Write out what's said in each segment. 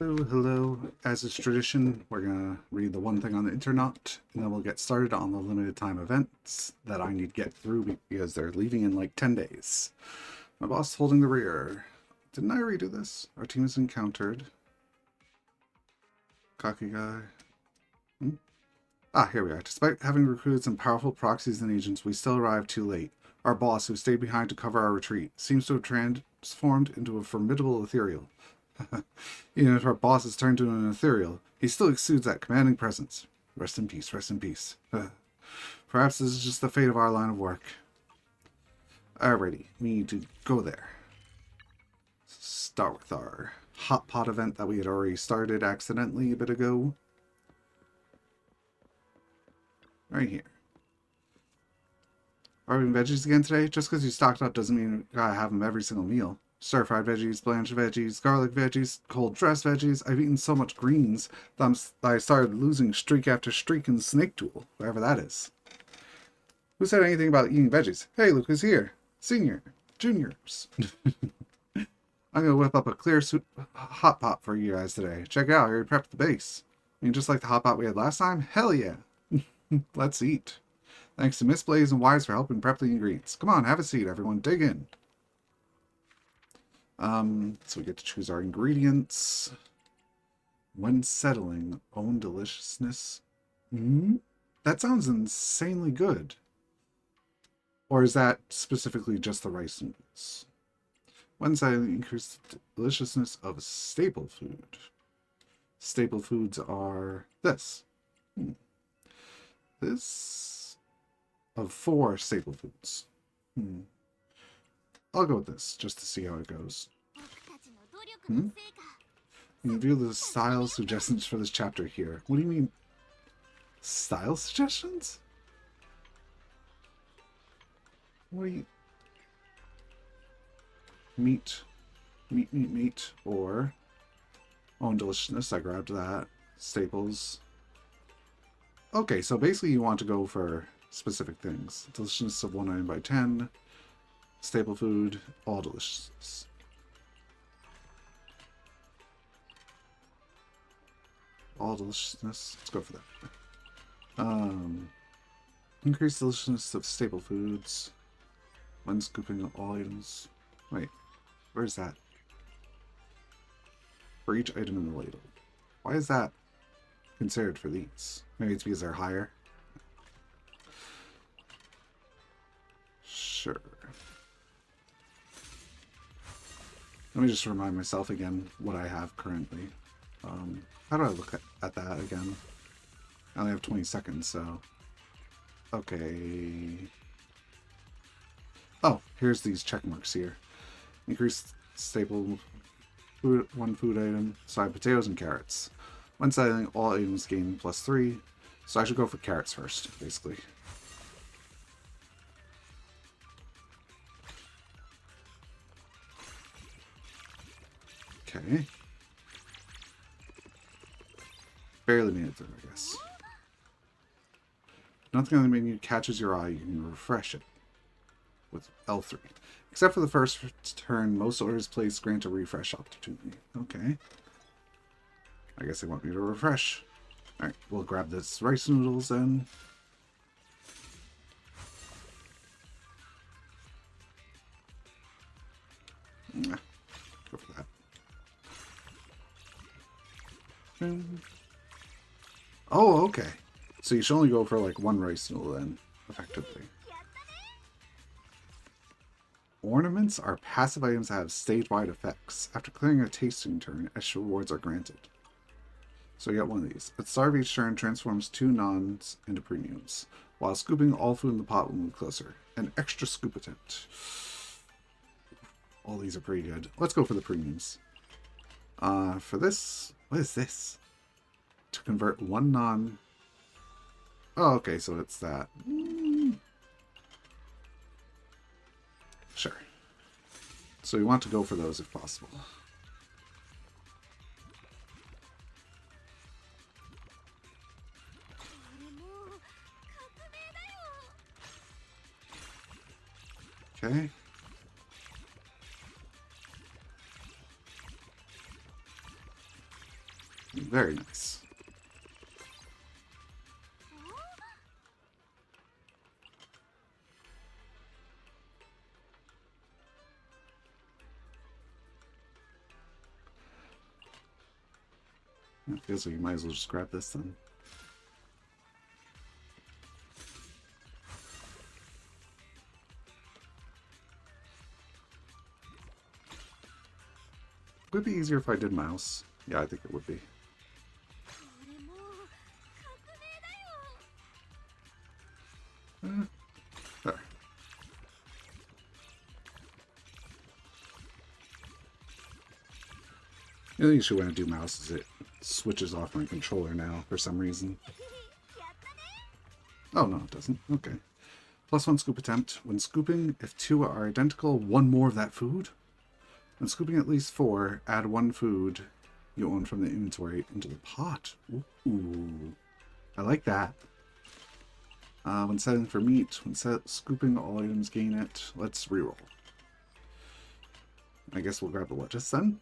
Hello, hello. As is tradition, we're going to read the one thing on the internet, and then we'll get started on the limited time events that I need to get through because they're leaving in like 10 days. My boss holding the rear. Didn't I redo this? Our team has encountered. Cocky guy. Here we are. Despite having recruited some powerful proxies and agents, we still arrived too late. Our boss, who stayed behind to cover our retreat, seems to have transformed into a formidable ethereal. Even if our boss has turned into an ethereal, he still exudes that commanding presence. Rest in peace, rest in peace. Perhaps this is just the fate of our line of work. Alrighty, we need to go there. Start with our hot pot event that we had already started accidentally a bit ago. Right here. Are we having veggies again today? Just because you stocked up doesn't mean you gotta have them every single meal. Stir-fried veggies, blanched veggies, garlic veggies, cold-dressed veggies. I've eaten so much greens that I started losing streak after streak in the snake tool, whatever that is. Who said anything about eating veggies? Hey, look who's here. Senior. Juniors. I'm going to whip up a clear soup hot pot for you guys today. Check it out. I already prepped the base. I mean, just like the hot pot we had last time? Hell yeah. Let's eat. Thanks to Miss Blaze and Wise for helping prep the ingredients. Come on, have a seat, everyone. Dig in. So we get to choose our ingredients. When settling, own deliciousness. That sounds insanely good. Or is that specifically just the rice noodles? When settling, increase the deliciousness of a staple food. Staple foods are this. This of 4 staple foods. I'll go with this, just to see how it goes. You can view the style suggestions for this chapter here. What do you mean? Style suggestions? What do you... Meat, or... Own deliciousness, I grabbed that. Staples. Okay, so basically you want to go for specific things. Deliciousness of 1 item by 10. Staple food, all delicious. All deliciousness. Let's go for that. Increase deliciousness of staple foods when scooping all items. Wait, where's that? For each item in the ladle. Why is that considered for these? Maybe it's because they're higher. Sure. Let me just remind myself again what I have currently. How do I look at that again? I only have 20 seconds, so... Okay... Oh, here's these check marks here. Increase staple food, 1 food item. So I have potatoes and carrots. When settling, all items gain +3. So I should go for carrots first, basically. Okay. Barely made it through, I guess. Nothing on the menu catches your eye, you can refresh it with L3. Except for the first turn, most orders placed grant a refresh opportunity. Okay. I guess they want me to refresh. Alright, we'll grab this rice noodles then. Go for that. Oh, okay. So you should only go for like 1 rice noodle then, effectively. Ornaments are passive items that have stage-wide effects. After clearing a tasting turn, extra rewards are granted. So you got one of these. At the start of each turn, transforms 2 nons into premiums. While scooping, all food in the pot will move closer. An extra scoop attempt. All these are pretty good. Let's go for the premiums. For this, what is this? To convert 1 non... Oh, okay, so it's that. Sure. So we want to go for those if possible. Okay. Very nice. It feels like you might as well just grab this then. Would it be easier if I did mouse? Yeah, I think it would be. There. The only issue when I do mouse is it switches off my controller now for some reason. Oh, no, it doesn't. Okay. +1 scoop attempt. When scooping, if 2 are identical, 1 more of that food. When scooping at least 4, add 1 food you own from the inventory into the pot. Ooh. I like that. When setting for meat, when scooping, all items gain it. Let's reroll. I guess we'll grab the lettuce then.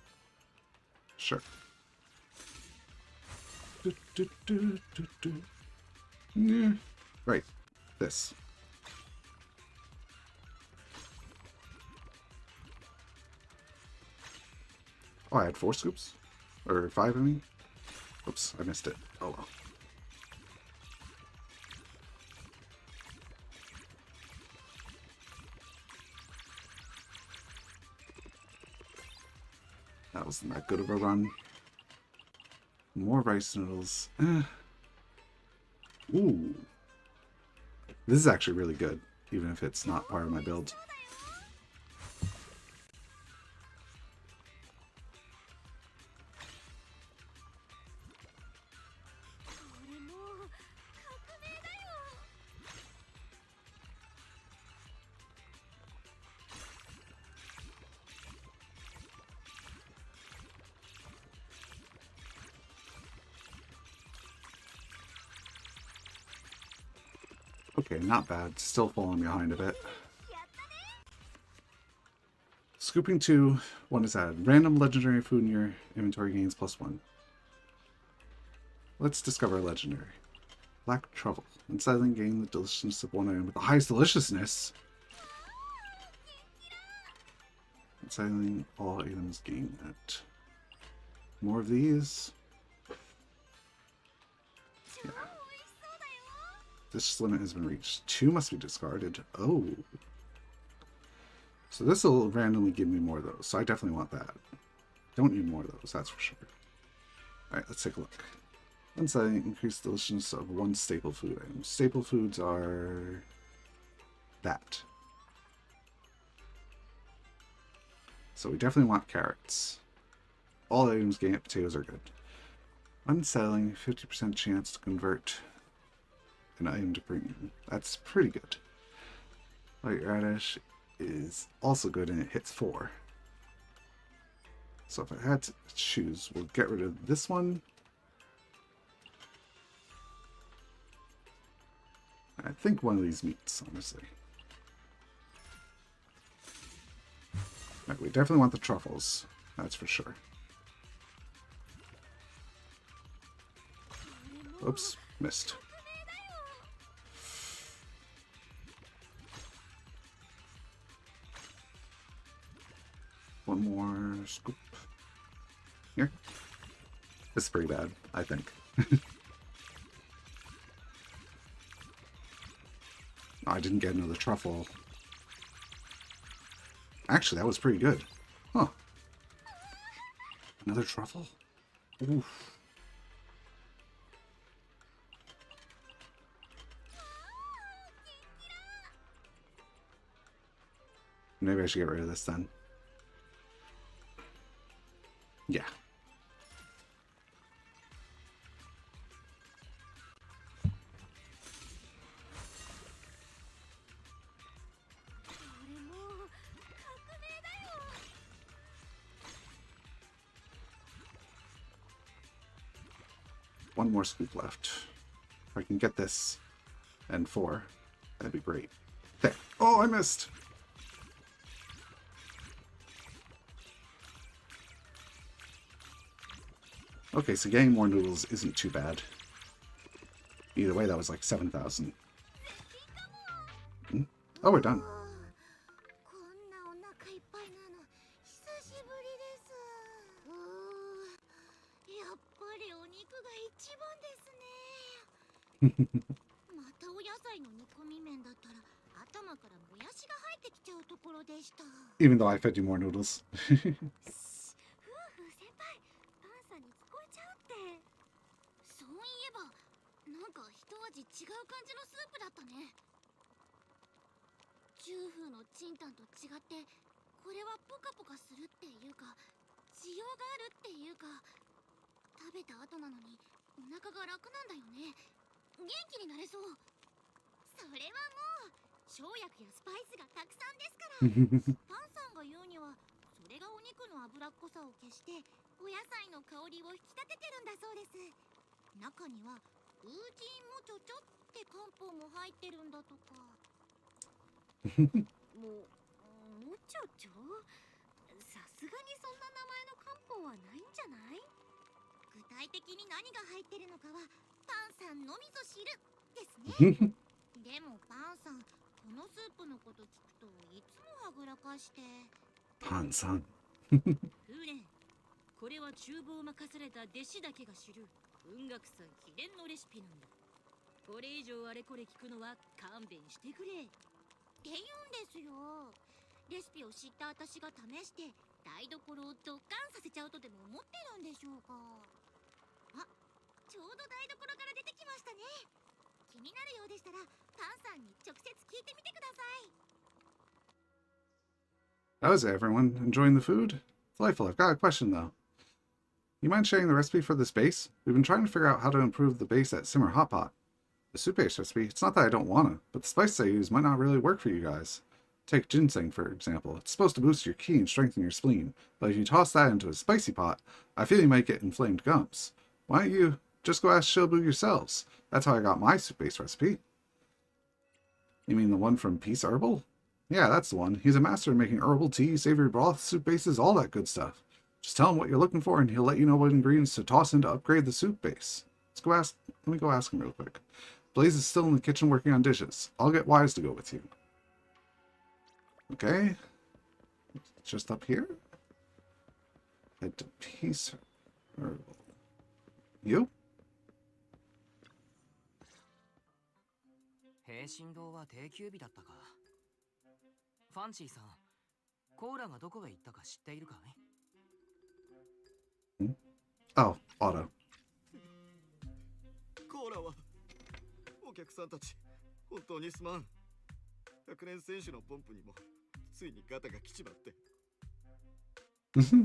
Sure. Yeah. Right. This. Oh, I had 4 scoops? Or 5, I mean? Oops, I missed it. Oh well. That wasn't that good of a run. More rice noodles. Ooh. This is actually really good, even if it's not part of my build. Okay, not bad. Still falling behind a bit. Scooping 2, 1 is added. Random legendary food in your inventory gains +1. Let's discover a legendary. Black truffle. Inside then gain the deliciousness of 1 item with the highest deliciousness. Inside then all items gain it. More of these. Yeah. This limit has been reached. 2 must be discarded. Oh. So this will randomly give me more of those. So I definitely want that. Don't need more of those, that's for sure. Alright, let's take a look. Inside, increase the deliciousness of 1 staple food item. Staple foods are that. So we definitely want carrots. All items gain potatoes are good. Unsettling, 50% chance to convert an item to premium. That's pretty good. White radish is also good and it hits 4. So if I had to choose, we'll get rid of this one. I think one of these meats, honestly. Right, we definitely want the truffles, that's for sure. Oops, missed. One more scoop. Here. This is pretty bad, I think. I didn't get another truffle. Actually, that was pretty good. Huh. Another truffle? Oof. Maybe I should get rid of this then. Yeah. One more scoop left. If I can get this and 4, that'd be great. There. Oh, I missed! Okay, so getting more noodles isn't too bad. Either way, that was like 7,000. Oh, we're done. こんなお腹いっぱいなの久しぶりです。やっぱりお肉が一番ですね。またお野菜の煮込み麺だったら頭からもやしが入ってきちゃうところでした。Even though I fed you more noodles. 夫婦先輩、パンさんに聞こえちゃうって。そういえば、なんか一味違う感じのスープだったね。中風のチンタンと違って、これはポカポカするっていうか、需要があるっていうか、食べた後なのにお腹が楽なんだよね。元気になれそう。それはもう生薬やスパイスがたくさんですから。パンさんが言うには、それがお肉の脂っこさを消してお野菜の香りを引き立ててるんだそうです。中にはウージンモチョチョって漢方も入ってるんだとか。もちょちょ、さすがにそんな名前の漢方はないんじゃない？具体的に何が入ってるのかはパンさんのみぞ知るですね。でもパンさん、このスープのこと聞くといつもはぐらかして。パンさん。フーレン、これは厨房を任された弟子だけが知る文学さん秘伝のレシピなんだ。これ以上あれこれ聞くのは勘弁してくれって言うんですよ。レシピを知った私が試して台所をドッカンさせちゃうとでも思ってるんでしょうか。あ、ちょうど台所から出てきましたね。気になるようでしたらパンさんに直接聞いてみてください。 How is it, everyone? Enjoying the food? Delightful. I've got a question, though. You mind sharing the recipe for this base? We've been trying to figure out how to improve the base at Simmer Hot Pot. The soup base recipe, it's not that I don't want to, but the spices I use might not really work for you guys. Take ginseng, for example. It's supposed to boost your ki and strengthen your spleen, but if you toss that into a spicy pot, I feel you might get inflamed gums. Why don't you just go ask Shilbu yourselves? That's how I got my soup base recipe. You mean the one from Peace Herbal? Yeah, that's the one. He's a master in making herbal tea, savory broth, soup bases, all that good stuff. Just tell him what you're looking for and he'll let you know what ingredients to toss in to upgrade the soup base. Let me go ask him real quick. Blaze is still in the kitchen working on dishes. I'll get Wise to go with you. Okay. Just up here. Head to Peace Herbal. You? 平神堂は定休日だったか。ファンチーさん、コーラがどこへ行ったか知っているかい？ Oh, Otto. コーラはお客さんたち本当にすまん。100年選手のポンプにもついにガタが来ちまって。え、それって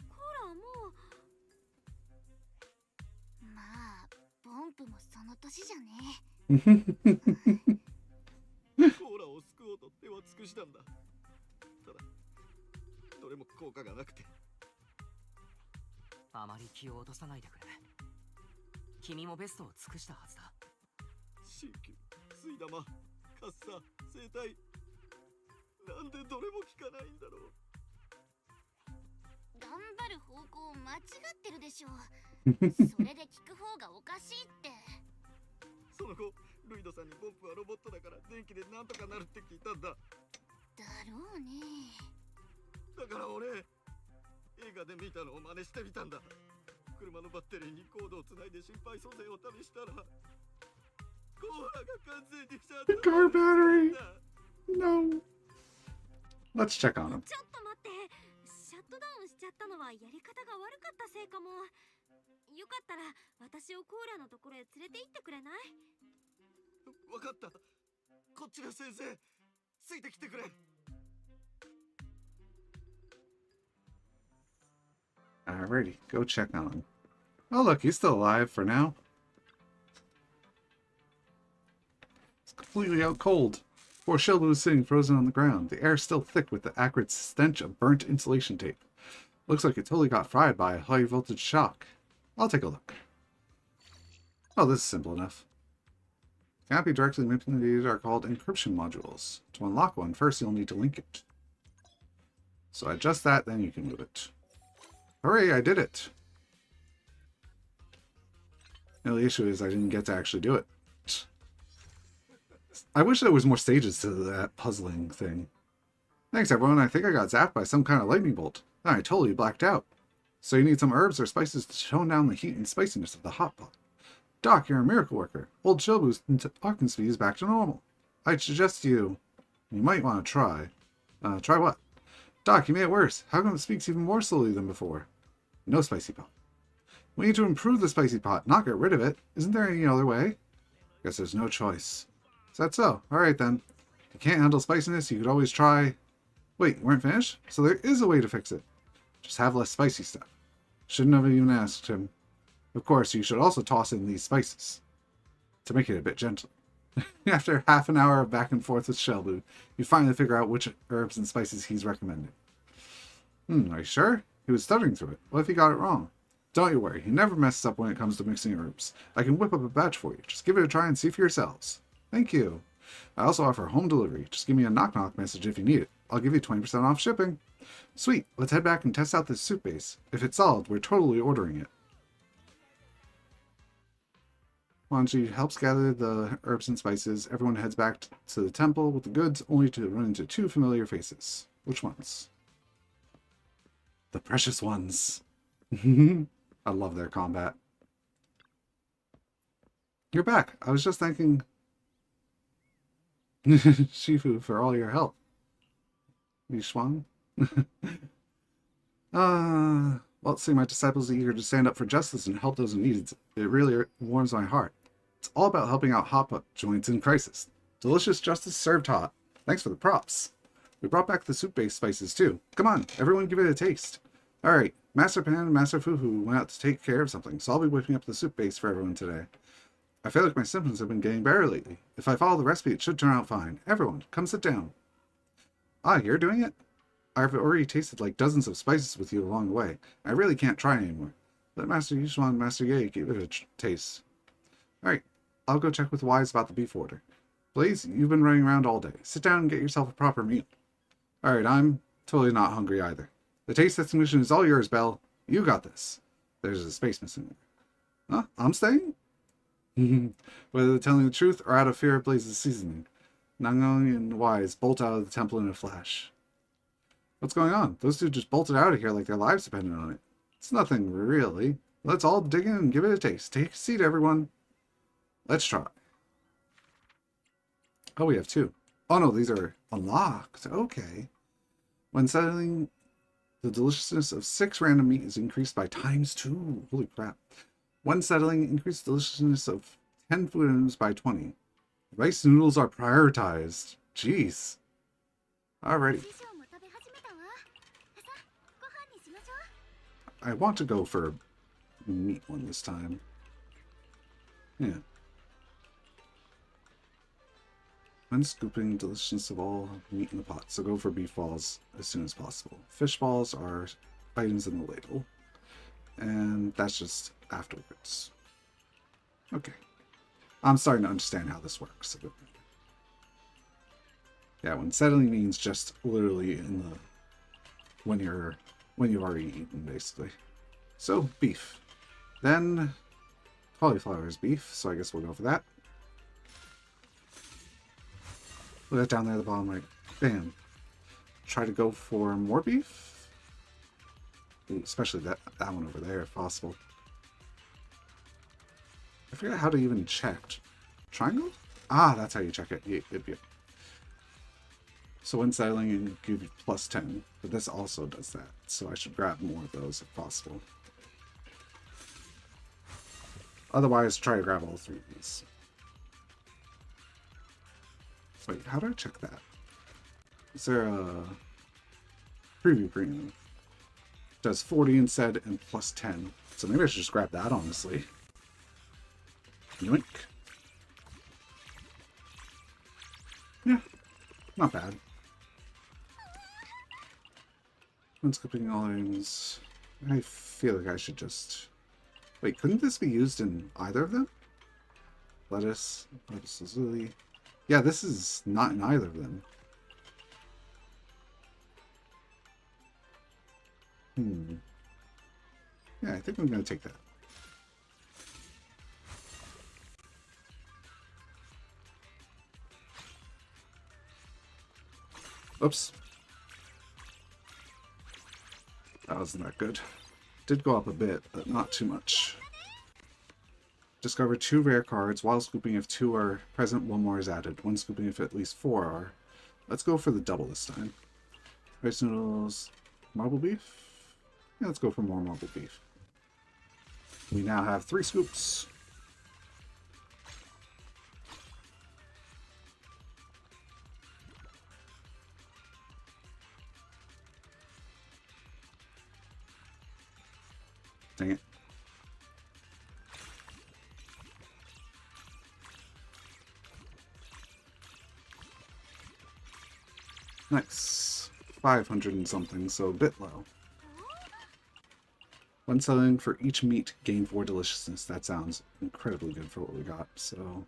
コーラはもう。まあポンプもその年じゃね。コーラを救おうと手は尽くしたんだ。ただどれも効果がなくて。あまり気を落とさないでくれ。君もベストを尽くしたはずだ。鍼灸、水玉、カッサ、整体、なんでどれも効かないんだろう。頑張る方向間違ってるでしょ。それで聞く方がおかしいって。その後ルイドさんにポンプはロボットだから電気でなんとかなるって聞いたんだ。だろうね。だから俺映画で見たのを真似してみたんだ。車のバッテリーにコードをつないで心肺蘇生を試したらコーラが完全にシャッ The ト car ダウン battery! したんだ。 No. Let's check on him. ちょっと待って、シャットダウンしちゃったのはやり方が悪かったせいかも。よかったら私をコーラのところへ連れて行ってくれない？わかった。こっちの先生ついてきてくれ。 Alrighty, go check on him. Oh look, he's still alive for now. It's completely out cold. Poor Shilbu is sitting frozen on the ground, the air still thick with the acrid stench of burnt insulation tape. Looks like it totally got fried by a high voltage shock. I'll take a look. Oh, this is simple enough. Can't be directly manipulated are called encryption modules. To unlock one, first you'll need to link it. So adjust that, then you can move it. Hooray, I did it! The only issue is I didn't get to actually do it. I wish there was more stages to that puzzling thing. Thanks, everyone. I think I got zapped by some kind of lightning bolt. I totally blacked out. So you need some herbs or spices to tone down the heat and spiciness of the hot pot. Doc, you're a miracle worker. Old chill boost and talking speed is back to normal. I suggest you might want to try. Try what? Doc, you made it worse. How come it speaks even more slowly than before? No spicy pot. We need to improve the spicy pot, not get rid of it. Isn't there any other way? Guess there's no choice. Is that so? Alright then. If you can't handle spiciness, you could always try... Wait, you weren't finished? So there is a way to fix it. Just have less spicy stuff. Shouldn't have even asked him. Of course, you should also toss in these spices to make it a bit gentler. After half an hour of back and forth with Shelbu, you finally figure out which herbs and spices he's recommending. Are you sure? He was stuttering through it. What if he got it wrong? Don't you worry, he never messes up when it comes to mixing herbs. I can whip up a batch for you. Just give it a try and see for yourselves. Thank you. I also offer home delivery. Just give me a knock-knock message if you need it. I'll give you 20% off shipping. Sweet, let's head back and test out this soup base. If it's solid, we're totally ordering it. Wanji helps gather the herbs and spices. Everyone heads back to the temple with the goods, only to run into two familiar faces. Which ones? The precious ones. I love their combat. You're back. I was just thanking Shifu for all your help. Yishuang? Well, see, my disciples are eager to stand up for justice and help those in need. It really warms my heart. It's all about helping out hot pot joints in crisis. Delicious justice served hot. Thanks for the props. We brought back the soup-based spices too. Come on, everyone give it a taste. Alright, Master Pan and Master Fufu went out to take care of something, so I'll be whipping up the soup base for everyone today. I feel like my symptoms have been getting better lately. If I follow the recipe, it should turn out fine. Everyone, come sit down. Ah, you're doing it? I've already tasted like dozens of spices with you along the way. I really can't try anymore. Let Master Yushuan and Master Ye give it a taste. Alright, I'll go check with Wise about the beef order. Blaze, you've been running around all day. Sit down and get yourself a proper meal. Alright, I'm totally not hungry either. The taste testing mission is all yours, Belle. You got this. There's a space missing there. Huh? I'm staying? Whether they're telling the truth or out of fear of Blaze's seasoning. Nangang and Wise bolt out of the temple in a flash. What's going on? Those two just bolted out of here like their lives depended on it. It's nothing, really. Let's all dig in and give it a taste. Take a seat, everyone. Let's try. Oh, we have two. Oh no, these are unlocked. Okay. When settling, the deliciousness of 6 random meat is increased by ×2. Holy crap. When settling, increased deliciousness of 10 food items by 20. Rice noodles are prioritized. Jeez. Alrighty. I want to go for a meat one this time. Yeah. When scooping, deliciousness of all meat in the pot, so go for beef balls as soon as possible. Fish balls are items in the ladle, and that's just afterwards. Okay. I'm starting to understand how this works. Yeah, when settling means just literally in the when you've already eaten, basically. So beef. Then cauliflower is beef, so I guess we'll go for that. Look at that down there at the bottom right. Bam. Try to go for more beef. Especially that one over there, if possible. I forget how to even check. Triangle? Ah, that's how you check it. Yep. So when settling, you give you +10. But this also does that. So I should grab more of those if possible. Otherwise, try to grab all 3 of these. Wait, how do I check that? Is there a preview premium? It does 40 instead and +10. So maybe I should just grab that, honestly. Yoink. Yeah, not bad. When skipping all items, I feel like I should just... Wait, couldn't this be used in either of them? Lettuce lazuli. Yeah, this is not in either of them. Yeah, I think I'm going to take that. Oops. That wasn't that good. Did go up a bit, but not too much. Discover 2 rare cards. While scooping, if 2 are present, 1 more is added. When scooping, if at least 4 are. Let's go for the double this time. Rice noodles, marble beef? Yeah, let's go for more marble beef. We now have 3 scoops. Dang it. Nice. 500 and something, so a bit low. When selling for each meat, gain 4 deliciousness. That sounds incredibly good for what we got, so...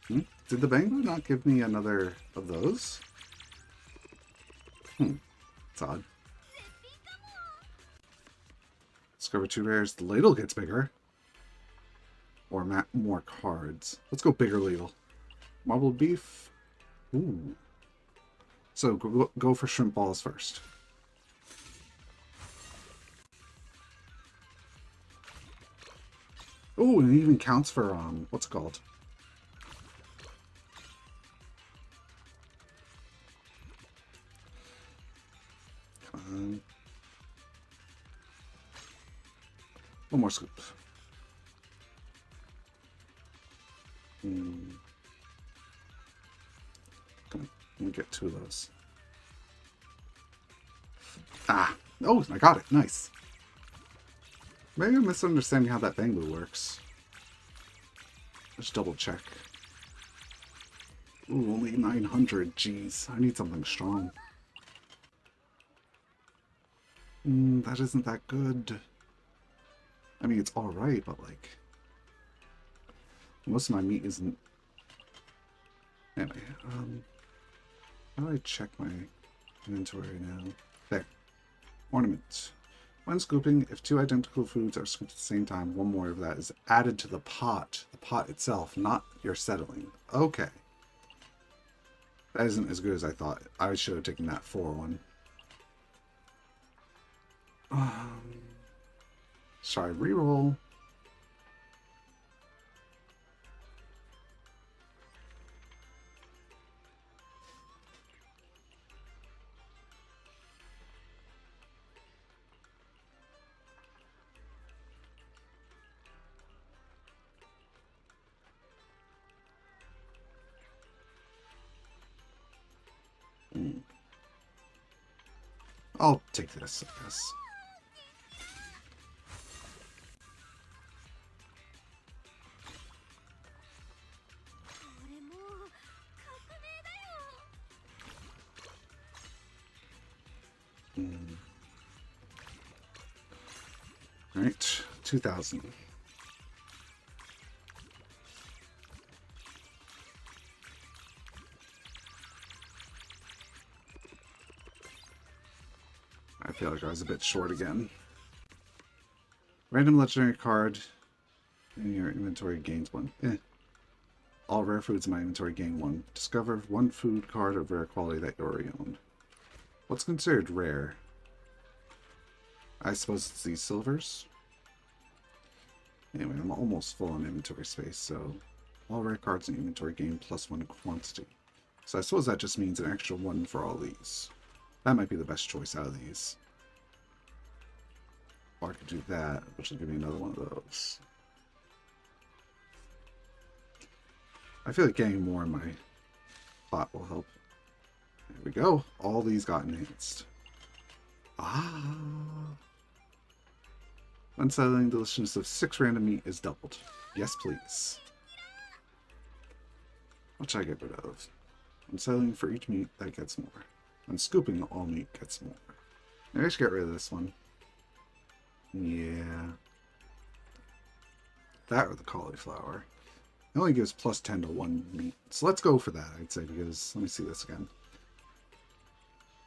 Did the Bango not give me another of those? It's odd. Discover 2 rares. The ladle gets bigger. Or more cards. Let's go bigger ladle. Marbled beef. Ooh. So go for shrimp balls first. Oh, and it even counts for what's it called? Come on. One more scoop. Come on, let me get 2 of those. Ah! Oh, I got it. Nice. Maybe I'm misunderstanding how that Bango works. Let's double check. Ooh, only 900. Jeez, I need something strong. That isn't that good. I mean, it's alright, but like... most of my meat isn't... Anyway, how do I check my inventory now? There. Ornament. When scooping, if 2 identical foods are scooped at the same time, 1 more of that is added to the pot. The pot itself, not your settling. Okay. That isn't as good as I thought. I should have taken that 4 one. Sorry, reroll. I'll take this, I guess. Alright, 2,000. I feel like I was a bit short again. Random legendary card in your inventory gains 1. All rare foods in my inventory gain 1. Discover 1 food card of rare quality that you already owned. What's considered rare? I suppose it's these silvers. Anyway, I'm almost full on inventory space, so all rare cards in inventory gain +1 quantity. So I suppose that just means an extra 1 for all these. That might be the best choice out of these. Or I could do that, which will give me another one of those. I feel like getting more in my pot will help. There we go. All these got enhanced. Ah. Unsettling deliciousness of 6 random meat is doubled. Yes, please. What should I get rid of? Unsettling for each meat, that gets more. Unscooping all meat gets more. Maybe I should get rid of this one. Yeah. That or the cauliflower. It only gives plus 10 to one meat. So let's go for that, I'd say, because let me see this again.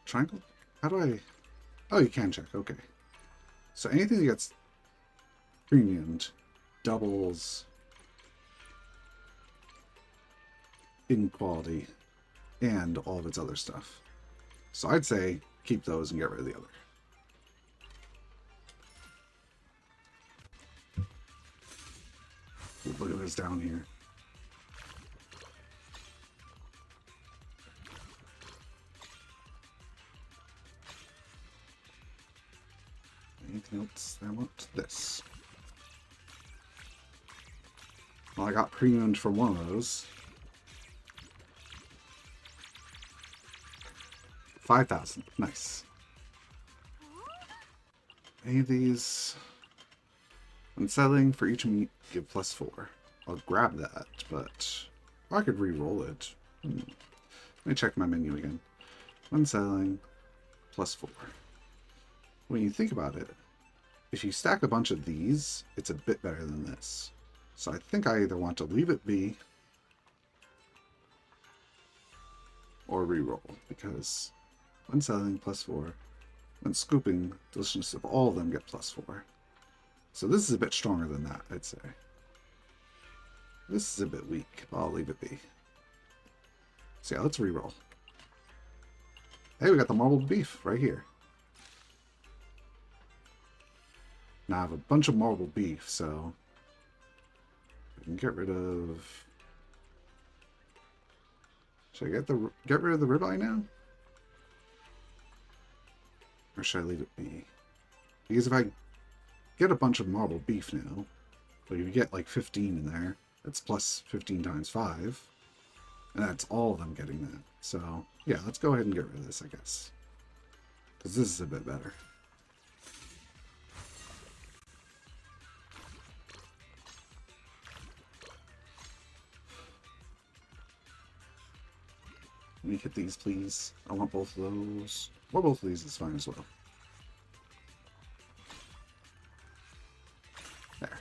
Triangle? How do I... Oh, you can check. Okay. So anything that gets premiumed doubles in quality and all of its other stuff. So I'd say keep those and get rid of the other. Ooh, look at this down here. Anything else I want? This. Well, I got premiumed for one of those. 5,000. Nice. Any of these... When selling for each meat, give +4. I'll grab that, but... Or I could re-roll it. Let me check my menu again. When selling, +4. When you think about it, if you stack a bunch of these, it's a bit better than this. So I think I either want to leave it be or re-roll, because when selling, +4. When scooping, deliciousness of all of them get +4. So this is a bit stronger than that, I'd say. This is a bit weak, but I'll leave it be. So yeah, let's re-roll. Hey, we got the marbled beef right here. Now I have a bunch of marbled beef, so I can get rid of... Should I get rid of the ribeye now? Or should I leave it be? Because if I get a bunch of marbled beef now, but you get like 15 in there, that's plus 15 times 5. And that's all of them getting that. So, yeah, let's go ahead and get rid of this, I guess. Because this is a bit better. Let me hit these, please. I want both of those. Or both of these is fine as well. There.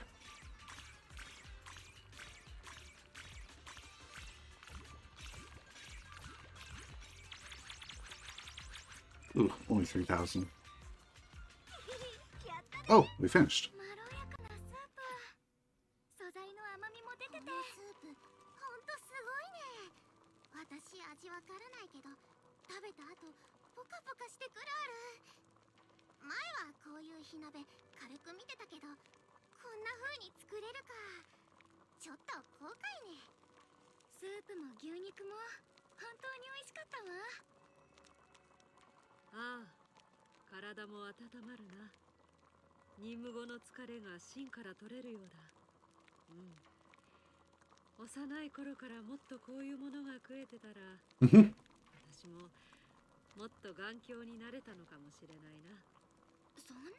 Ooh, only 3,000. Oh, we finished. まろやかなスープ。素材の甘みも出てて。このスープ、ほんとすごいね。私味わからないけど、食べた後ポカポカしてくるある。前はこういう火鍋軽く見てたけど、こんな風に作れるか。ちょっと後悔ね。スープも牛肉も本当に美味しかったわ。ああ、体も温まるな。任務後の疲れが芯から取れるようだ。うん。幼い頃からもっとこういうものが食えてたら、私ももっと頑強になれたのかもしれないな。そんな、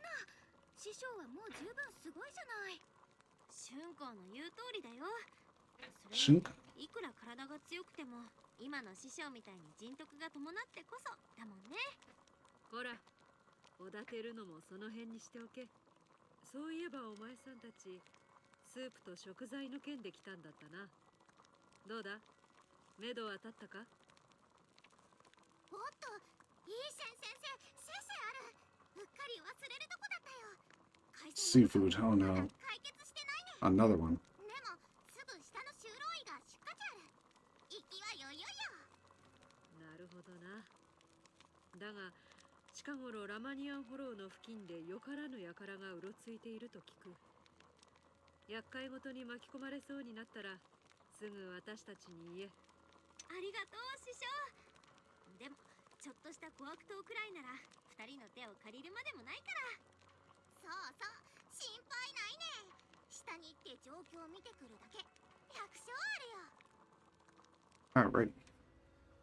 師匠はもう十分すごいじゃない。春光の言う通りだよ。それにいくら体が強くても今の師匠みたいに人徳が伴ってこそだもんね。ほら、おだてるのもその辺にしておけ。そういえばお前さんたち、スープと食材の件で来たんだったな。どうだ、目処は立ったか？おっと、いい先生ある。うっかり忘れるとこだったよ。Seafood, oh no. 解決してないね。 Another one. でもすぐ下の修道院が出荷地ある。行きは余裕よ。なるほどな。だが、近頃ラマニアンフォローの付近でよからぬ輩がうろついていると聞く。厄介ごとに巻き込まれそうになったら、すぐ私たちに言え。ありがとう師匠。でもちょっとした小悪党くらいなら二人の手を借りるまでもないから。そうそう、心配ないね。下に行って状況を見てくるだけ。百姓あるよ。 Alright.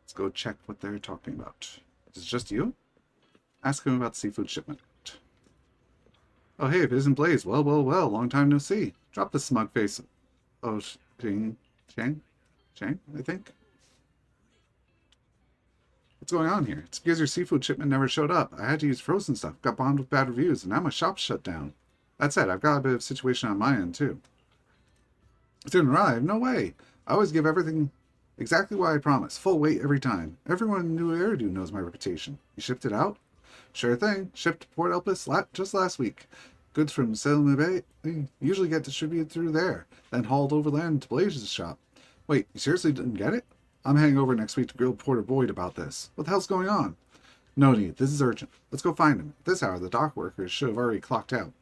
Let's go check what they're talking about. Is it just you? Ask him about the seafood shipment. Oh hey, if it isn't Blaze. Well, long time no see. Drop the smug face. Oh, Chang, I think. What's going on here? It's because your seafood shipment never showed up. I had to use frozen stuff, got bombed with bad reviews, and now my shop's shut down. That said, I've got a bit of situation on my end, too. It didn't arrive? No way. I always give everything exactly what I promise. Full weight every time. Everyone in New Eridu knows my reputation. You shipped it out? Sure thing. Shipped to Port Elpis just last week. Goods from Zenless usually get distributed through there, then hauled overland to Blaze's shop. Wait, you seriously didn't get it? I'm heading over next week to grill Porter Boyd about this. What the hell's going on? No need. This is urgent. Let's go find him. At this hour, the dock workers should have already clocked out.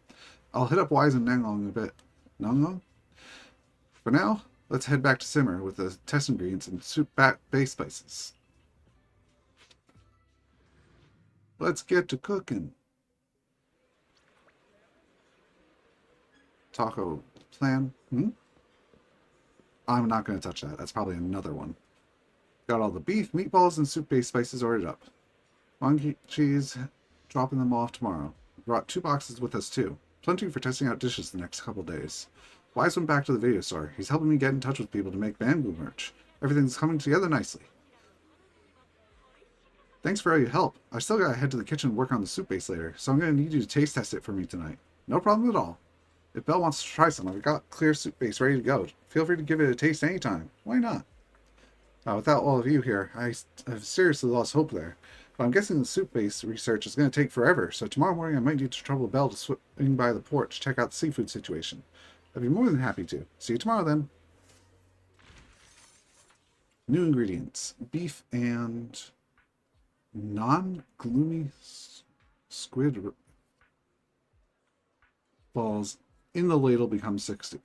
I'll hit up Wise and Nanglong in a bit. Nanglong? For now, let's head back to Simmer with the test ingredients and soup base spices. Let's get to cooking. Taco plan. I'm not going to touch that. That's probably another one. Got all the beef, meatballs, and soup-based spices ordered up. Monkey cheese, dropping them off tomorrow. Brought 2 boxes with us too. Plenty for testing out dishes the next couple days. Wise went back to the video store. He's helping me get in touch with people to make bamboo merch. Everything's coming together nicely. Thanks for all your help. I still gotta head to the kitchen and work on the soup base later, so I'm gonna need you to taste test it for me tonight. No problem at all. If Belle wants to try some, I've got clear soup base ready to go. Feel free to give it a taste anytime. Why not? Without all of you here, I have seriously lost hope there. But I'm guessing the soup base research is going to take forever, so tomorrow morning I might need to trouble Belle to swing by the port to check out the seafood situation. I'd be more than happy to. See you tomorrow then. New ingredients. Beef and non-gloomy squid balls in the ladle become 60.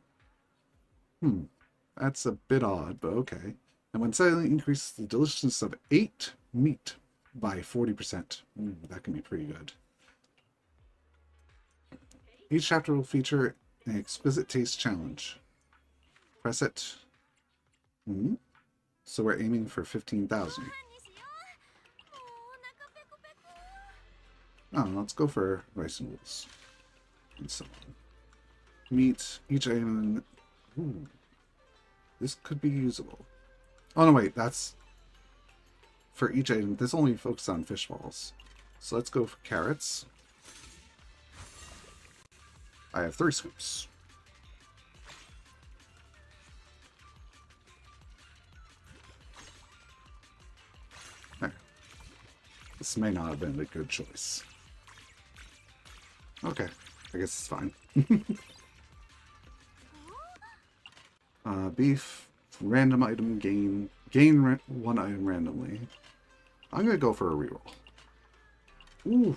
That's a bit odd, but okay. And when suddenly increases the deliciousness of 8 meat by 40%. That can be pretty good. Each chapter will feature an exquisite taste challenge. Press it. So we're aiming for 15,000. Oh, let's go for rice noodles. And so on. Meat, each item. Ooh. This could be usable. Oh no, wait, that's for each item. This only focuses on fish balls. So let's go for carrots. I have 3 scoops. There. This may not have been a good choice. Okay, I guess it's fine. Beef, random item gain 1 item randomly. I'm gonna go for a reroll. Ooh.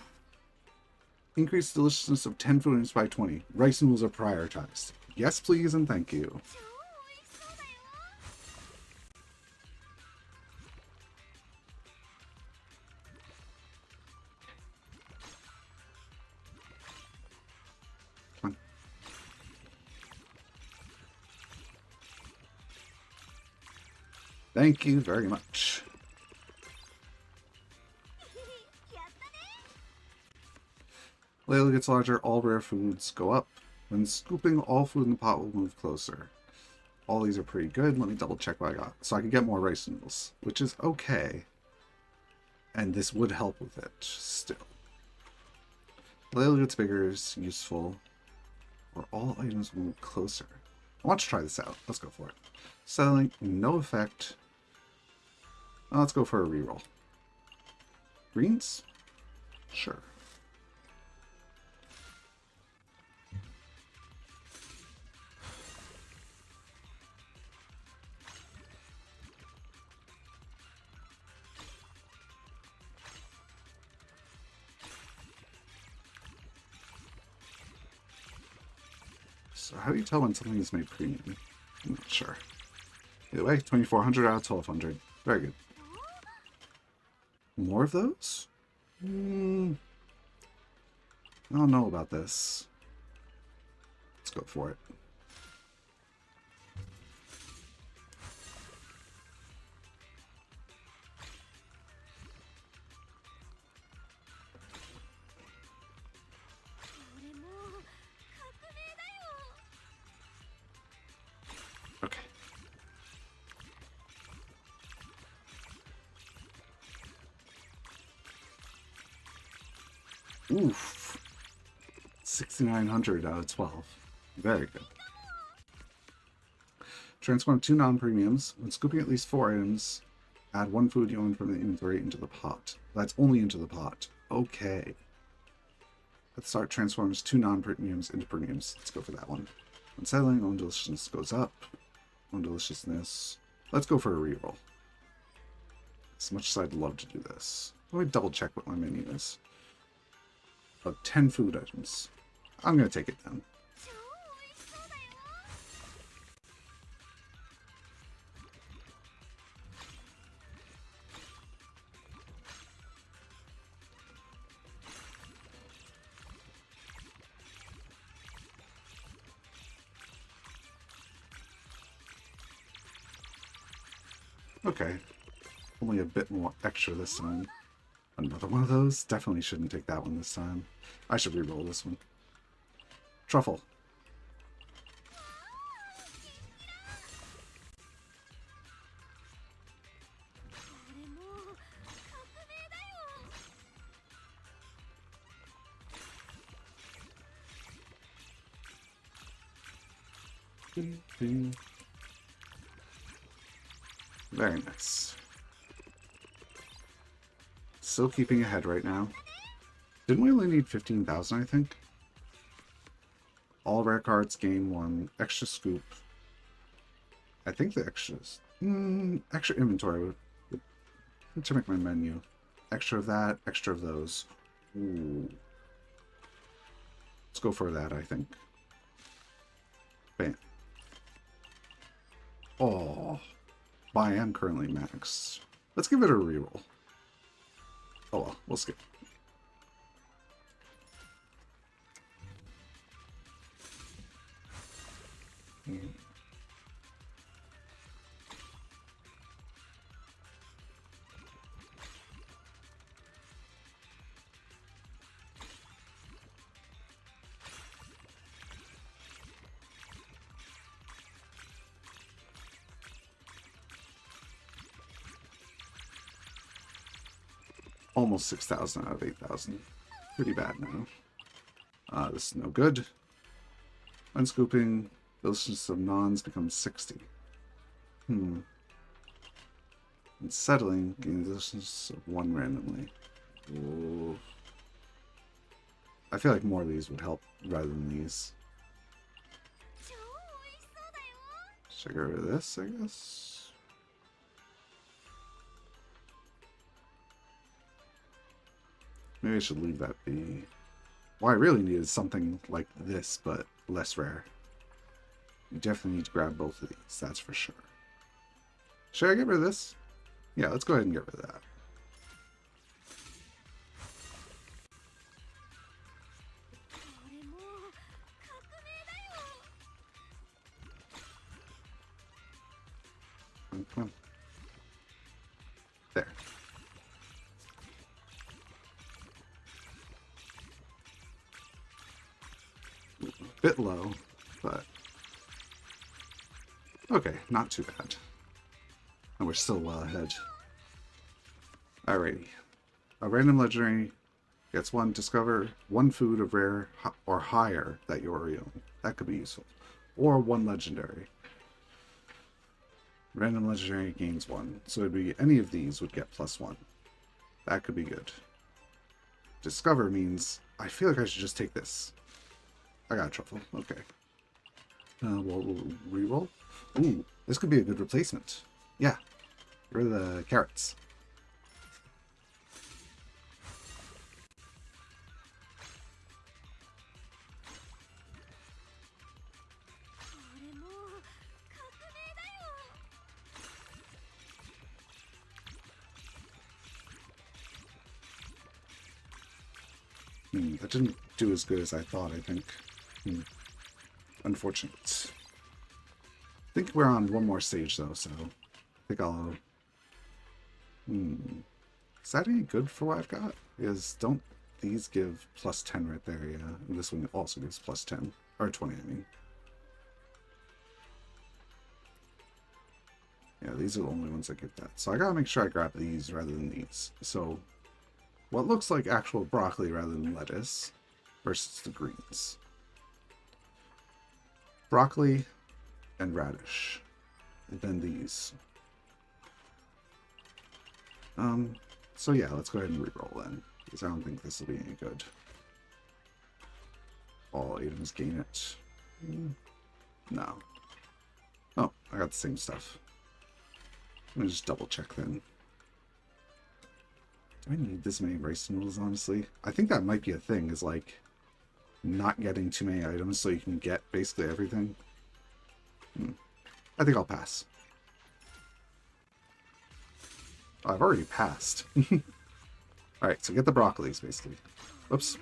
Increased deliciousness of 10 food items by 20. Rice noodles are prioritized. Yes, please, and thank you. Come on. Thank you very much. Ladle gets larger, all rare foods go up. When scooping, all food in the pot will move closer. All these are pretty good. Let me double check what I got. So I can get more rice noodles, which is okay. And this would help with it still. Ladle gets bigger is useful. Or all items will move closer. I want to try this out. Let's go for it. Settling, no effect. Let's go for a reroll. Greens? Sure. So how do you tell when something is made premium? I'm not sure. Either way, 2400 out of 1200. Very good. More of those? I don't know about this. Let's go for it. Okay. Oof. 6,900 out of 12. Very good. Transform 2 non-premiums. When scooping at least 4 items, add 1 food you own from the inventory into the pot. That's only into the pot. Okay. Let's start transforms 2 non-premiums into premiums. Let's go for that one. When settling, own deliciousness goes up. Own deliciousness. Let's go for a reroll. As much as I'd love to do this. Let me double check what my menu is. About 10 food items. I'm going to take it then. 超美味しそうだよ。 Okay. Only a bit more extra this time. Another one of those? Definitely shouldn't take that one this time. I should re-roll this one. Truffle. これもう革命だよ。 Very nice. Still keeping ahead right now. Didn't we only need 15,000, I think? All rare cards gain 1. Extra scoop. I think the extras. Extra inventory would to make my menu. Extra of that, extra of those. Ooh. Let's go for that, I think. Bam. Oh. But I am currently maxed. Let's give it a reroll. Oh well, we'll skip. Almost 6,000 out of 8,000. Pretty bad now. This is no good. Unscooping, deliciousness of nons becomes 60. And settling, gain deliciousness of 1 randomly. Ooh. I feel like more of these would help rather than these. 超美味しそうだよ。 Should I get rid of this, I guess? Maybe I should leave that be. What I really need is something like this, but less rare. You definitely need to grab both of these, that's for sure. Should I get rid of this? Yeah, let's go ahead and get rid of that. これもう革命だよ。 Come on. There. Bit low, but okay, not too bad. And we're still well ahead. Alrighty. A random legendary gets 1. Discover 1 food of rare or higher that you already own. That could be useful. Or 1 legendary. Random legendary gains 1. So it'd be any of these would get +1. That could be good. Discover means I feel like I should just take this. I got a truffle. Okay. We'll reroll. Ooh, this could be a good replacement. Yeah. Get rid of the carrots. これもう革命だよ。 That didn't do as good as I thought, I think. Unfortunate. I think we're on 1 more stage, though, so I think I'll... Is that any good for what I've got? Because don't these give +10 right there, yeah. And this one also gives +10. Or 20, I mean. Yeah, these are the only ones that get that. So I gotta make sure I grab these rather than these. So, what looks like actual broccoli rather than lettuce versus the greens. Broccoli and radish. than these. So yeah, let's go ahead and reroll then, because I don't think this will be any good. All items gain it. No. Oh, I got the same stuff. Let me just double check then. Do I need this many rice noodles, honestly? I think that might be a thing, is like not getting too many items so you can get basically everything. I think I'll pass. Oh, I've already passed. Alright, so get the broccolis, basically. Oops.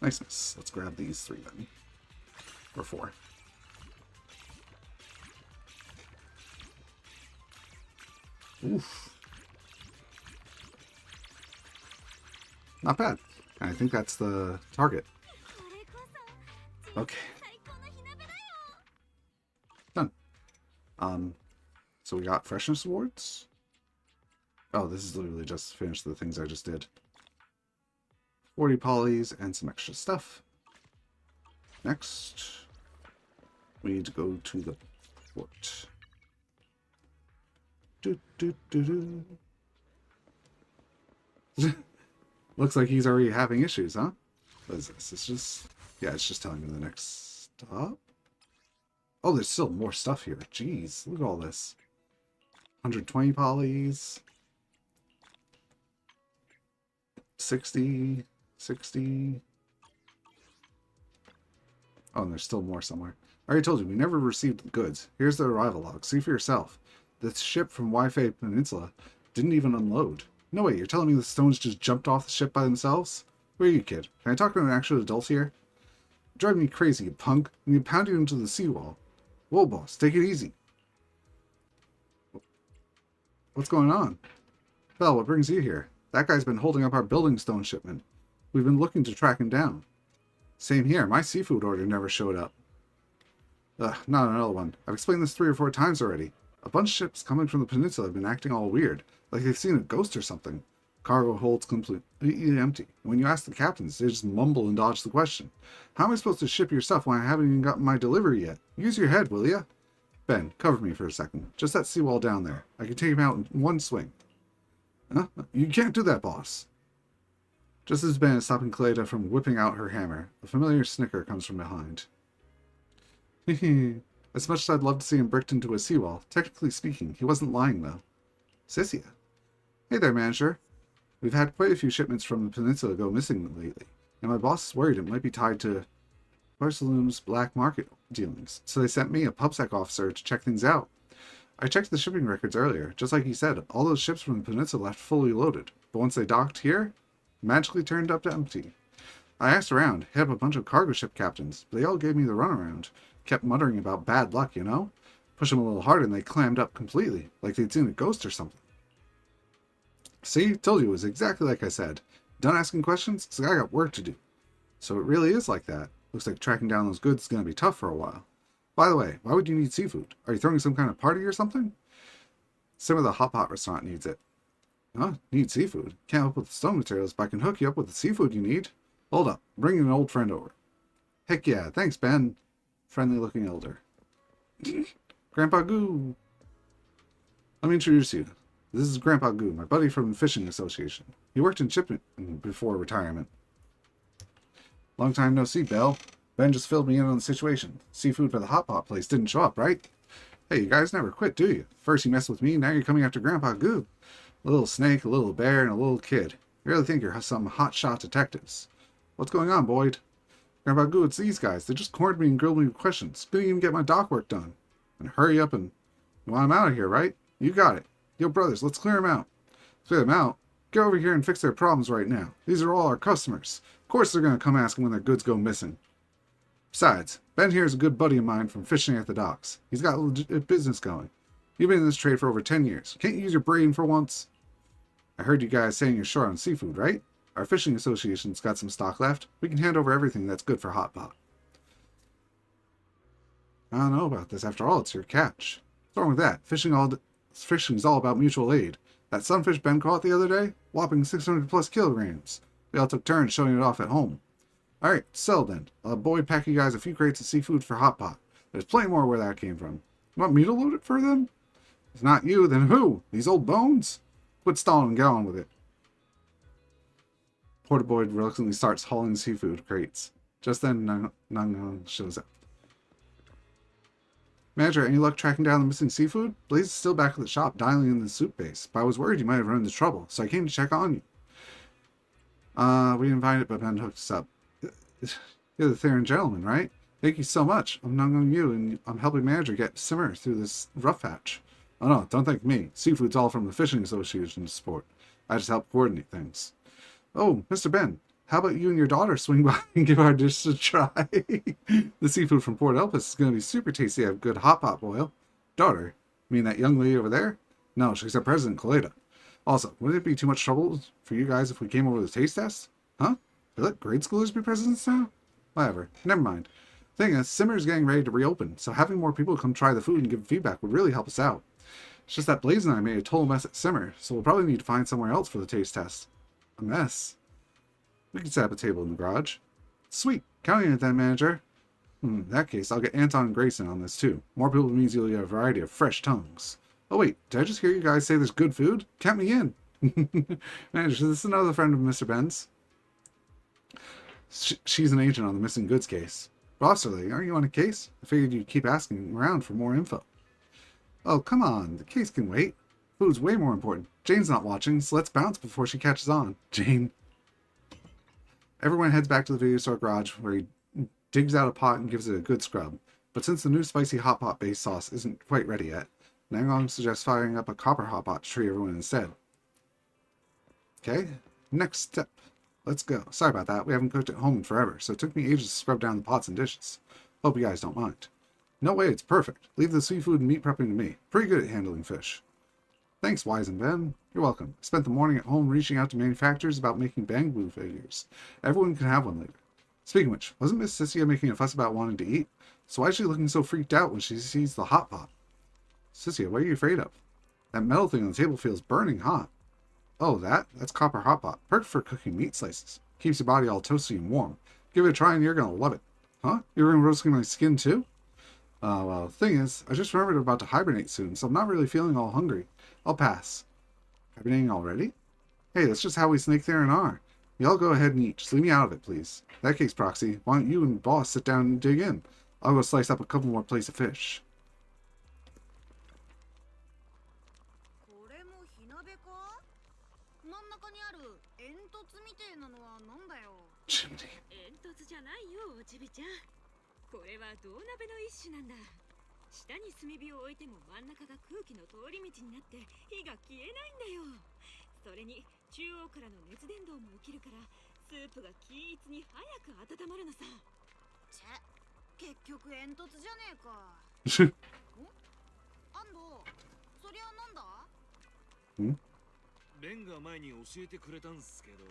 Niceness. Let's grab these 3 then. Or 4. Oof. Not bad. And I think that's the target. Okay. Done. So we got freshness awards. Oh, this is literally just finished the things I just did. 40 polys and some extra stuff. Next, we need to go to the port. Looks like he's already having issues, huh? What is this? It's just... yeah, it's just telling me the next stop. Oh, there's still more stuff here. Jeez, look at all this. 120 polys. 60. 60. Oh, and there's still more somewhere. I already told you, we never received the goods. Here's the arrival log. See for yourself. The ship from Wi-Fi Peninsula didn't even unload. No way, you're telling me the stones just jumped off the ship by themselves? Where are you, kid? Can I talk to an actual adult here? You're driving me crazy, you punk. And you pounded into the seawall. Whoa, boss, take it easy. What's going on? Belle, what brings you here? That guy's been holding up our building stone shipment. We've been looking to track him down. Same here. My seafood order never showed up. Ugh, not another one. I've explained this 3 or 4 times already. A bunch of ships coming from the peninsula have been acting all weird, like they've seen a ghost or something. Cargo holds completely empty. When you ask the captains, they just mumble and dodge the question. How am I supposed to ship your stuff when I haven't even gotten my delivery yet? Use your head, will ya? Ben, cover me for a second. Just that seawall down there. I can take him out in one swing. Huh? You can't do that, boss. Just as Ben is stopping Cleda from whipping out her hammer, a familiar snicker comes from behind. As much as I'd love to see him bricked into a seawall, technically speaking, he wasn't lying, though. Sissia. Hey there, manager. We've had quite a few shipments from the peninsula go missing lately, and my boss is worried it might be tied to Barcelum's black market dealings, so they sent me, a PubSec officer, to check things out. I checked the shipping records earlier. Just like he said, all those ships from the peninsula left fully loaded, but once they docked here, magically turned up to empty. I asked around, hit up a bunch of cargo ship captains, but they all gave me the runaround. Kept muttering about bad luck, you know? Push them a little harder and they clammed up completely, like they'd seen a ghost or something. See? Told you it was exactly like I said. Done asking questions? Because I got work to do. So it really is like that. Looks like tracking down those goods is going to be tough for a while. By the way, why would you need seafood? Are you throwing some kind of party or something? Some of the hot pot restaurant needs it. Huh? Need seafood? Can't help with the stone materials, but I can hook you up with the seafood you need. Hold up. Bring an old friend over. Heck yeah. Thanks, Ben. Friendly looking elder. Grandpa Goo. Let me introduce you. This is Grandpa Goo, my buddy from the Fishing Association. He worked in shipping before retirement. Long time no see, Belle. Ben just filled me in on the situation. Seafood for the hot pot place didn't show up, right? Hey, you guys never quit, do you? First you messed with me, now you're coming after Grandpa Goo. A little snake, a little bear, and a little kid. You really think you're some hotshot detectives. What's going on, Boyd? Grandpa Goo, it's these guys. They just cornered me and grilled me with questions. Couldn't even get my dock work done. And hurry up and... you want them out of here, right? You got it. Yo, brothers, let's clear them out. Clear them out? Get over here and fix their problems right now. These are all our customers. Of course they're going to come asking when their goods go missing. Besides, Ben here is a good buddy of mine from fishing at the docks. He's got a legit business going. You've been in this trade for over 10 years. Can't you use your brain for once? I heard you guys saying you're short on seafood, right? Our fishing association's got some stock left. We can hand over everything that's good for hot pot. I don't know about this. After all, it's your catch. What's wrong with that? Fishing's all about mutual aid. That sunfish Ben caught the other day? Whopping 600 plus kilograms. We all took turns showing it off at home. Alright, so then. Boy, pack you guys a few crates of seafood for hot pot. There's plenty more where that came from. You want me to load it for them? If not you, then who? These old bones? Quit stalling and get on with it. Porter Boy reluctantly starts hauling seafood crates. Just then, Nung shows up. Manager, any luck tracking down the missing seafood? Blaze is still back at the shop, dialing in the soup base, but I was worried you might have run into trouble, so I came to check on you. We didn't find it, but Ben hooked us up. You're the Theron gentleman, right? Thank you so much. I'm Nung you, and I'm helping Manager get Simmer through this rough patch. Oh no, don't thank me. Seafood's all from the Fishing Association's sport. I just help coordinate things. Oh, Mr. Ben, how about you and your daughter swing by and give our dish a try? The seafood from Port Elpis is going to be super tasty. I have good hot pot boil. Daughter? You mean that young lady over there? No, she's our President Kaleda. Also, wouldn't it be too much trouble for you guys if we came over the taste test? Huh? They let grade schoolers be presidents now? Whatever. Never mind. Thing is, Simmer's getting ready to reopen, so having more people come try the food and give feedback would really help us out. It's just that Blaze and I made a total mess at Simmer, so we'll probably need to find somewhere else for the taste test. A mess? We can set up a table in the garage. Sweet. Counting it then, Manager. In that case, I'll get Anton and Grayson on this too. More people means you'll get a variety of fresh tongues. Oh wait, did I just hear you guys say there's good food? Count me in. Manager, is this another friend of Mr. Ben's? She's an agent on the missing goods case. Bosterly, aren't you on a case? I figured you'd keep asking around for more info. Oh, come on. The case can wait. Food's way more important. Jane's not watching, so let's bounce before she catches on. Jane. Everyone heads back to the video store garage, where he digs out a pot and gives it a good scrub. But since the new spicy hot pot base sauce isn't quite ready yet, Nangong suggests firing up a copper hot pot to treat everyone instead. Okay, next step. Let's go. Sorry about that. We haven't cooked at home in forever, so it took me ages to scrub down the pots and dishes. Hope you guys don't mind. No way, it's perfect. Leave the seafood and meat prepping to me. Pretty good at handling fish. Thanks, Wise and Ben. You're welcome. I spent the morning at home reaching out to manufacturers about making bamboo figures. Everyone can have one later. Speaking of which, wasn't Miss Ciccia making a fuss about wanting to eat? So why is she looking so freaked out when she sees the hot pot? Ciccia, what are you afraid of? That metal thing on the table feels burning hot. Oh, that's copper hot pot. Perfect for cooking meat slices. Keeps your body all toasty and warm. Give it a try and you're gonna love it. Huh? You're gonna roasting my skin too? Well, the thing is, I just remembered I'm about to hibernate soon, so I'm not really feeling all hungry. I'll pass. Hibernating already? Hey, that's just how we snake there and are. Y'all go ahead and eat. Just leave me out of it, please. In that case, Proxy, why don't you and Boss sit down and dig in? I'll go slice up a couple more plates of fish. Chimney. 煙突じゃないよ、おちびちゃん。これは銅鍋の一種なんだ。下に炭火を置いても真ん中が空気の通り道になって火が消えないんだよ。それに中央からの熱伝導も起きるからスープが均一に早く温まるのさ。ちぇ、結局煙突じゃねえか。安藤、そりゃなんだ？レンが前に教えてくれたんすけど。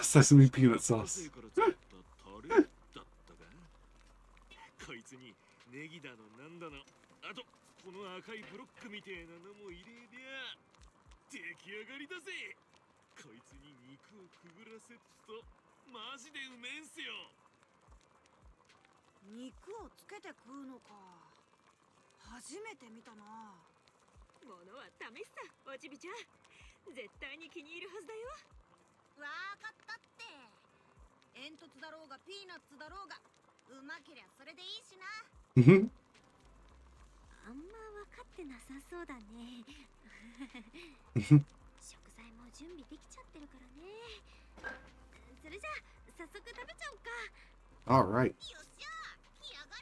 Sesame peanut sauce. こいつにネギだのなんだの、あとこの赤いブロックみてえなのも入れりゃ出来上がりだぜ。こいつに肉をくぐらせっとマジでうめえんすよ。肉をつけて食うのか。初めて見たな。ものは試すさ、おちびちゃん。絶対に気に入るはずだよ。わかったって。煙突だろうがピーナッツだろうがうまけりゃそれでいいしな。あんま分かってなさそうだね。食材も準備できちゃってるからね。それじゃあ早速食べちゃおうか。 Alright. よっしゃ、来やが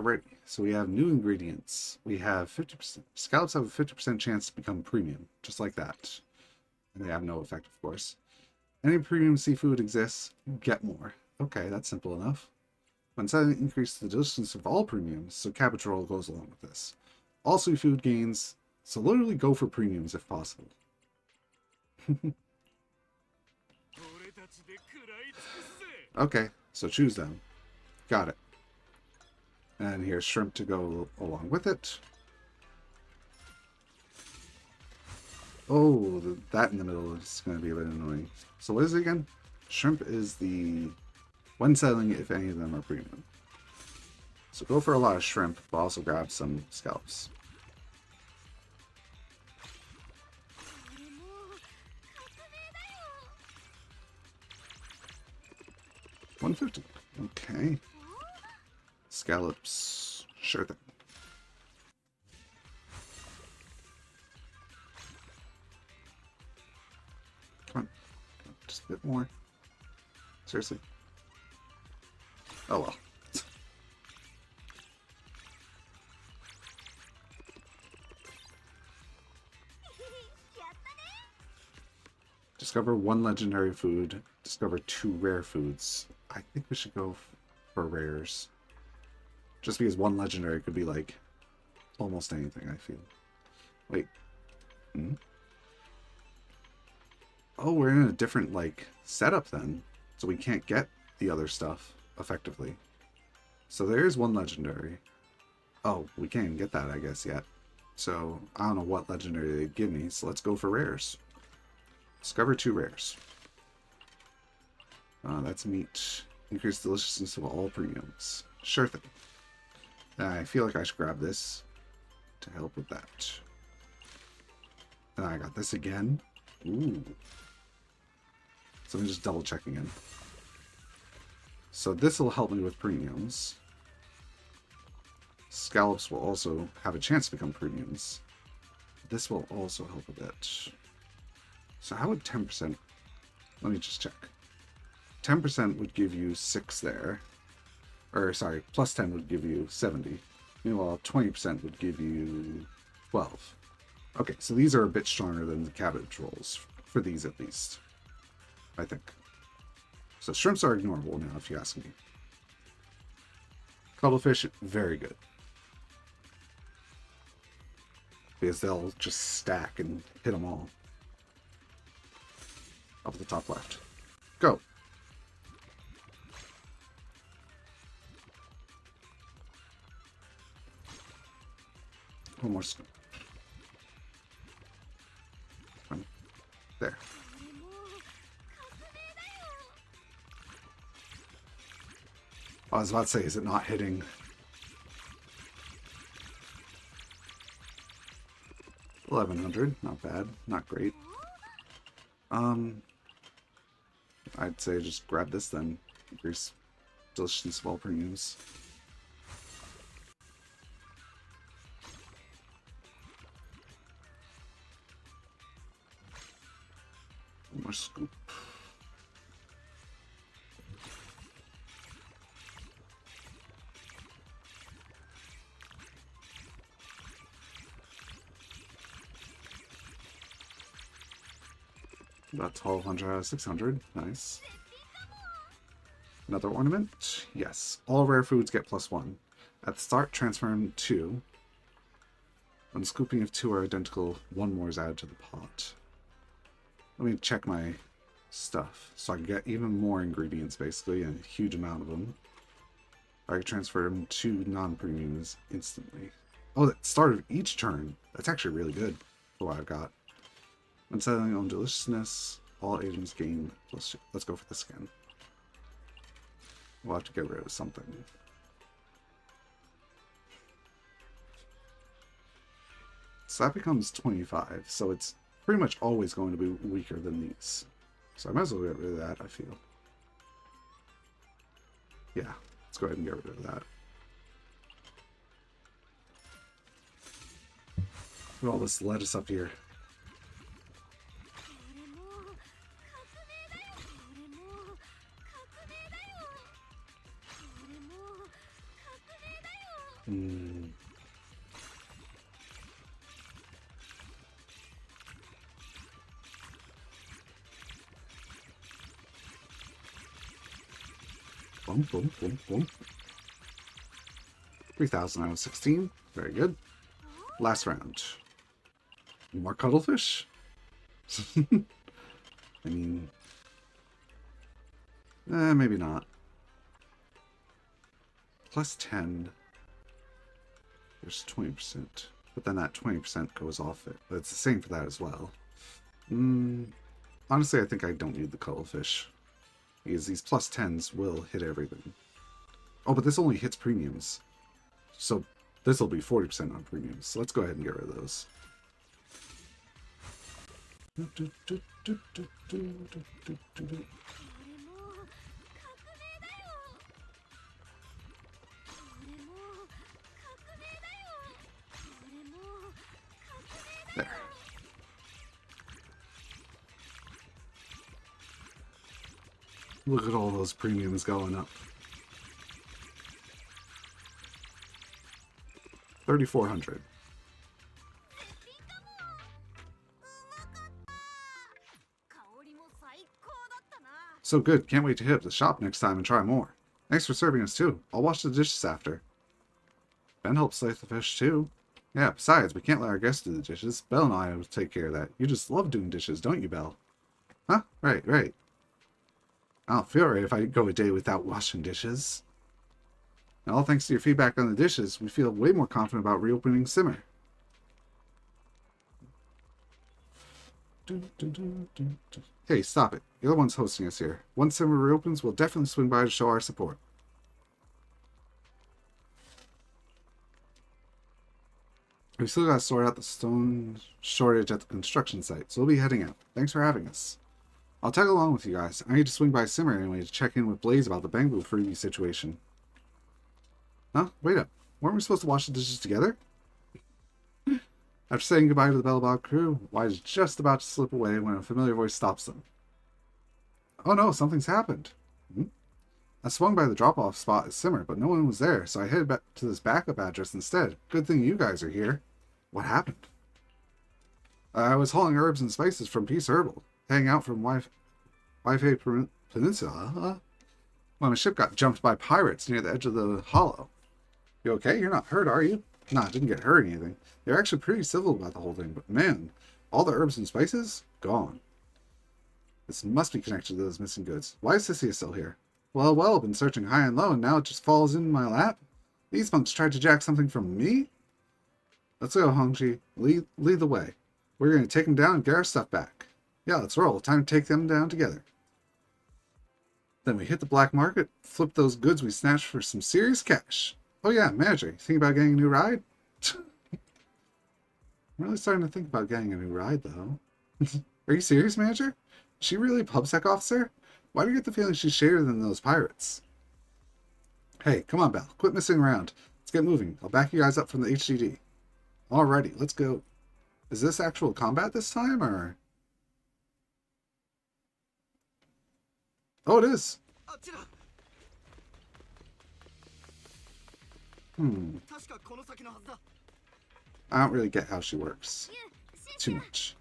れ。Alright, so we have new ingredients. We have 50%. Scallops have a 50% chance to become premium, just like that. And they have no effect, of course. Any premium seafood exists, get more. Okay, that's simple enough. When setting increase the deliciousness of all premiums, so Capitrol goes along with this. All seafood gains, so literally go for premiums if possible. Okay, so choose them. Got it. And here's shrimp to go along with it. Oh, that in the middle is going to be a bit annoying. So what is it again? Shrimp is the... when selling, if any of them are premium. So go for a lot of shrimp, but also grab some scallops. これもう革命だよ。 150. Okay. Scallops. Sure thing. Come on. Just a bit more. Seriously. Oh well. Discover 1 legendary food. Discover 2 rare foods. I think we should go for rares. Just because 1 legendary could be like almost anything, I feel. Wait. Hmm? Oh, we're in a different like setup then. So we can't get the other stuff effectively. So there is 1 legendary. Oh, we can't even get that, I guess, yet. So I don't know what legendary they'd give me, so let's go for rares. Discover 2 rares. That's meat. Increase deliciousness of all premiums. Sure thing. I feel like I should grab this to help with that. And I got this again. Ooh. So I'm just double checking in. So this will help me with premiums. Scallops will also have a chance to become premiums. This will also help a bit. So how would 10%... Let me just check. 10% would give you 6 there. Or, sorry, plus 10 would give you 70. Meanwhile, 20% would give you 12. Okay, so these are a bit stronger than the cabbage rolls. For these, at least. I think. So shrimps are ignorable now, if you ask me. Cuttlefish, very good. Because they'll just stack and hit them all. Up at the top left. Go! One more scoop. There. これもう革命だよ。 I was about to say, is it not hitting? $1,100, not bad, not great. I'd say just grab this then. Increase deliciousness of all premiums. One more scoop. About 1,200 out of 600. Nice. Another ornament? Yes. All rare foods get +1. At the start, transform 2. When scooping, if 2 are identical, 1 more is added to the pot. Let me check my stuff so I can get even more ingredients, basically, and a huge amount of them. I can transfer them to non-premiums instantly. Oh, at the start of each turn. That's actually really good for what I've got. When settling on deliciousness, all items gain +2. Let's go for this again. We'll have to get rid of something. So that becomes 25. So it's pretty much always going to be weaker than these. So I might as well get rid of that, I feel. Yeah, let's go ahead and get rid of that. Look at all this lettuce up here. これもう革命だよ。これも革命だよ。これも革命だよ。Boom, boom, boom, boom. 3,000 out of 16. Very good. Last round. More cuttlefish? I mean... maybe not. +10. There's 20%. But then that 20% goes off it. But it's the same for that as well. Honestly, I think I don't need the cuttlefish. Because these plus 10s will hit everything. Oh, but this only hits premiums. So this will be 40% on premiums. So let's go ahead and get rid of those. There. Look at all those premiums going up. 3,400. So good. Can't wait to hit up the shop next time and try more. Thanks for serving us too. I'll wash the dishes after. Ben helps slice the fish too. Yeah, besides, we can't let our guests do the dishes. Belle and I will take care of that. You just love doing dishes, don't you, Belle? Huh? Right. I don't feel right if I go a day without washing dishes. And all thanks to your feedback on the dishes, we feel way more confident about reopening Simmer. Hey, stop it. You're the ones hosting us here. Once Simmer reopens, we'll definitely swing by to show our support. We still gotta sort out the stone shortage at the construction site, so we'll be heading out. Thanks for having us. I'll tag along with you guys. I need to swing by Simmer anyway to check in with Blaze about the bamboo freebie situation. Huh? Wait up. Weren't we supposed to wash the dishes together? After saying goodbye to the Bellabog crew, Wyatt is just about to slip away when a familiar voice stops them. Oh no, something's happened. I swung by the drop-off spot at Simmer, but no one was there, so I headed back to this backup address instead. Good thing you guys are here. What happened? I was hauling herbs and spices from Peace Herbal, heading out from Waifei Peninsula, when my ship got jumped by pirates near the edge of the hollow. You okay? You're not hurt, are you? Nah, I didn't get hurt or anything. They're actually pretty civil about the whole thing, but man, all the herbs and spices? Gone. This must be connected to those missing goods. Why is Sissy still here? Well, been searching high and low, and now it just falls in my lap? These monks tried to jack something from me? Let's go, Hongji. Lead the way. We're going to take them down and get our stuff back. Yeah, let's roll. Time to take them down together. Then we hit the black market, flip those goods we snatched for some serious cash. Oh yeah, manager, think about getting a new ride? I'm really starting to think about getting a new ride, though. Are you serious, manager? Is she really a PubSec officer? Why do you get the feeling she's shadier than those pirates? Hey, come on, Belle. Quit messing around. Let's get moving. I'll back you guys up from the HDD. Alrighty, let's go. Is this actual combat this time, or...? Oh, it is. I don't really get how she works. Too much.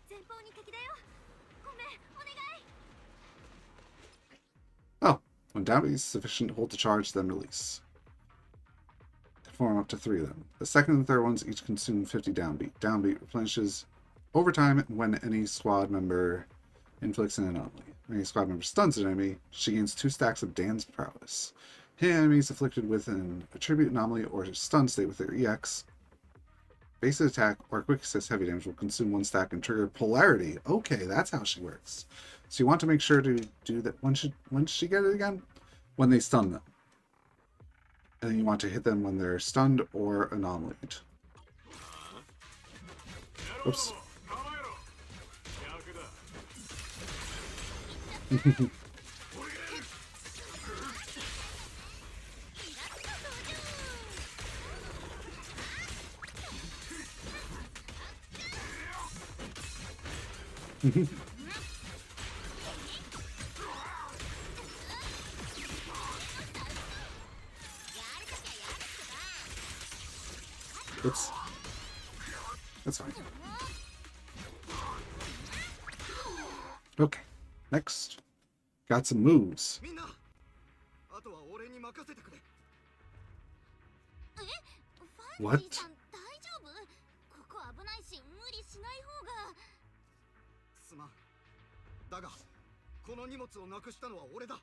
Oh, when downbeat is sufficient to hold the charge, then release. Form up to 3 of them. The second and third ones each consume 50 downbeat. Downbeat replenishes over time when any squad member inflicts an anomaly. When any squad member stuns an enemy, she gains 2 stacks of Dan's prowess. Hitting enemies afflicted with an attribute anomaly or stun state with their EX, basic attack, or quick assist heavy damage will consume 1 stack and trigger polarity. Okay, that's how she works. So you want to make sure to do that. When should she get it again? When they stun them. And then you want to hit them when they're stunned or anomalied. Oops. Oops. That's fine. Okay. Next. Got some moves. What? だがこの荷物をなくしたのは俺だ。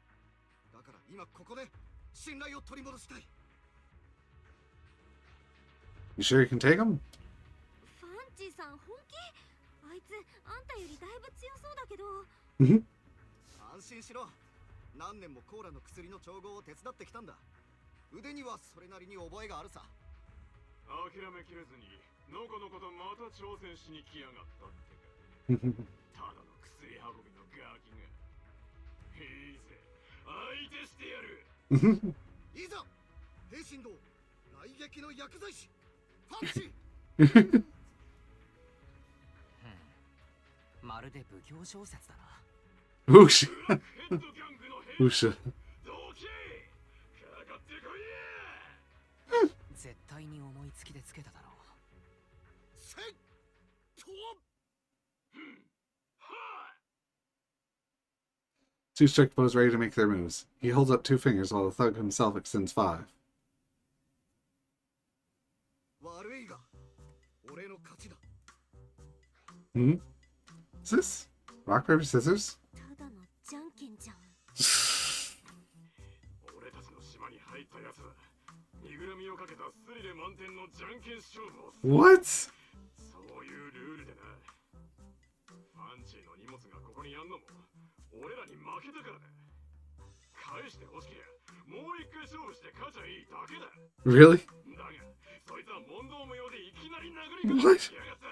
だから今ここで信頼を取り戻したい。 You sure you can take them? ファンチさん本気？あいつあんたよりだいぶ強そうだけど。安心しろ。何年もコーラの薬の調合を手伝ってきたんだ。腕にはそれなりに覚えがあるさ。諦めきれずにのこのことまた挑戦しに来やがったってか。ただの薬運びのガキが。いいぜ、相手してやる。いざ平神道雷撃の薬剤師パンチ。まるで武教小説だな。Oosh. ヘッドギャングの兵 Oosh. どけ。かかってこいや。絶対に思いつきでつけただろう。せいと。 Two strike bows ready to make their moves. He holds up 2 fingers while the thug himself extends 5. 悪いが俺の勝ちだ。 Hmm? Is this rock, paper, scissors? ただのじゃんけんじゃん。俺たちの島に入ったやつは身ぐるみをかけたスリル満点のじゃんけん勝負をする。 What? そういうルールでな。ファンチーの荷物がここにあんのも俺らに負けたからだ。返してほしけりゃもう一回勝負して勝ちゃいいだけだ。 Really? だがそいつは問答無用でいきなり殴りかかってきやがった。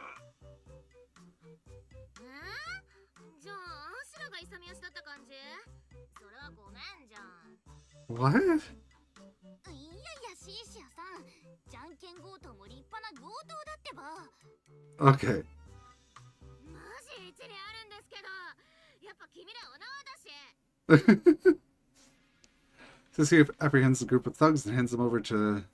じゃあアシュラが勇み足だった感じ？それはごめんじゃん。 What? いやいやシーシアさん、じゃんけん強盗も立派な強盗だってば。 Okay. マジ一理あるんですけど、やっぱ君らお縄だし。 Says he apprehends the group of thugs and hands them over to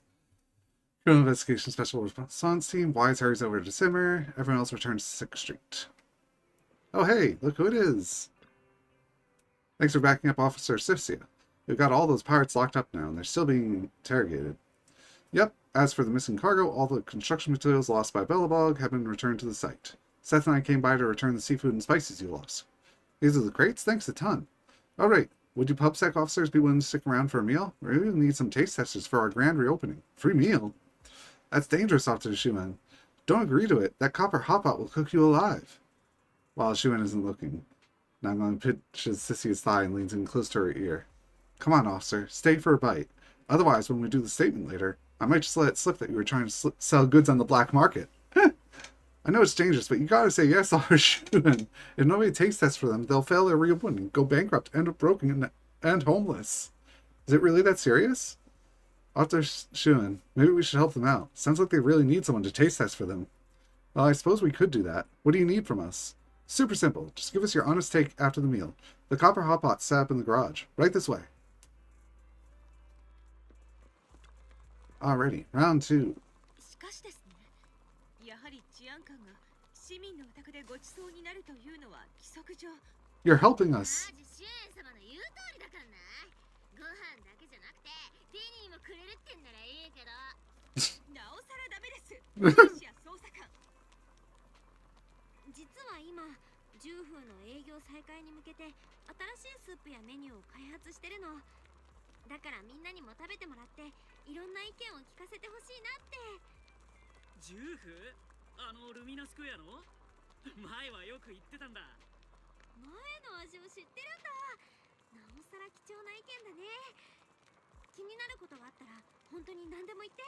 Criminal Investigation Special Response Team. Wise hurries over to Simmer. Everyone else returns to 6th Street. Oh hey, look who it is. Thanks for backing up Officer Sifsia. We've got all those pirates locked up now, and they're still being interrogated. Yep, as for the missing cargo, all the construction materials lost by Bellabog have been returned to the site. Seth and I came by to return the seafood and spices you lost. These are the crates? Thanks a ton. Alright, would you PubSec officers be willing to stick around for a meal? We really need some taste testers for our grand reopening. Free meal? That's dangerous, Officer Schumann. Don't agree to it. That copper hotpot will cook you alive. While Schumann isn't looking, Nanglong pinches Sissia's thigh and leans in close to her ear. Come on, officer. Stay for a bite. Otherwise, when we do the statement later, I might just let it slip that you were trying to sell goods on the black market. I know it's dangerous, but you gotta say yes, Officer Schumann. If nobody takes tests for them, they'll fail their reopening, go bankrupt, end up broken, and homeless. Is it really that serious? Officer Schumann, maybe we should help them out. Sounds like they really need someone to taste test for them. Well, I suppose we could do that. What do you need from us? Super simple. Just give us your honest take after the meal. The copper hotpot's set up in the garage. Right this way. Alrighty, round 2. しかしですね、やはり治安官が市民のお宅でご馳走になるというのは規則上。 You're helping us. マジシュエン様の言う通りだからな。ご飯だけじゃなくてディニーもくれるってんならいいけど。なおさらダメです。シア捜査官。実は今、ジューフーの営業再開に向けて新しいスープやメニューを開発してるの。だからみんなにも食べてもらっていろんな意見を聞かせてほしいなって。ジューフ？ルミナスクエアの？前はよく言ってたんだ。前の味を知ってるんだ。なおさら貴重な意見だね。気になることがあったら本当に何でも言って。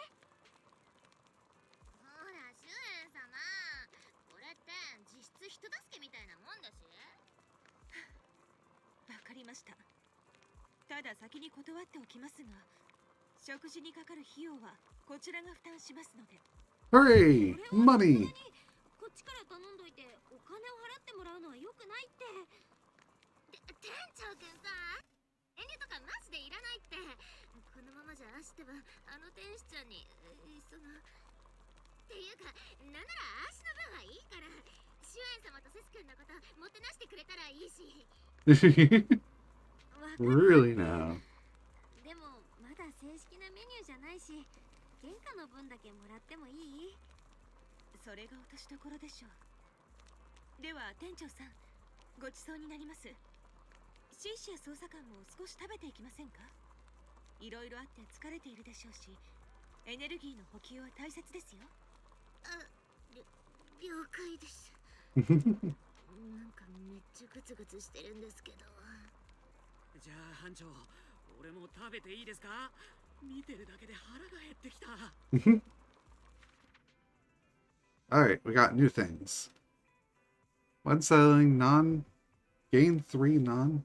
ほらシュエン様、これって実質人助けみたいなもんだし。わかりました。ただ先に断っておきますが、食事にかかる費用はこちらが負担しますので。 Hooray! Money! こっちから頼んどいてお金を払ってもらうのは良くないって。店長くんさ、遠慮とかマジでいらないって。このままじゃアシテは店主ちゃんにっていうか、なんならアシの分はいいから、シュエン様とセス君のこともてなしてくれたらいいし。Really now? でもまだ正式なメニューじゃないし、原価の分だけもらってもいい？それが落としどころでしょう。では店長さん、ごちそうになります。シーシア捜査官も少し食べていきませんか？いろいろあって疲れているでしょうし、エネルギーの補給は大切ですよ。了解です。なんかめっちゃグツグツしてるんですけど。じゃあ班長、俺も食べていいですか？見てるだけで腹が減ってきた。Alright, we got new things. When selling non... Gain 3 non...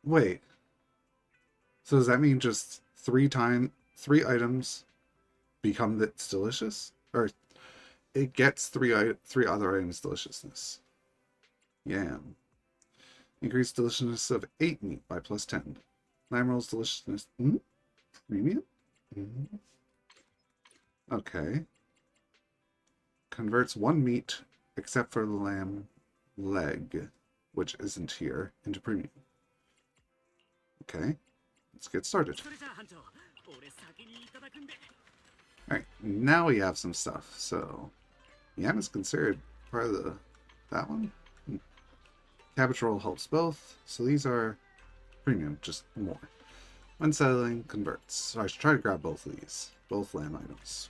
Wait. So does that mean just 3 items become that's delicious? Or it gets 3 other items deliciousness. Yam. Increase deliciousness of 8 meat by plus 10. Lamb rolls deliciousness... Premium? Okay. Converts 1 meat, except for the lamb leg, which isn't here, into premium. Okay. Let's get started. それじゃあ班長、俺先にいただくんで。 Alright, now we have some stuff. So, yam is considered part of that one. Cabbage roll helps both. So these are premium, just more. When selling, converts. So I should try to grab both of these. Both lamb items.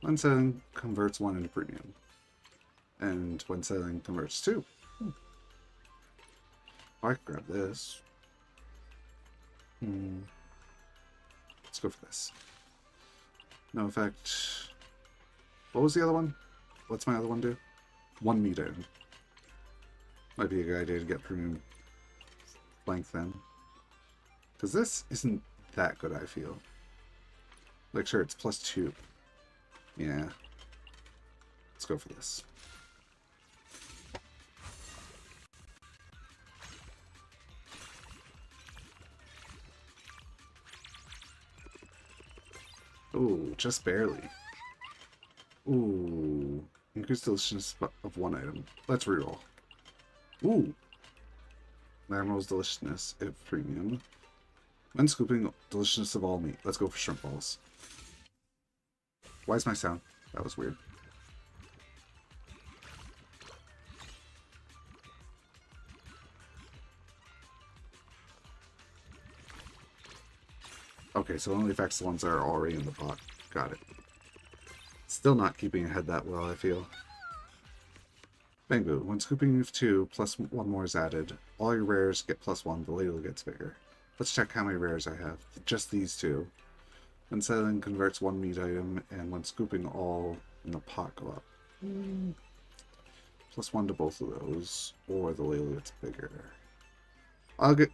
When selling, converts 1 into premium. And when selling, converts 2. I can grab this. Let's go for this. No effect. What was the other one? What's my other one do? 1 meat item. Might be a good idea to get premium flank then. Because this isn't that good, I feel. Like, sure, it's plus 2. Yeah. Let's go for this. Ooh, just barely. Ooh. Increase deliciousness of 1 item. Let's reroll. Ooh. Lamb rolls deliciousness at premium. When scooping, deliciousness of all meat. Let's go for shrimp balls. Why is my sound? That was weird. Okay, so it only affects the ones that are already in the pot. Got it. Still not keeping ahead that well, I feel. Bangoo. When scooping of 2, plus 1 more is added. All your rares get plus 1, the ladle gets bigger. Let's check how many rares I have. Just these 2. When selling, converts 1 meat item, and when scooping, all in the pot go up. Plus 1 to both of those, or the ladle gets bigger. I'll get...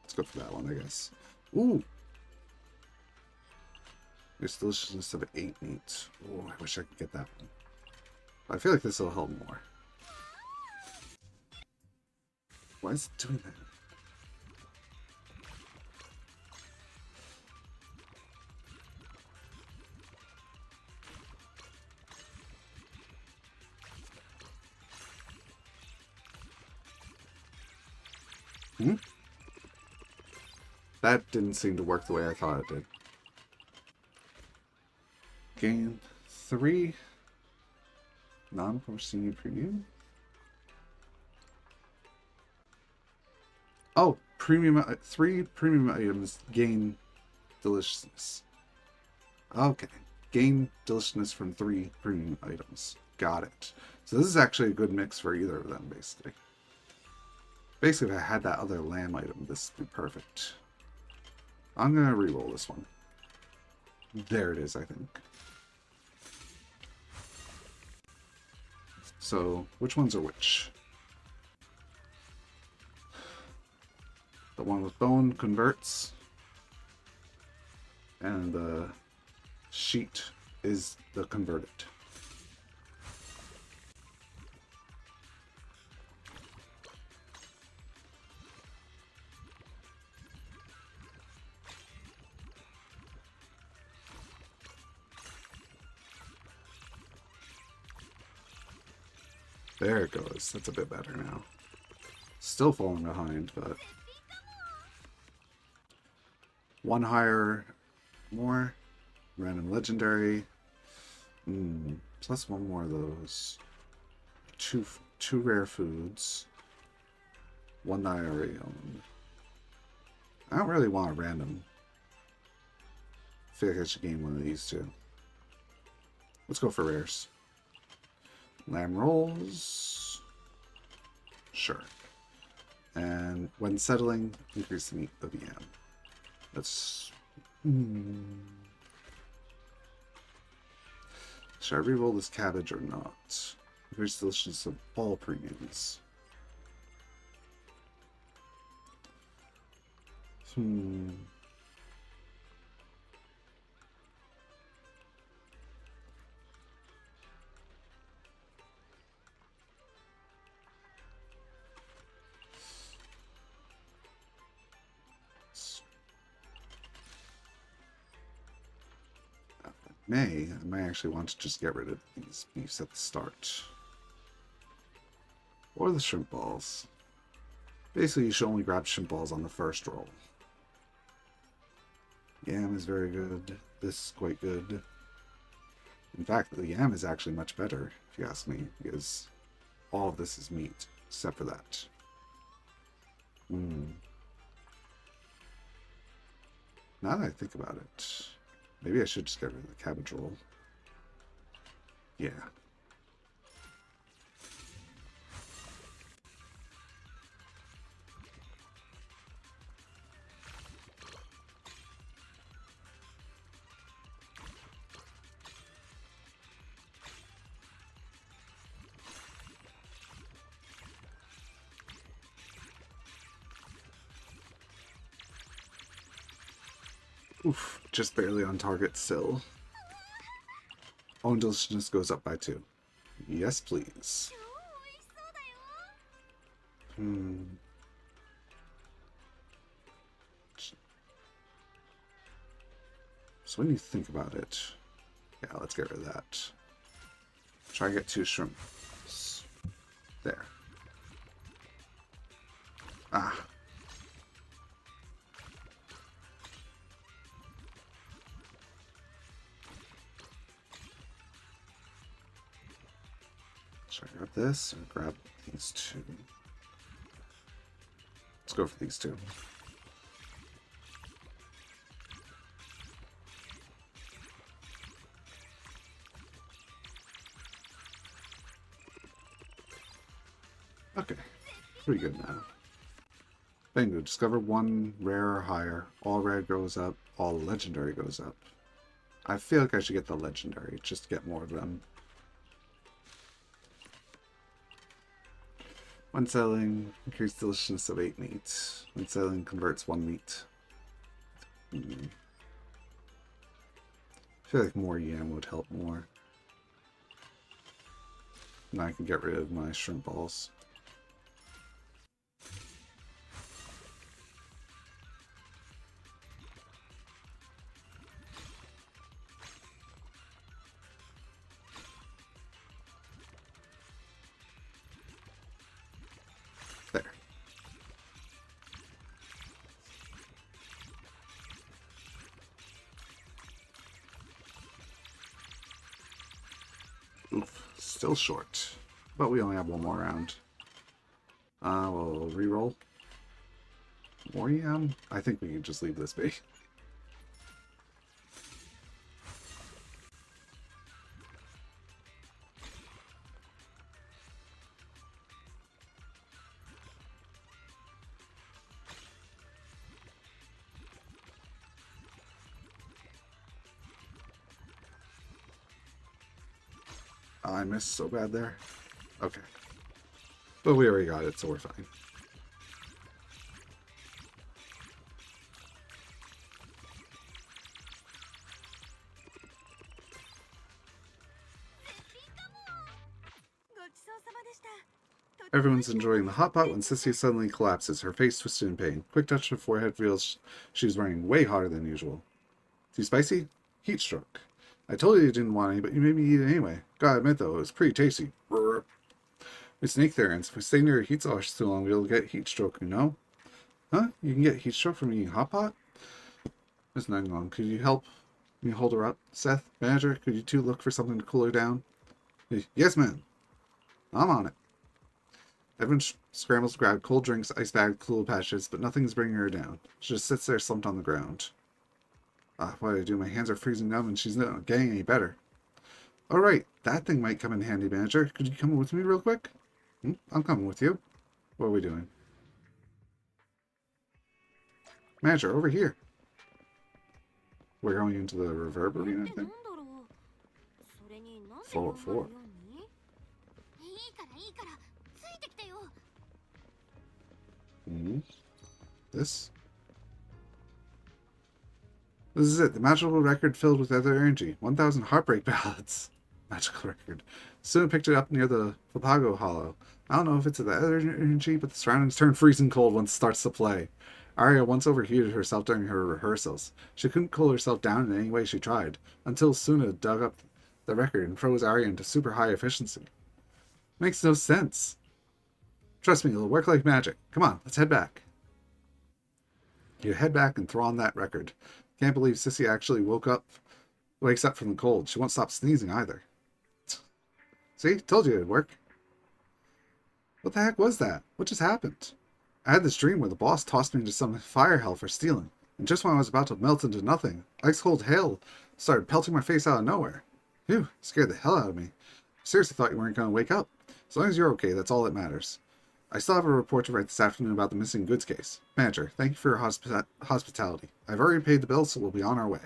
Let's go for that one, I guess. Ooh! There's deliciousness of 8 meat. Oh, I wish I could get that one. I feel like this will help more. Why is it doing that? That didn't seem to work the way I thought it did. Gain 3 non-foreseen premium. Oh, premium 3 premium items gain deliciousness. Okay, gain deliciousness from 3 premium items. Got it. So this is actually a good mix for either of them, basically. Basically, if I had that other lamb item, this would be perfect. I'm gonna reroll this one. There it is, I think. So, which ones are which? The one with bone converts, and the sheet is the converted. There it goes. That's a bit better now. Still falling behind, but 1 higher, more. Random legendary. Plus 1 more of those. Two rare foods. 1 that I already own. I don't really want a random. I feel like I should gain one of these two. Let's go for rares. Lamb rolls. Sure. And when settling, increase the meat of yam. That's... Should I re-roll this cabbage or not? Increase the deliciousness of all premiums. I may actually want to just get rid of these beefs at the start. Or the shrimp balls. Basically, you should only grab shrimp balls on the first roll. Yam is very good. This is quite good. In fact, the yam is actually much better, if you ask me, because all of this is meat, except for that. Now that I think about it, maybe I should just get rid of the cabbage roll. Yeah. Oof, just barely on target still. Own deliciousness goes up by 2. Yes, please. 超美味しそうだよ。 So when you think about it, yeah, let's get rid of that. Try and get 2 shrimps. There. Ah. Should I grab this or grab these 2? Let's go for these 2. Okay, pretty good now. Bingo, discover 1 rare or higher. All rare goes up, all legendary goes up. I feel like I should get the legendary, just to get more of them. When selling, increase deliciousness of 8 meat. When selling, converts 1 meat. I feel like more yam would help more. Now I can get rid of my shrimp balls. There. Oof, still short. But we only have 1 more round. We'll re-roll. More yam? I think we can just leave this be. I missed so bad there. Okay. But we already got it, so we're fine. Everyone's enjoying the hot pot when Sissy suddenly collapses, her face twisted in pain. Quick touch to the forehead reveals she's running way hotter than usual. Too spicy? Heat stroke. I told you didn't want any, but you made me eat it anyway. Gotta admit though, it was pretty tasty. Brr. We snake theorians. If we stay near a heat source too long, we'll get heat stroke, you know? Huh? You can get heat stroke from eating hot pot? Miss Nunglong, could you help me hold her up? Seth, manager, could you two look for something to cool her down? Yes, ma'am. I'm on it. Everyone scrambles to grab cold drinks, ice bags, cool patches, but nothing's bringing her down. She just sits there slumped on the ground. What do I do? My hands are freezing numb and she's not getting any better. Alright, that thing might come in handy, manager. Could you come with me real quick? I'm coming with you. What are we doing? Manager, over here. We're going into the reverberant, I think. Floor 4. いいからいいからついてきてよ。 This? This is it. The magical record filled with other energy. 1,000 heartbreak ballads. Magical record. Soon picked it up near the Papago Hollow. I don't know if it's the other energy, but the surroundings turn freezing cold once it starts to play. Arya once overheated herself during her rehearsals. She couldn't cool herself down in any way she tried, until Suna dug up the record and froze Arya into super high efficiency. Makes no sense. Trust me, it'll work like magic. Come on, let's head back. You head back and throw on that record. Can't believe Sissy actually wakes up from the cold. She won't stop sneezing either. See? Told you it'd work. What the heck was that? What just happened? I had this dream where the boss tossed me into some fire hell for stealing. And just when I was about to melt into nothing, ice-cold hail started pelting my face out of nowhere. Phew, scared the hell out of me. I seriously thought you weren't going to wake up. As long as you're okay, that's all that matters. I still have a report to write this afternoon about the missing goods case. Manager, thank you for your hospitality. I've already paid the bill, so we'll be on our way.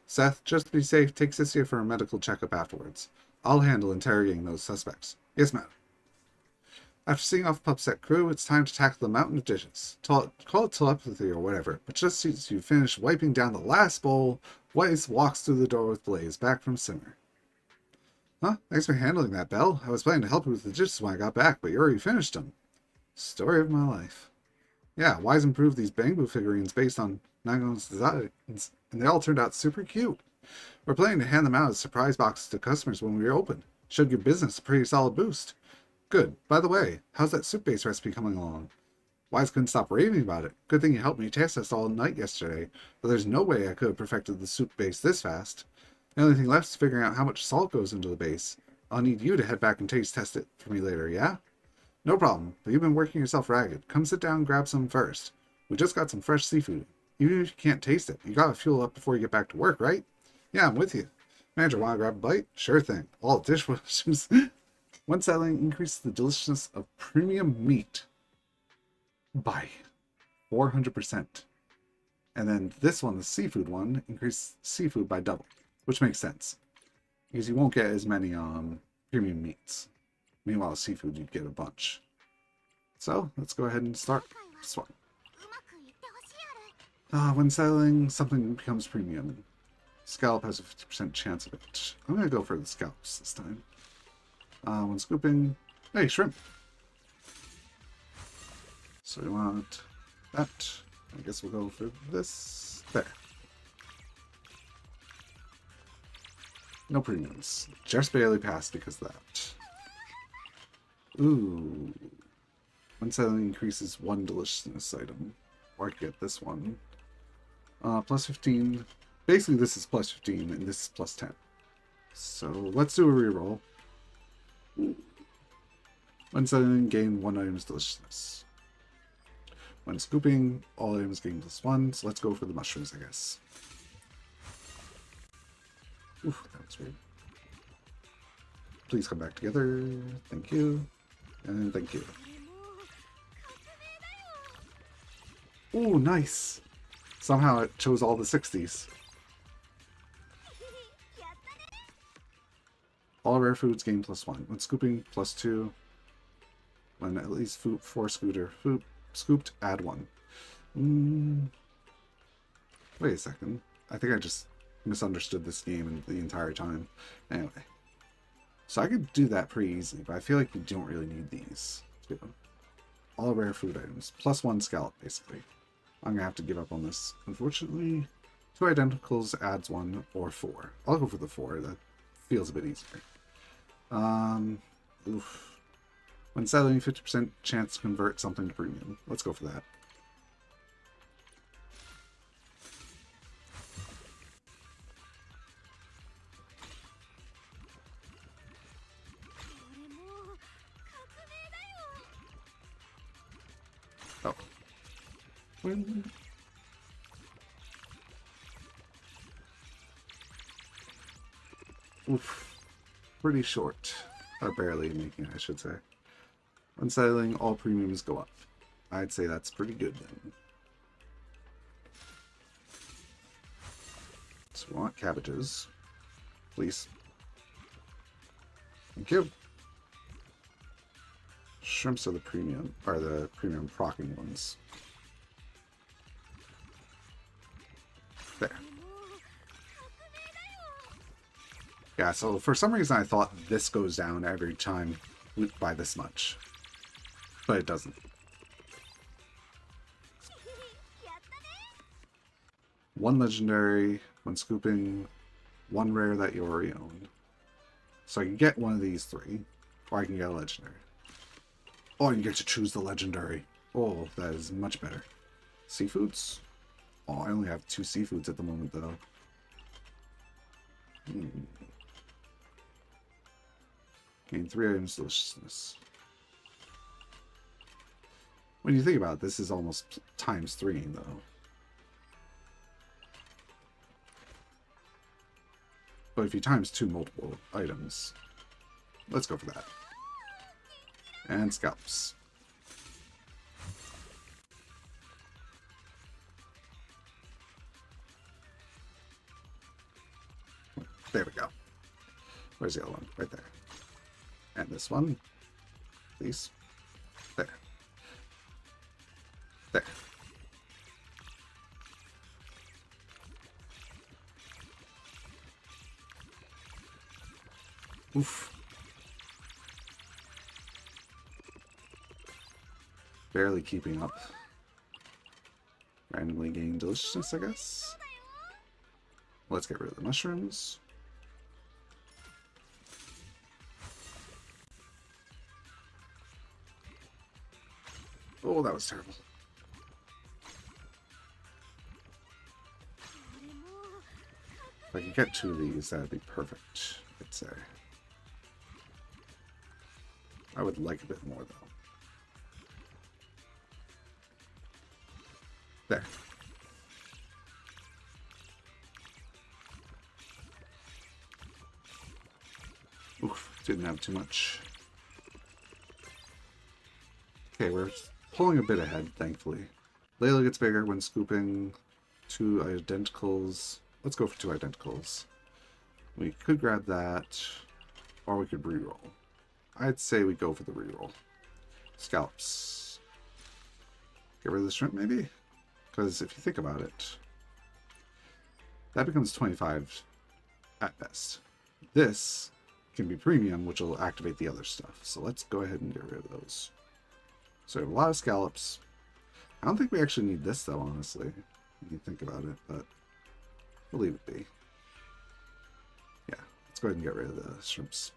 Seth, just to be safe, take Cystia for a medical checkup afterwards. I'll handle interrogating those suspects. Yes, madam. After seeing off Pupset crew, it's time to tackle the mountain of dishes. Call it telepathy or whatever, but just as you finish wiping down the last bowl, Weiss walks through the door with Blaze, back from Simmer. Huh? Thanks for handling that, Belle. I was planning to help you with the dishes when I got back, but you already finished them. Story of my life. Yeah, Wise improved these Bangbu figurines based on Nangon's designs, and they all turned out super cute. We're planning to hand them out as surprise boxes to customers when we open. Should give business a pretty solid boost. Good. By the way, how's that soup-based recipe coming along? Wise couldn't stop raving about it. Good thing you helped me taste test all night yesterday, but there's no way I could have perfected the soup base this fast. The only thing left is figuring out how much salt goes into the base. I'll need you to head back and taste test it for me later, yeah? No problem, but you've been working yourself ragged. Come sit down and grab some first. We just got some fresh seafood. Even if you can't taste it, you gotta fuel up before you get back to work, right? Yeah, I'm with you. Manager, wanna grab a bite? Sure thing. All dishwashers. One settling increases the deliciousness of premium meat by 400%. And then this one, the seafood one, increases seafood by double, which makes sense. Because you won't get as many premium meats. Meanwhile, seafood, you get a bunch. So, let's go ahead and start this one. When settling, something becomes premium. Scallop has a 50% chance of it. I'm going to go for the scallops this time. When scooping... Hey, shrimp! So we want that. I guess we'll go for this. There. No premiums. Just barely passed because of that. Ooh. When selling increases one deliciousness item. Or I could get this one. Plus 15. Basically this is plus 15 and this is plus 10. So let's do a reroll. When selling, gain one item's deliciousness. When scooping, all items gain plus 1. So let's go for the mushrooms, I guess. Oof, that was weird. Please come back together. Thank you. And thank you. Ooh, nice. Somehow it chose all the 60s. All rare foods gain plus 1. When scooping, plus 2. When at least 4 scooped, add 1. Wait a second. I think I just misunderstood this game the entire time. Anyway. So I could do that pretty easily, but I feel like you don't really need these. Too. All rare food items. Plus 1 scallop, basically. I'm going to have to give up on this. Unfortunately, 2 identicals adds 1 or 4. I'll go for the 4. That feels a bit easier. Oof. When selling, 50% chance to convert something to premium. Let's go for that. Oh. Win. Oof. Pretty short. Or barely making, I should say. When settling, all premiums go up. I'd say that's pretty good then. So we want cabbages. Please. Thank you. Shrimps are the premium procking ones. There. Yeah, so for some reason I thought this goes down every time by this much. But it doesn't. One legendary when scooping, one rare that you already own. So I can get one of these three, or I can get a legendary. Oh, you get to choose the legendary. Oh, that is much better. Seafoods? Oh, I only have 2 seafoods at the moment, though. Gain 3 items deliciousness. When you think about it, this is almost times 3, though. But if you times 2 multiple items, let's go for that. And scalps. There we go. Where's the other one? Right there. And this one. Please. There. There. Oof. Barely keeping up. Randomly gaining deliciousness, I guess. Let's get rid of the mushrooms. Oh, that was terrible. If I could get 2 of these, that'd be perfect, I'd say. I would like a bit more, though. There. Oof, didn't have too much. Okay, we're pulling a bit ahead, thankfully. Layla gets bigger when scooping 2 identicals. Let's go for 2 identicals. We could grab that, or we could reroll. I'd say we go for the reroll. Scallops. Get rid of the shrimp, maybe? Because if you think about it, that becomes 25 at best. This can be premium, which will activate the other stuff. So let's go ahead and get rid of those. So we have a lot of scallops. I don't think we actually need this, though, honestly, when you think about it, but we'll leave it be. Yeah, let's go ahead and get rid of the shrimps.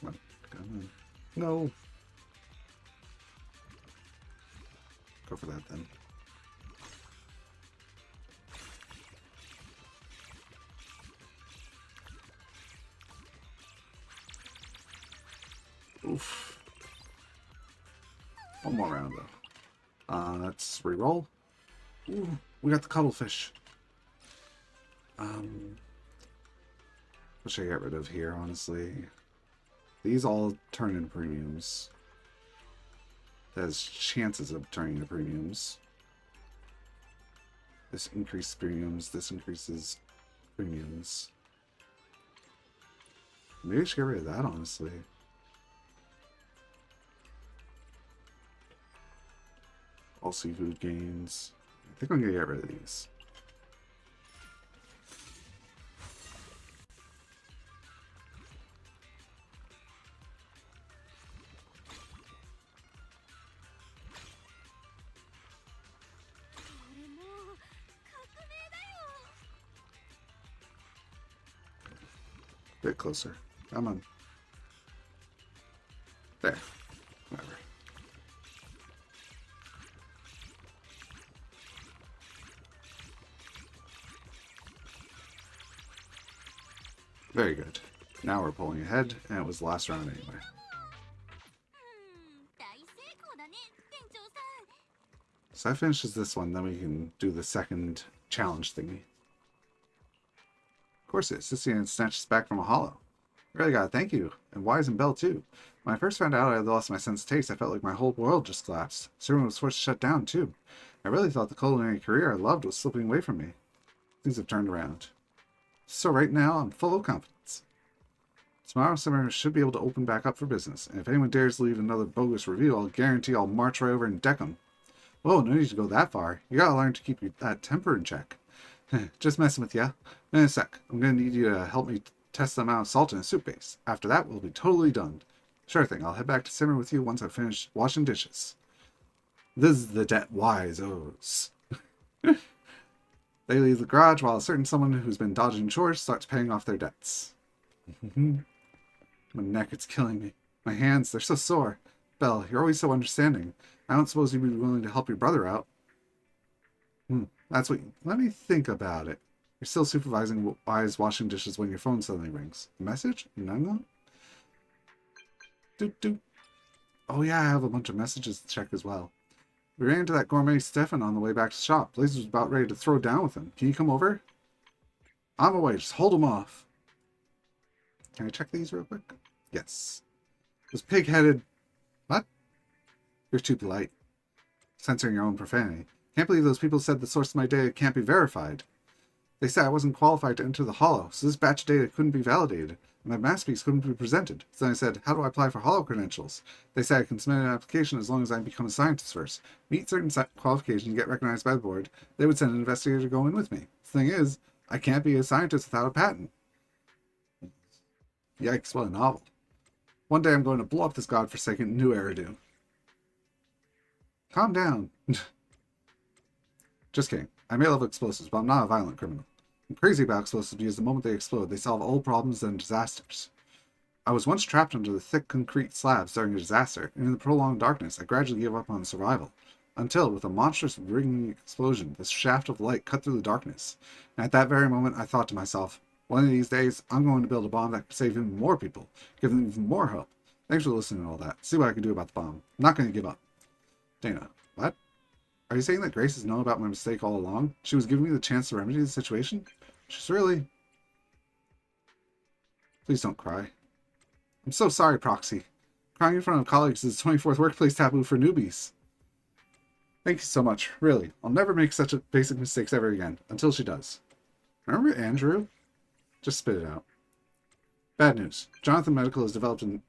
Come on, come on. No. Go for that then. Oof. One more round though. Let's reroll. Ooh, we got the cuttlefish. What should I get rid of here, honestly? These all turn into premiums. There's chances of turning into premiums. This increases premiums. This increases premiums. Maybe I should get rid of that, honestly. All seafood gains. I think I'm gonna get rid of these. Bit closer. Come on. There. Whatever. Very good. Now we're pulling ahead, and it was the last round anyway. 大成功だね、店長さん。 So that finishes this one, then we can do the second challenge thingy. Of course it is. Sistian snatches back from a hollow. Really gotta thank you, and Wise and Belle too. When I first found out I had lost my sense of taste, I felt like my whole world just collapsed. Sermon was forced to shut down too. I really thought the culinary career I loved was slipping away from me. Things have turned around. So right now, I'm full of confidence. Tomorrow, Summer should be able to open back up for business, and if anyone dares leave another bogus review, I'll guarantee I'll march right over and deck them. Whoa, no need to go that far. You gotta learn to keep that temper in check. Just messing with ya. In a sec, I'm gonna need you to help me test the amount of salt in a soup base. After that, we'll be totally done. Sure thing, I'll head back to Simmer with you once I've finished washing dishes. This is the debt wise owes. They leave the garage while a certain someone who's been dodging chores starts paying off their debts. My neck, it's killing me. My hands, they're so sore. Belle, you're always so understanding. I don't suppose you'd be willing to help your brother out. That's what... Let me think about it. You're still supervising Wise washing dishes when your phone suddenly rings. A message? No? Doot. Oh yeah, I have a bunch of messages to check as well. We ran into that gourmet Stefan on the way back to the shop. Blaze was about ready to throw down with him. Can you come over? I'm away. Just hold him off. Can I check these real quick? Yes. Those pig-headed... What? You're too polite. Censoring your own profanity. Can't believe those people said the source of my data can't be verified. They said I wasn't qualified to enter the Hollow, so this batch of data couldn't be validated, and my masterpiece couldn't be presented. So then I said, how do I apply for Hollow credentials? They said I can submit an application as long as I become a scientist first. Meet certain qualifications and get recognized by the board. They would send an investigator to go in with me. The thing is, I can't be a scientist without a patent. Yikes, what a novel. One day I'm going to blow up this godforsaken new Eridu. Calm down. Just kidding. I may love explosives, but I'm not a violent criminal. I'm crazy about explosives because the moment they explode, they solve old problems and disasters. I was once trapped under the thick concrete slabs during a disaster, and in the prolonged darkness, I gradually gave up on survival. Until, with a monstrous ringing explosion, this shaft of light cut through the darkness. And at that very moment, I thought to myself, one of these days, I'm going to build a bomb that could save even more people, give them even more hope. Thanks for listening to all that. See what I can do about the bomb. I'm not going to give up. Dana, what? Are you saying that Grace has known about my mistake all along? She was giving me the chance to remedy the situation? She's really... Please don't cry. I'm so sorry, Proxy. Crying in front of colleagues is the 24th workplace taboo for newbies. Thank you so much. Really. I'll never make such a basic mistakes ever again. Until she does. Remember Andrew? Just spit it out. Bad news. Jonathan Medical has developed an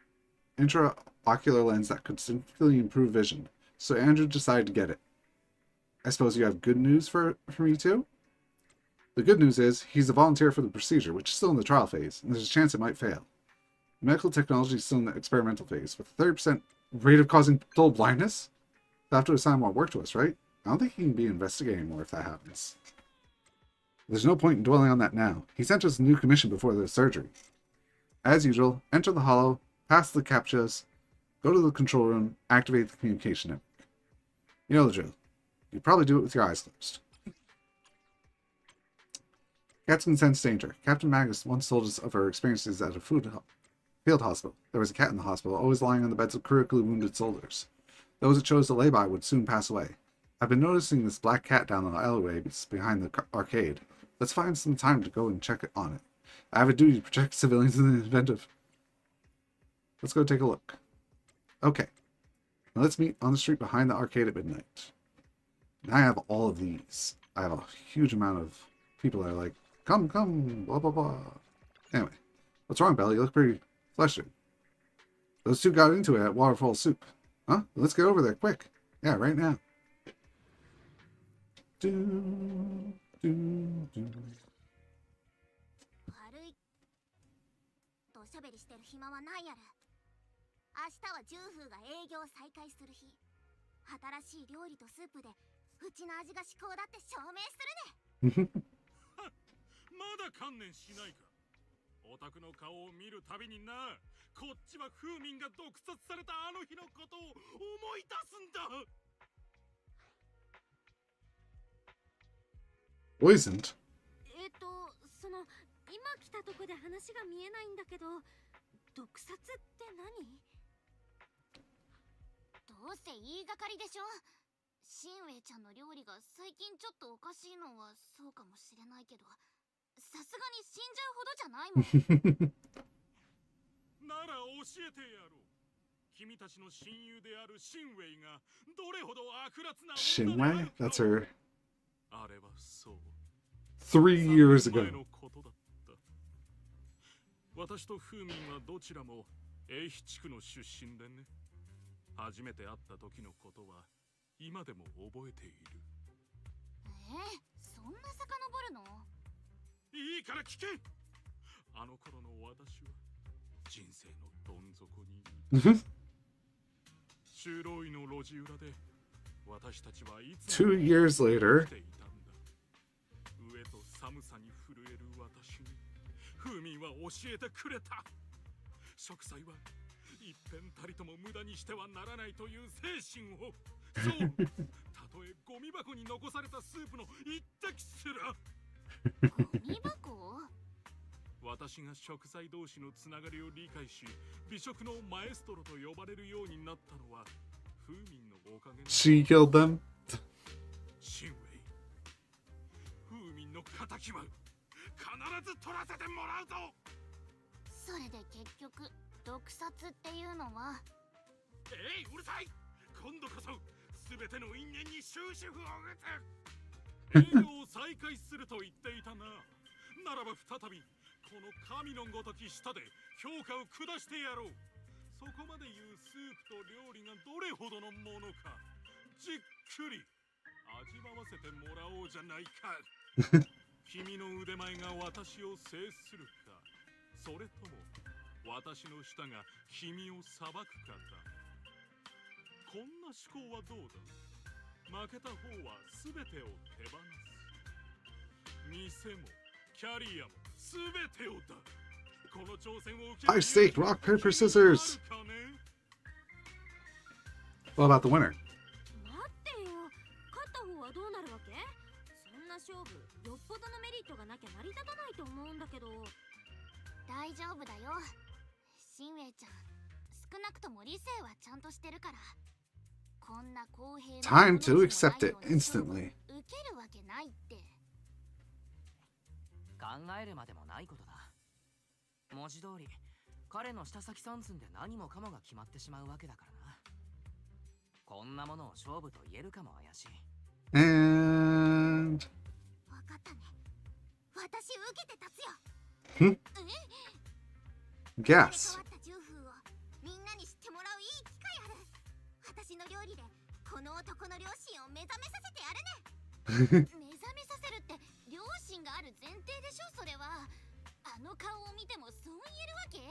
intraocular lens that could significantly improve vision. So Andrew decided to get it. I suppose you have good news for me too? The good news is, he's a volunteer for the procedure, which is still in the trial phase, and there's a chance it might fail. The medical technology is still in the experimental phase, with a 30% rate of causing total blindness? They'll have to assign more work to us, right? I don't think he can be investigating anymore if that happens. There's no point in dwelling on that now. He sent us a new commission before the surgery. As usual, enter the Hollow, pass the CAPTCHAs, go to the control room, activate the communication network. You know the drill. You probably do it with your eyes closed. Captain sense danger. Captain Magus once told us of her experiences at a field hospital. There was a cat in the hospital, always lying on the beds of critically wounded soldiers. Those it chose to lay by would soon pass away. I've been noticing this black cat down the alleyway behind the arcade. Let's find some time to go and check on it. I have a duty to protect civilians in the event of... Let's go take a look. Okay. Now let's meet on the street behind the arcade at midnight. Now I have all of these. I have a huge amount of people that are like, come, blah, blah, blah. Anyway, what's wrong, Belle? You look pretty flustered. Those two got into it at Waterfall Soup. Huh? Let's get over there, quick. Yeah, right now. Do. 悪いとおしゃべりしてる暇はないやる。明日はジューフーが営業再開する日。新しい料理とスープでうちの味が至高だって証明するね。まだ観念しないか。オタクの顔を見るたびにな、こっちは風民が毒殺されたあの日のことを思い出すんだ。Poisoned? その今来たとこで話が見えないんだけど、毒殺って何？どうせ言いがかりでしょ。シンウェイちゃんの料理が最近ちょっとおかしいのはそうかもしれないけど、さすがに死んじゃうほどじゃないもん。なら教えてやろう。君たちの親友であるシンウェイがどれほど悪辣な女である Shinwei? That's her あれはそう。 3 years 3年前 ago. のことだった。私とフーミンはどちらも英比地区の出身でね。初めて会った時のことは今でも覚えている。そんな遡るの？いいから聞け。あの頃の私は人生のどん底にいる。修道院の路地裏で私たちはいつも 2 years later. 生きていたんだ。飢えと寒さに震える私にフーミンは教えてくれた。食材は一遍たりとも無駄にしてはならないという精神を。そう、たとえゴミ箱に残されたスープの一滴すら。ゴミ箱？私が食材同士のつながりを理解し、美食のマエストロと呼ばれるようになったのはフーミンのおかげだ。 She killed them. シンウェイ、フーミンの敵は必ず取らせてもらうぞ。それで結局毒殺っていうのは？うるさい。今度こそ全ての因縁に終止符を打つ。営業を再開すると言っていたな。ならば再びこの神のごとき舌で評価を下してやろう。そこまで言うスープと料理がどれほどのものか、じっくり味わわせてもらおうじゃないか。君の腕前が私を制するか、それとも私の舌が君を裁くかだ。こんな思考はどうだ。負けた方は全てを手放す。店もキャリアも全てをだ。この挑戦を受け I staked rock, paper, scissors. What about the winner? 待ってよ、勝った方はどうなるわけ？そんな勝負、よっぽどのメリットがなきゃ成り立たないと思うんだけど。大丈夫だよ、シンウェイちゃん。少なくとも理性はちゃんとしてるから。こんな公平な Time to accept it instantly. 受けるわけないって。考えるまでもないことだ。文字通り彼の下先三寸で何もかもが決まってしまうわけだからな。こんなものを勝負と言えるかも怪しい。 And わかったね。私受けて立つよ。guess. 変わった重風をみんなに知ってもらういい機会ある。私の料理でこの男の良心を目覚めさせてやるね。目覚めさせるって良心がある前提でしょ。それはあの顔を見てもそう言えるわけ？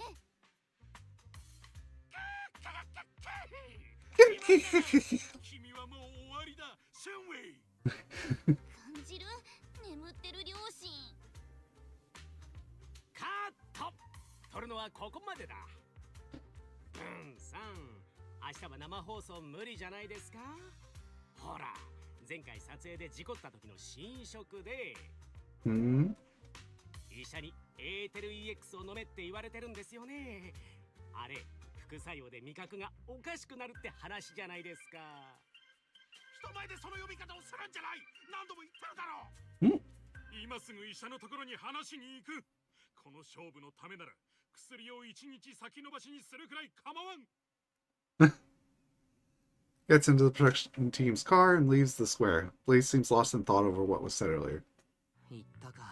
君はもう終わりだ、シンウェイ。感じる？眠ってる良心。カット。取るのはここまでだ。さん、明日は生放送無理じゃないですか？ほら、前回撮影で事故った時の新色で、医者にエーテル EX を飲めって言われてるんですよね。あれ、副作用で味覚がおかしくなるって話じゃないですか。人前でその呼び方をするんじゃない。何度も言ってるだろう。今すぐ医者のところに話しに行く。この勝負のためなら薬を1日先延ばしにするくらい構わん。Gets into the production team's car and leaves the square. Blaze seems lost in thought over what was said earlier. 言ったか。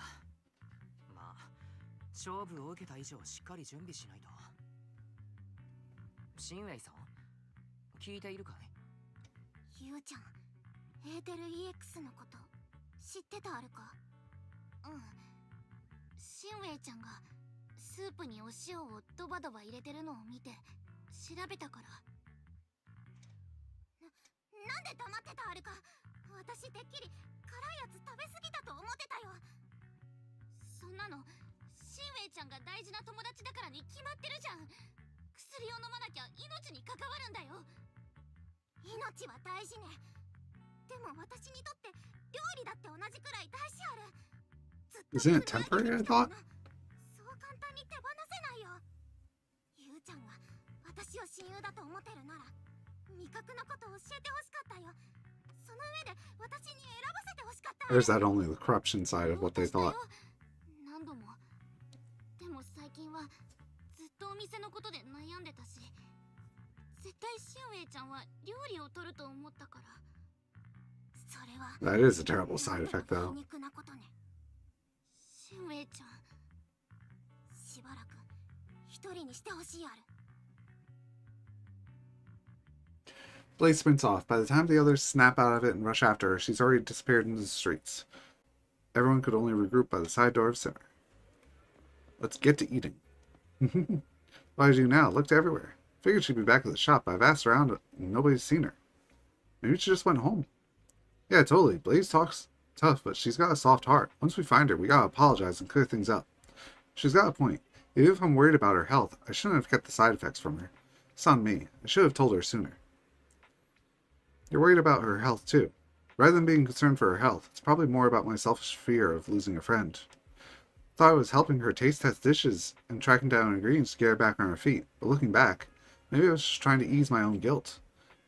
まあ勝負を受けた以上しっかり準備しないと。シンウェイさん、聞いているかい？ゆうちゃん、エーテル EX のこと知ってたあるか？シンウェイちゃんがスープにお塩をドバドバ入れてるのを見て調べたから。なんで黙ってたあるか？私てっきり辛いやつ食べ過ぎたと思ってたよ。そんなのシンウェイちゃんが大事な友達だからに決まってるじゃん。薬を飲まなきゃ命に関わるんだよ。命は大事ね。でも私にとって料理だって同じくらい大事ある。ずっと Isn't it temporary, I thought? そうに手放せないよ。ゆうちゃんが私を親友だと思ってるなら味覚のことを教えてほしかったよ。その上で私に選ばせてほしかったわ Or よ。 is that only the corruption side of what they thought? 何度も。でも最近はずっとお店のことで悩んでたし、絶対シンウェイちゃんは料理を取ると思ったから。それは That is a terrible side effect, though. 皮肉なことね。シンウェイちゃん、しばらく一人にしてほしいある。 Blaze sprints off. By the time the others snap out of it and rush after her, she's already disappeared into the streets. Everyone could only regroup by the side door of Simmer. Let's get to eating. Why do you now? Looked everywhere. Figured she'd be back at the shop, but I've asked around and nobody's seen her. Maybe she just went home. Yeah, totally. Blaze talks tough, but she's got a soft heart. Once we find her, we gotta apologize and clear things up. She's got a point. Even if I'm worried about her health, I shouldn't have kept the side effects from her. It's on me. I should have told her sooner. You're worried about her health, too. Rather than being concerned for her health, it's probably more about my selfish fear of losing a friend. Thought I was helping her taste test dishes and tracking down ingredients to get her back on her feet, but looking back, maybe I was just trying to ease my own guilt.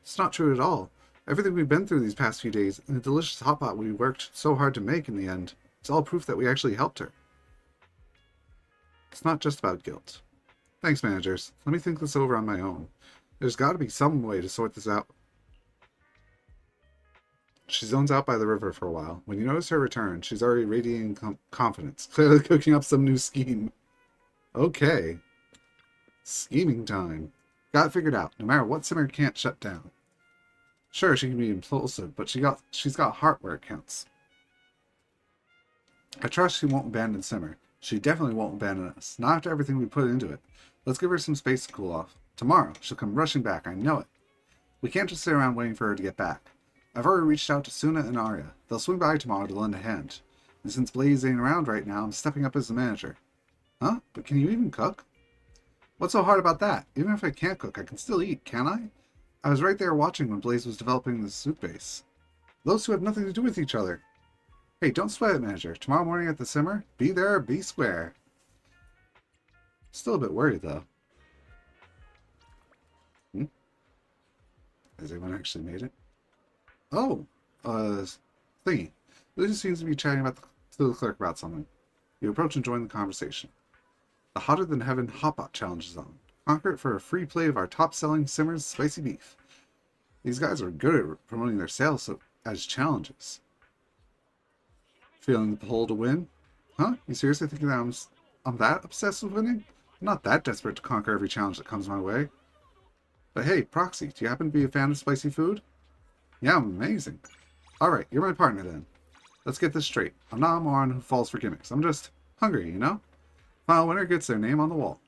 It's not true at all. Everything we've been through these past few days, and the delicious hot pot we worked so hard to make in the end, it's all proof that we actually helped her. It's not just about guilt. Thanks, managers. Let me think this over on my own. There's got to be some way to sort this out. She zones out by the river for a while. When you notice her return, she's already radiating confidence, clearly cooking up some new scheme. Okay. Scheming time. Got it figured out. No matter what Simmer can't shut down. Sure, she can be impulsive, but she's got heart where it counts. I trust she won't abandon Simmer. She definitely won't abandon us. Not after everything we put into it. Let's give her some space to cool off. Tomorrow, she'll come rushing back. I know it. We can't just sit around waiting for her to get back. I've already reached out to Suna and Arya. They'll swing by tomorrow to lend a hand. And since Blaze ain't around right now, I'm stepping up as the manager. Huh? But can you even cook? What's so hard about that? Even if I can't cook, I can still eat, can't I? I was right there watching when Blaze was developing the soup base. Those two have nothing to do with each other. Hey, don't sweat it, manager. Tomorrow morning at the Simmer, be there or be square. Still a bit worried, though. Has anyone actually made it? Oh, thingy. Lucy seems to be chatting to the clerk about something. You approach and join the conversation. The Hotter Than Heaven Hot Pot Challenge is on. Conquer it for a free plate of our top-selling Simmer's spicy beef. These guys are good at promoting their sales as challenges. Feeling the pull to win? Huh? You seriously think that I'm that obsessed with winning? I'm not that desperate to conquer every challenge that comes my way. But hey, Proxy, do you happen to be a fan of spicy food? Yeah, I'm amazing. Alright, you're my partner then. Let's get this straight. I'm not a moron who falls for gimmicks. I'm just hungry, you know? Final winner gets their name on the wall.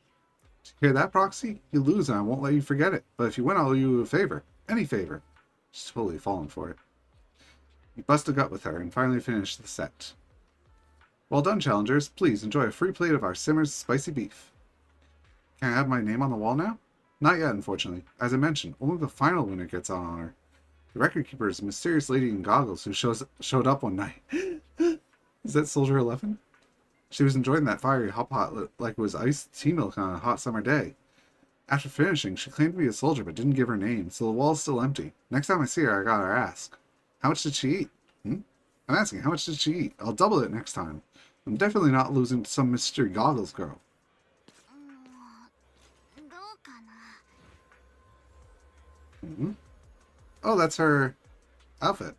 Hear that, Proxy? You lose and I won't let you forget it. But if you win, I'll owe you a favor. Any favor. She's totally fallen for it. You bust a gut with her and finally finish the set. Well done, challengers. Please enjoy a free plate of our Simmer's spicy beef. Can I have my name on the wall now? Not yet, unfortunately. As I mentioned, only the final winner gets on honor. The record keeper is a mysterious lady in goggles who showed up one night. Is that Soldier 11? She was enjoying that fiery hot pot like it was iced tea milk on a hot summer day. After finishing, she claimed to be a soldier but didn't give her name, so the wall's still empty. Next time I see her, I gotta ask. How much did she eat? I'm asking, how much did she eat? I'll double it next time. I'm definitely not losing to some mystery goggles girl. Oh, that's her outfit.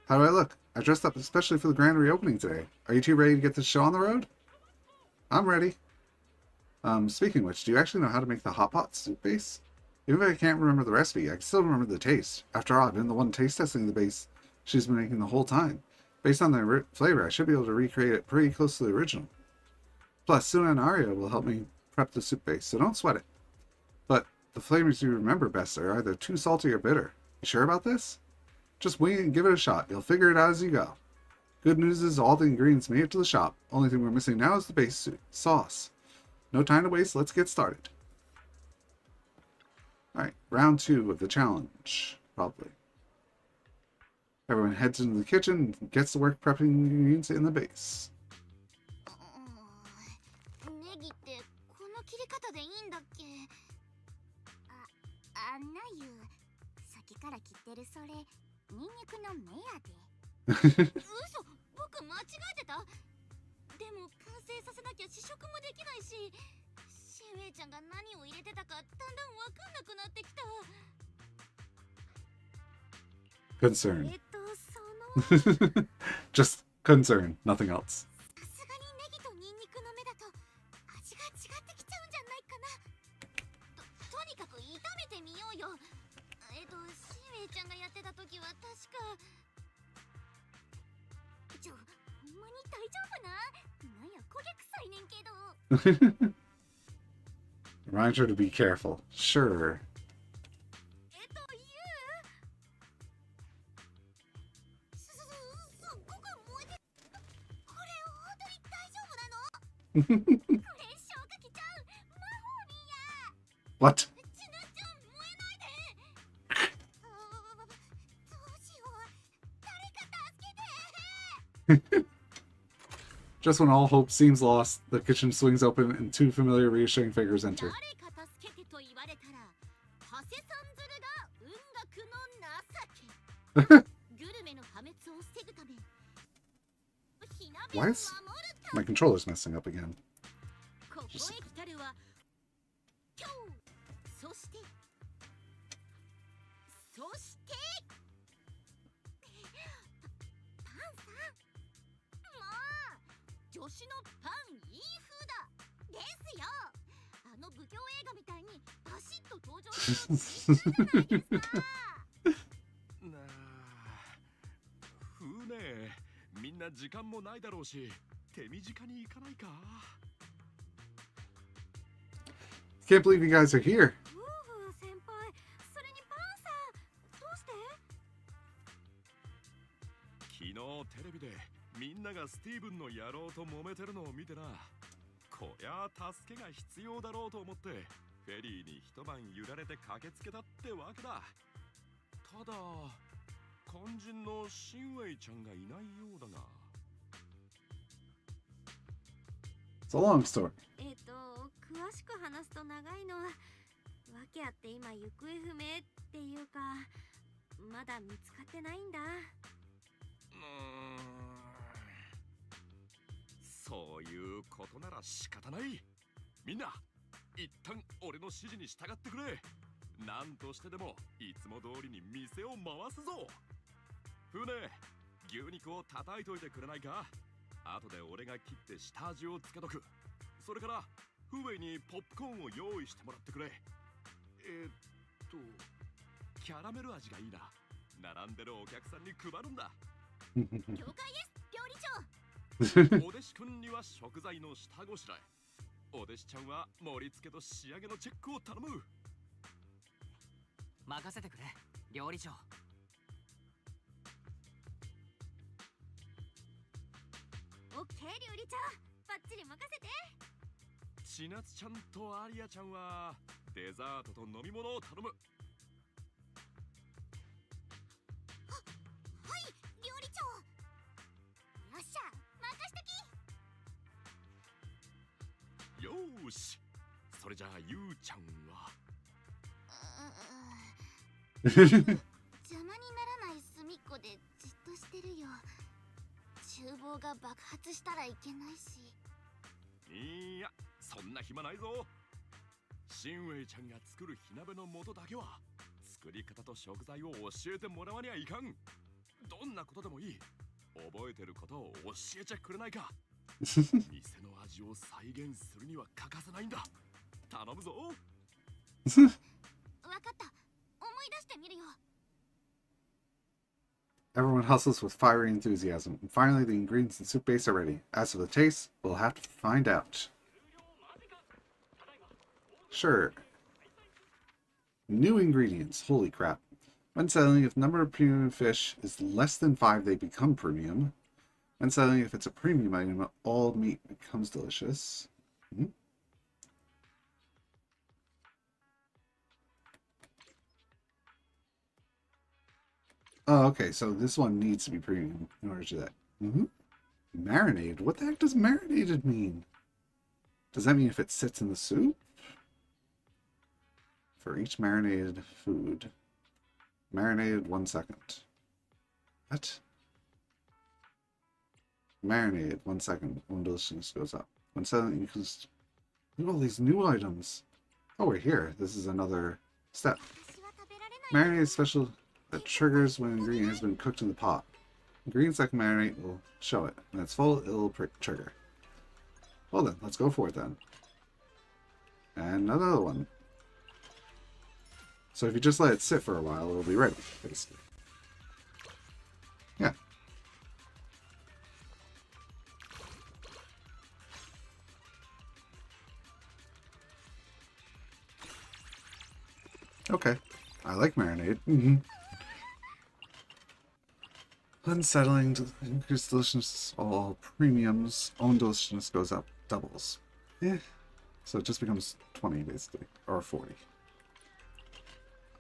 How do I look? I dressed up especially for the grand reopening today. Are you two ready to get this show on the road? I'm ready. Speaking of which, do you actually know how to make the hot pot soup base? Even if I can't remember the recipe, I can still remember the taste. After all, I've been the one taste testing the base she's been making the whole time. Based on the flavor, I should be able to recreate it pretty close to the original. Plus, Suna and Arya will help me prep the soup base, so don't sweat it. But the flavors you remember best are either too salty or bitter. You sure about this? Just wing it and give it a shot. You'll figure it out as you go. Good news is all the ingredients made it to the shop. Only thing we're missing now is the base sauce. No time to waste, let's get started. Alright, round 2 of the challenge, probably. Everyone heads into the kitchen and gets to work prepping the ingredients in the base. でいいんだっけ？あんなゆ先から切ってるそれニンニクの芽やで。嘘、僕間違えてた。でも完成させなきゃ試食もできないし、シンウェイちゃんが何を入れてたかだんだんわかんなくなってきた。Concern. その Just concern, nothing else. さすがにネギとニンニクの芽だと味が違ってきちゃうんじゃないかな。とにかく炒めてみようよ。シンウェイちゃんがやってた時は確か。ほんまに大丈夫な？なんや焦げ臭いねんけど。Remind her to be careful. Sure. すっごく燃えて。これ本当に大丈夫なの？これ消火器ちゃう。魔法瓶や。 What? ちなちゃん燃えないで。どうしよう。誰か助けて。 Just when all hope seems lost, the kitchen swings open and two familiar reassuring figures enter. 誰か助けてと言われたら、ハセさんずるが運楽の情け。グルメの破滅を防ぐため。 Why is my controller's messing up again? ここへ来たるは今日。そしてパンさん。もう女子のパンいい風だですよ。あの武侠映画みたいにバシッと登場するの必須じゃないですか。なあ、ふうね。みんな時間もないだろうし、手短に行かないか。 Can't believe you guys are here. 先輩、それにパンさん、どうして？昨日テレビでみんながスティーブンの野郎と揉めてるのを見てな。こりゃ助けが必要だろうと思ってフェリーに一晩揺られて駆けつけたってわけだ。ただ肝心のシンウェイちゃんがいないようだが。 It's a long story. 詳しく話すと長いの。わけあって今行方不明っていうか、まだ見つかってないんだ。そういうことなら仕方ない。みんな一旦俺の指示に従ってくれ。何としてでもいつも通りに店を回すぞ。船、牛肉を叩いといてくれないか。後で俺が切って下味をつけとく。それからフーウェイにポップコーンを用意してもらってくれ。キャラメル味がいいな。並んでるお客さんに配るんだ。了解です、料理長。お弟子くんには食材の下ごしらえ、お弟子ちゃんは盛り付けと仕上げのチェックを頼む。任せてくれ、料理長。オッケー、料理長、バッチリ任せて。千夏ちゃんとアリアちゃんはデザートと飲み物を頼む。はい、料理長。よっしゃ、任しとき。よーし、それじゃあゆうちゃんは。邪魔にならない隅っこでじっとしてるよ。厨房が爆発したらいけないし。いや、そんな暇ないぞ。シンウェイちゃんが作る火鍋の素だけは作り方と食材を教えてもらわにはいかん。どんなことでもいい。覚えてることを教えちゃくれないか。店の味を再現するには欠かせないんだ。頼むぞ。わかった、思い出してみるよ。 Everyone hustles with fiery enthusiasm, and finally the ingredients and soup base are ready. As for the taste, we'll have to find out. Sure. New ingredients. Holy crap. When selling, if the number of premium fish is less than 5, they become premium. When selling, if it's a premium item, all meat becomes delicious. Oh, okay, so this one needs to be premium in order to do that. Marinated? What the heck does marinated mean? Does that mean if it sits in the soup? For each marinated food. Marinated 1 second. What? Marinated 1 second. When deliciousness goes up. When selling, you can just... Look at all these new items. Oh, we're here. This is another step. 私は食べられない Marinade special that triggers when an ingredient has been cooked in the pot. Ingredients that can marinate will show it. When it's full, it'll trigger. Well then, let's go for it then. And another one. So if you just let it sit for a while, it'll be ready, basically. Yeah. Okay. I like marinade. Unsettling to increase deliciousness, all premiums, own deliciousness goes up, doubles. Yeah. So it just becomes 20 basically, or 40.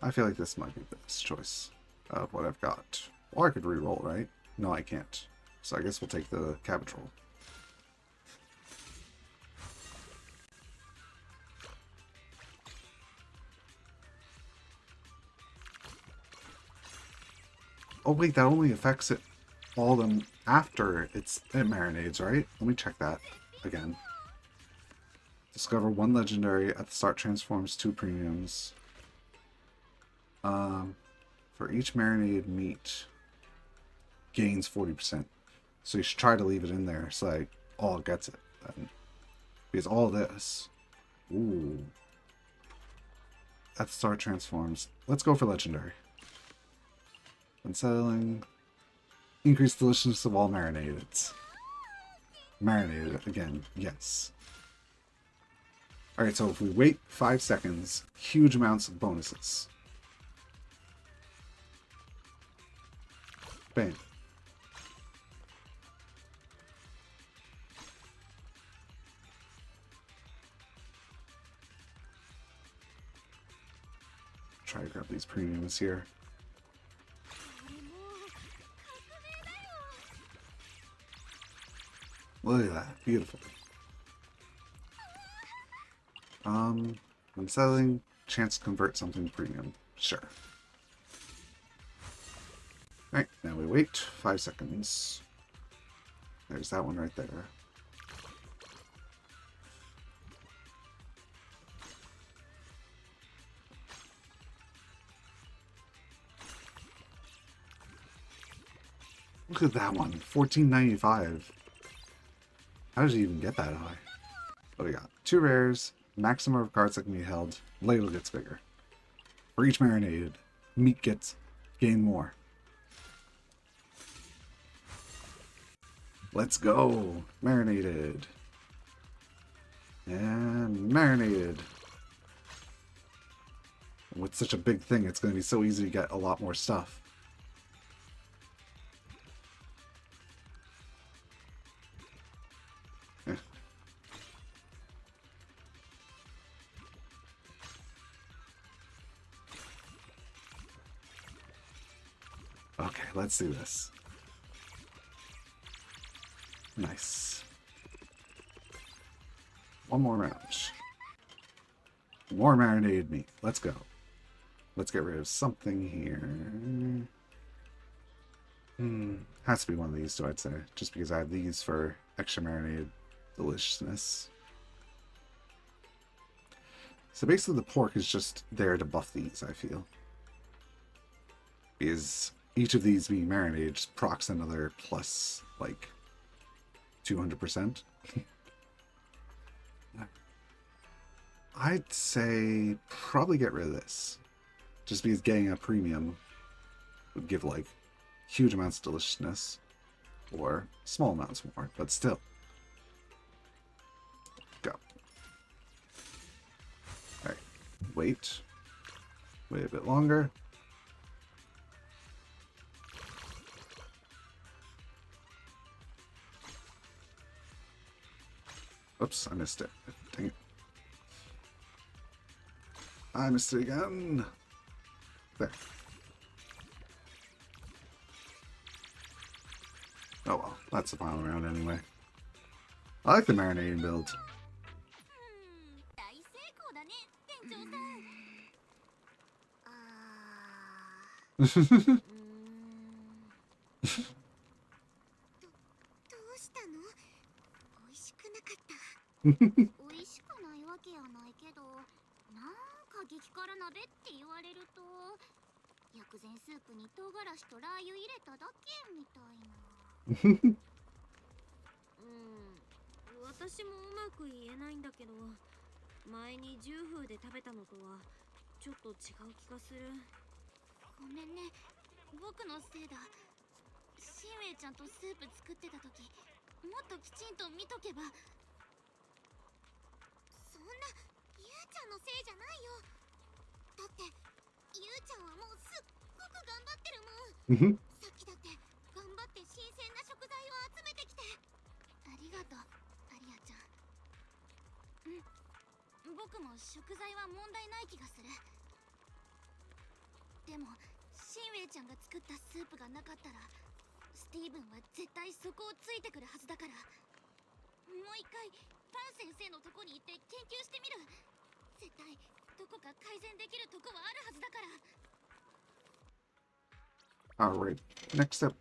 I feel like this might be the best choice of what I've got. Or I could re-roll, right? No, I can't. So I guess we'll take the cabbage roll. Oh wait, that only affects it all of them after it marinades, right? Let me check that again. Discover 1 legendary at the start, transforms 2 premiums. For each marinated meat, gains 40%. So you should try to leave it in there so like all gets it then. Because all this. Ooh. At the start transforms. Let's go for legendary. Unsettling. Increase deliciousness of all marinated. Marinated again, yes. Alright, so if we wait 5 seconds, huge amounts of bonuses. Bam. Try to grab these premiums here. これもう革命だよ Look at that. Beautiful. I'm selling. Chance to convert something to premium. Sure. Alright, now we wait 5 seconds. There's that one right there. Look at that one. $14.95. How did you even get that high? What do we got? 2 rares. Maximum of cards that can be held. Ladle gets bigger. For each marinated, meat gets gain more. Let's go. Marinated. And marinated. With such a big thing, it's going to be so easy to get a lot more stuff. Eh. Okay, let's do this. Nice. One more round. More marinated meat. Let's go. Let's get rid of something here. Has to be one of these two, I'd say. Just because I have these for extra marinated deliciousness. So basically the pork is just there to buff these, I feel. Because each of these being marinated just procs another plus, like, 200%. I'd say probably get rid of this. Just because getting a premium would give, like, huge amounts of deliciousness. Or small amounts more, but still. Go. Alright. Wait. Wait a bit longer. Oops, I missed it. Dang it. I missed it again. There. Oh well, that's the final round anyway. I like the marinating build. 大成功だね店長さんどうしたの？美味しくなかった。美味しくないわけやないけど、なんか激辛鍋って言われると、薬膳スープに唐辛子とラー油入れただけみたいな。私もうまく言えないんだけど、前に10風で食べたのとはちょっと違う気がする。ごめんね、僕のせいだ。シンウェイちゃんとスープ作ってた時、もっときちんと見とけば。そんな、ゆうちゃんのせいじゃないよ。だってゆうちゃんはもうすっごく頑張ってるもん。さっきだって頑張って新鮮な食材を集めてきて。ありがとう、アリアちゃん。僕も食材は問題ない気がする。でもシンウェイちゃんが作ったスープがなかったら、スティーブンは絶対そこをついてくるはずだから。もう一回パン先生のとこに行って研究してみる。絶対どこか改善できるとこはあるはずだから。Alright, next step.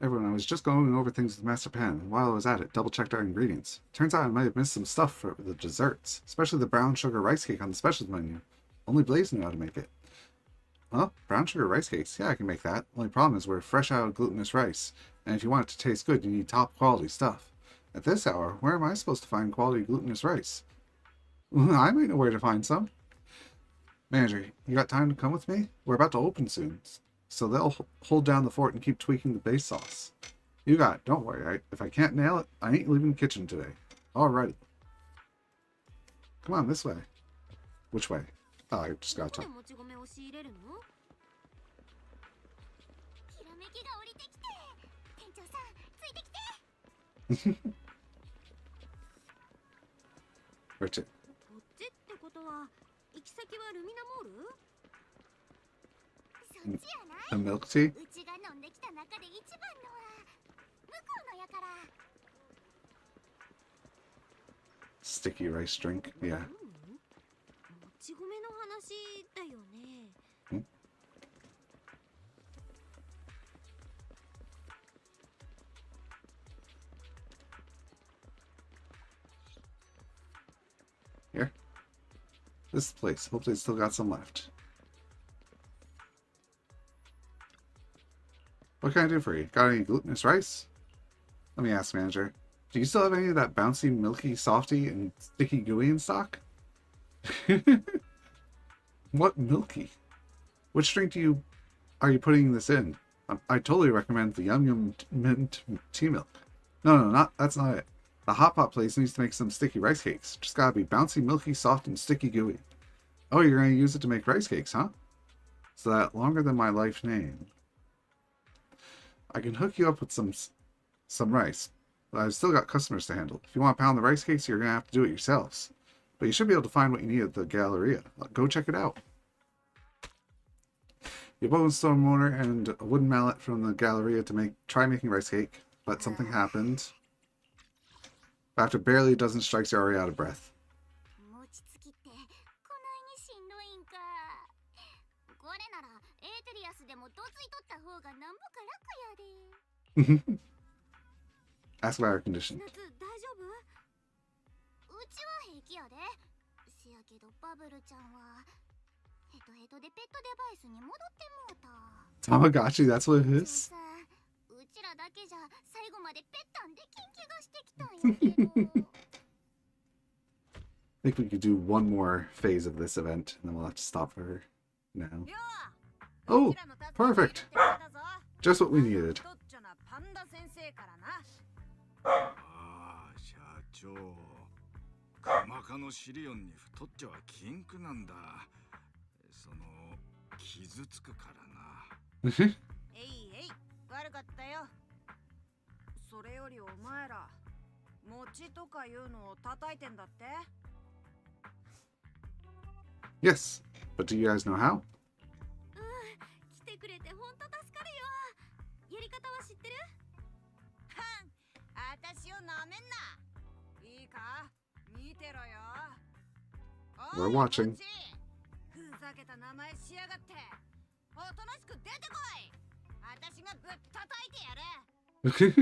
Everyone, I was just going over things with Master Pen. While I was at it, double-checked our ingredients. Turns out I might have missed some stuff for the desserts, especially the brown sugar rice cake on the specials menu. Only Blaze knew how to make it. Huh? Brown sugar rice cakes? Yeah, I can make that. Only problem is we're fresh out of glutinous rice, and if you want it to taste good, you need top-quality stuff. At this hour, where am I supposed to find quality glutinous rice? I might know where to find some. Manager, you got time to come with me? We're about to open soon, so they'll hold down the fort and keep tweaking the base sauce. You got it. Don't worry. If I can't nail it, I ain't leaving the kitchen today. Alrighty. Come on, this way. Which way? Oh, I just gotta talk. Where's it? The milk tea? Sticky rice drink, yeah. Here. This place. Hopefully it's still got some left. What can I do for you? Got any glutinous rice? Let me ask, manager. Do you still have any of that bouncy, milky, softy, and sticky gooey in stock? What milky? Which drink are you putting this in? I totally recommend the Yum Yum Mint tea milk. No, that's not it. The hot pot place needs to make some sticky rice cakes. Just gotta be bouncy, milky, soft, and sticky gooey. Oh, you're gonna use it to make rice cakes, huh? So that longer than my life name. I can hook you up with some rice, but I've still got customers to handle. If you want to pound the rice cakes, you're gonna have to do it yourselves. But you should be able to find what you need at the Galleria. Go check it out. You have a stone mortar and a wooden mallet from the Galleria to try making rice cake, but something happened. After barely a dozen strikes, you're already out of breath. Ask about our condition. Tamagotchi, that's what it is? I think we could do one more phase of this event, and then we'll have to stop for now. Oh, perfect! Just what we needed. マカのシリオンに太っちゃは禁句なんだ。その傷つくからな。えい、悪かったよ。それよりお前ら、餅とかいうのを叩いてんだって？ Yes, but do you guys know how? 来てくれて本当助かるよ。やり方は知ってる？はん、私をなめんな。いいか、見てろよ。We're watching. ふけた名前しやがって。おとなしく出てこい。私がぶっ叩いてやる。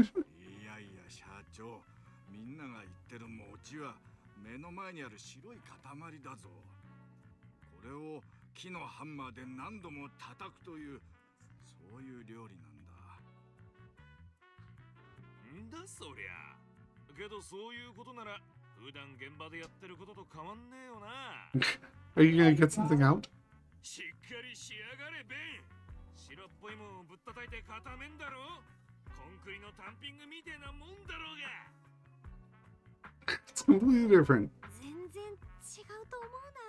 いやいや社長、みんなが言ってる餅は目の前にある白い塊だぞ。これを木のハンマーで何度も叩くという、そういう料理なんだ。んだそりゃ。けどそういうことなら普段現場でやってることと変わんねえよな。Are you gonna get something out? しっかりしやがれベン。白っぽいもんをぶったたいて固めんだろ。コンクリのタンピングみてえなもんだろうが。 It's completely different. 全然違うと思うな。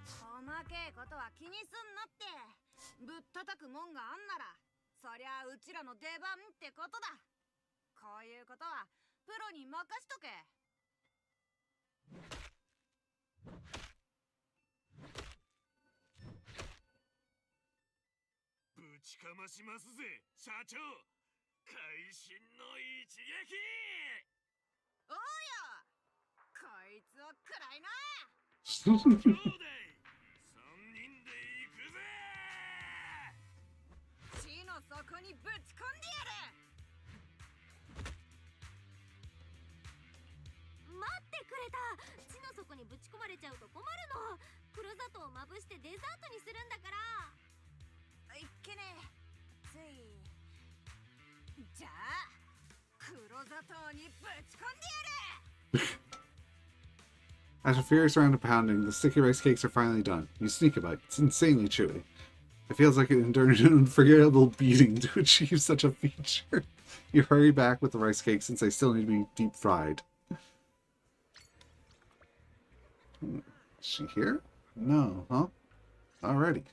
細けいことは気にすんなって。ぶったたくもんがあんなら、そりゃうちらの出番ってことだ。こういうことはプロに任しとけ。ぶちかましますぜ社長。会心の一撃。おうよ、こいつを食らいな。そうだい。3人で行くぜ。地の底にぶち込んでやる。待ってくれた。地の底にぶち込まれちゃうと困るの。黒砂糖をまぶしてデザートにするんだから。いっけねえ。つい。じゃあ黒砂糖にぶち込んでやる。After a furious round of pounding, the sticky rice cakes are finally done. You sneak a bite. It's insanely chewy. It feels like it endured an unforgettable beating to achieve such a feature. You hurry back with the rice cakes since they still need to be deep fried. Is she here? No, huh? Alrighty.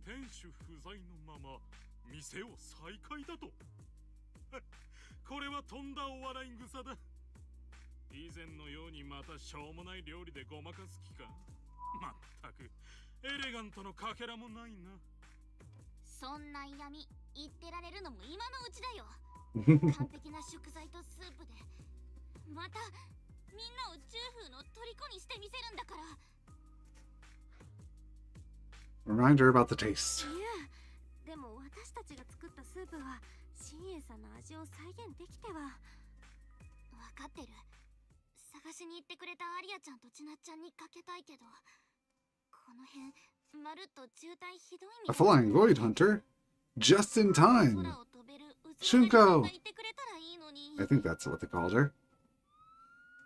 店主不在のまま店を再開だと。これはとんだお笑い草だ。以前のようにまたしょうもない料理でごまかす気か。まったくエレガントのかけらもないな。そんな嫌味言ってられるのも今のうちだよ。完璧な食材とスープでまたみんなを中風の虜にしてみせるんだから。 Reminder about the taste. いや、でも私たちが作ったスープは新栄さんの味を再現できては。分かってる。探しに行ってくれたアリアちゃんとちなっちゃんにかけたいけど、この辺まるっと渋滞ひどいみ A たい。 flying void hunter? Just in time! 空を飛べるうず Shunko! らがいてくれたらいいのに。 I think that's what they called her.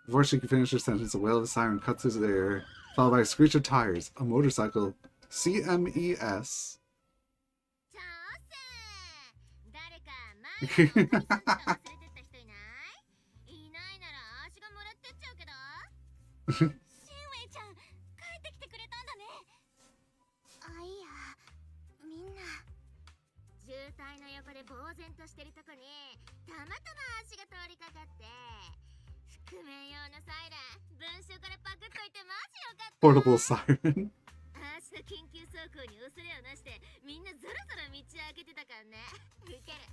Before she could finish her sentence, a wail of a siren cuts through the air, followed by a screech of tires. A motorcycle. CMES. チャオセン、誰か前のおかみさんから忘れてった人いない？いないなら足がもらってっちゃうけど。シンウェイちゃん、帰ってきてくれたんだね。あ、いいや、みんな渋滞の横で呆然としてるとこにたまたま足が通りかかって、覆面用のサイレン文章からパクっといてマジよかった。 Portable siren. 明日緊急走行に恐れをなしてみんなぞろぞろ道開けてたからね。ウケる。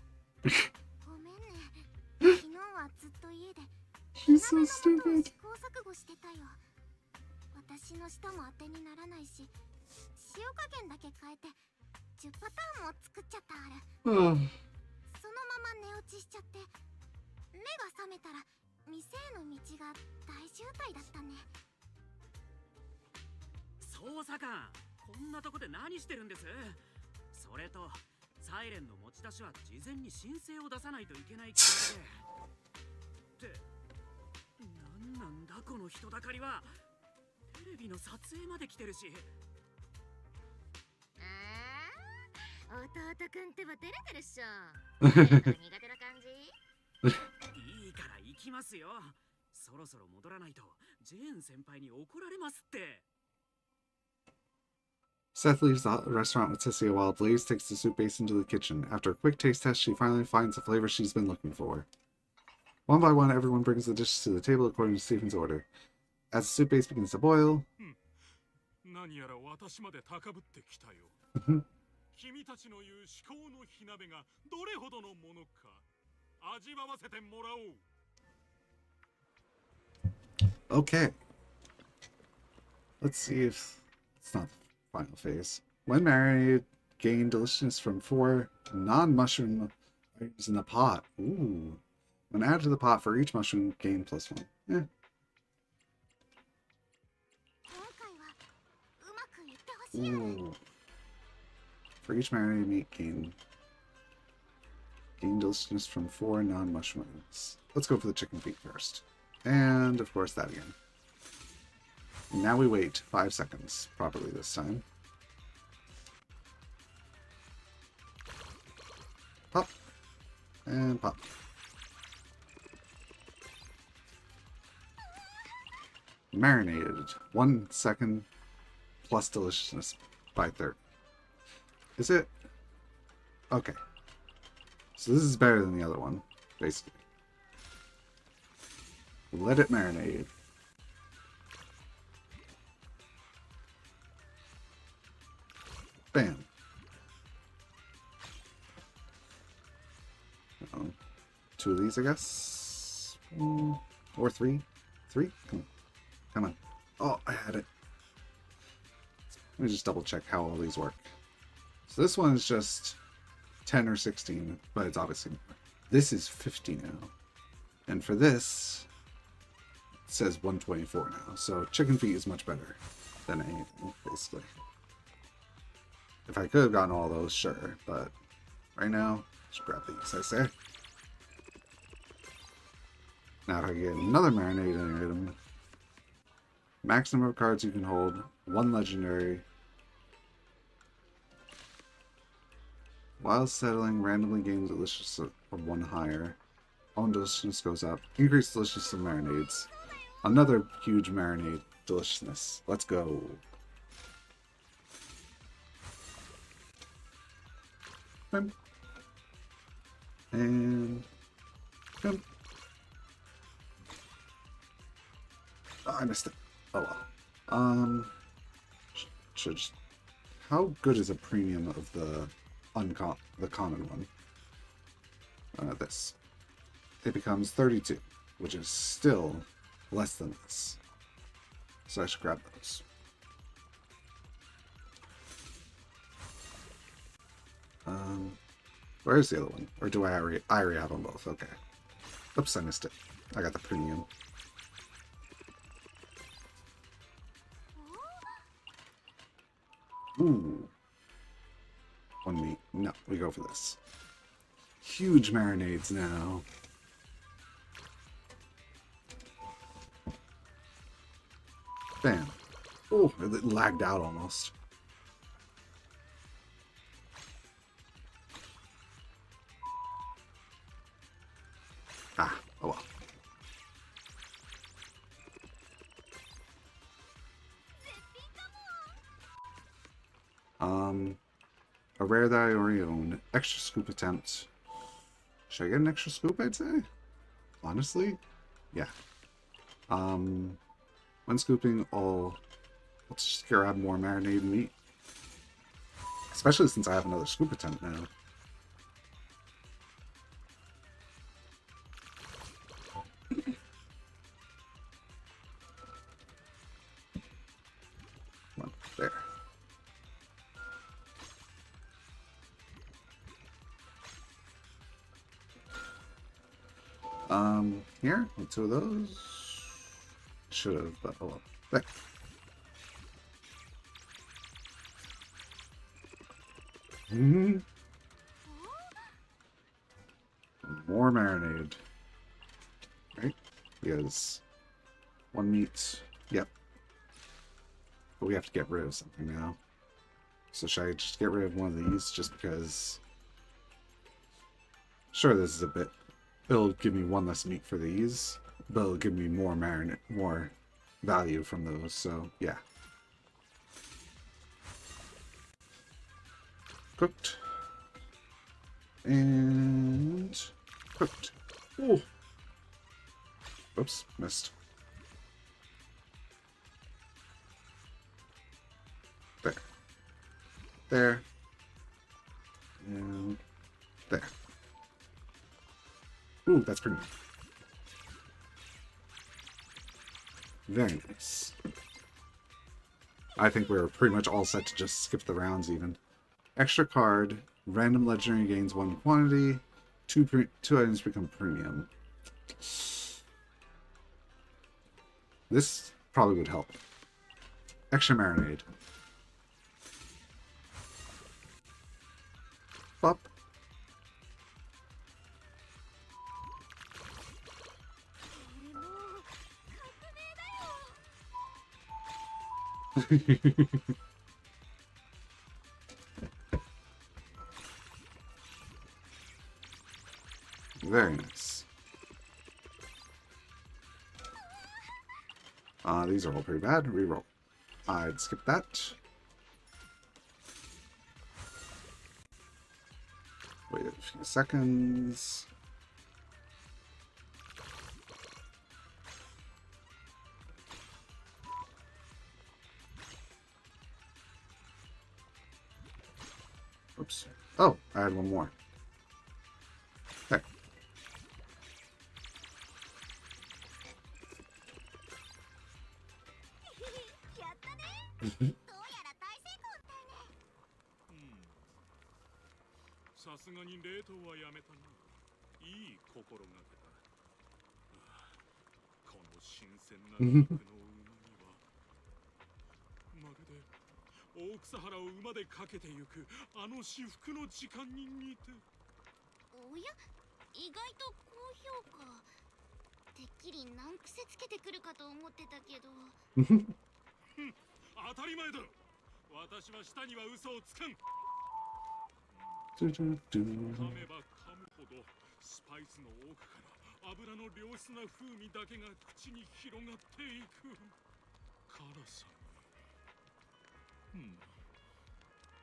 ごめんね。昨日はずっと家で She's so 試 stupid. 行錯誤してたよ。私の舌も当てにならないし、塩加減だけ変えて10パターンも作っちゃったある。 Ugh. そのまま寝落ちしちゃって、目が覚めたら店への道が大渋滞だったね。捜査官、こんなとこで何してるんです？それとサイレンの持ち出しは事前に申請を出さないといけない決まりで。って何なんだこの人だかりは。テレビの撮影まで来てるし。弟くんってば照れてるっしょ。苦手な感じ？いいから行きますよ。そろそろ戻らないとジェーン先輩に怒られますって。 Seth leaves the restaurant with Cecilia while Blaze takes the soup base into the kitchen. After a quick taste test, she finally finds the flavor she's been looking for. One by one, everyone brings the dishes to the table according to Stephen's order. As the soup base begins to boil, 何やら私まで高ぶってきたよ。君たちの言う至高の火鍋がどれほどのものか味わわせてもらおう。 okay. Let's see if it's not the final phase. When marinated, gain deliciousness from 4 non-mushroom items in the pot. Ooh. When added to the pot for each mushroom, gain +1. Eh. 今回はうまくいってほしい。 Ooh. For each marinated meat, gain deliciousness from 4 non-mushroom items. Let's go for the chicken feet first. And, of course, that again. Now we wait 5 seconds, properly this time. Pop. And pop. Marinated. 1 second plus deliciousness by 30. Is it? Okay. So this is better than the other one, basically. Let it marinate. Bam. Two of these, I guess. Or 3. 3? Come on. Come on. Oh, I had it. Let me just double check how all these work. So this one is just 10 or 16, but it's obviously more. This is 50 now. And for this, it says 124 now. So chicken feet is much better than anything, basically. If I could have gotten all those, sure. But right now, just grab these, I say. Now if I get another marinating item, max number of cards you can hold, 1 legendary. While settling, randomly gain deliciousness of 1 higher. Own deliciousness goes up. Increased deliciousness of marinades. Another huge marinade deliciousness. Let's go. Bim. And bim. Oh, I missed it. Oh well. Should just, how good is a premium of the common one? This. It becomes 32, which is still less than this. So I should grab those. Where's the other one? Or do I already have them both? Okay. Oops, I missed it. I got the premium. Ooh. 1 meat. No, we go for this. Huge marinades now. Bam. Oh, it lagged out almost. Ah, oh well. A rare that I already own. Extra scoop attempt. Should I get an extra scoop, I'd say? Honestly? Yeah. When scooping, let's just grab more marinated meat. Especially since I have another scoop attempt now. Come on, there. Here, 2 of those. Should have, but oh well. There. More marinated. Right? Because 1 meat. Yep. But we have to get rid of something now. So should I just get rid of one of these just because... Sure, this is a bit... It'll give me 1 less meat for these, but it'll give me more more value from those, so yeah. Cooked. And cooked. Oh. Oops, missed. There. There. And there. Ooh, that's pretty nice. Very nice. I think we're pretty much all set to just skip the rounds even. Extra card, random legendary gains 1 quantity, 2 items become premium. This probably would help. Extra marinade. Bop. Very nice. These are all pretty bad. Reroll. I'd skip that. Wait a few seconds. Oops. Oh, I had one more. Okay. やったね。どうやら大成功みたいね。さすがに冷凍はやめたな。いい心がけだ。この新鮮な肉のうまみはまるで大草原を馬で駆けてゆくあの至福の時間に似て。おや、意外と高評価。てっきり難癖つけてくるかと思ってたけど。当たり前だ。私は舌には嘘をつかん。ドゥドゥドゥ。噛めば噛むほどスパイスの奥から油の良質な風味だけが口に広がっていく辛さに。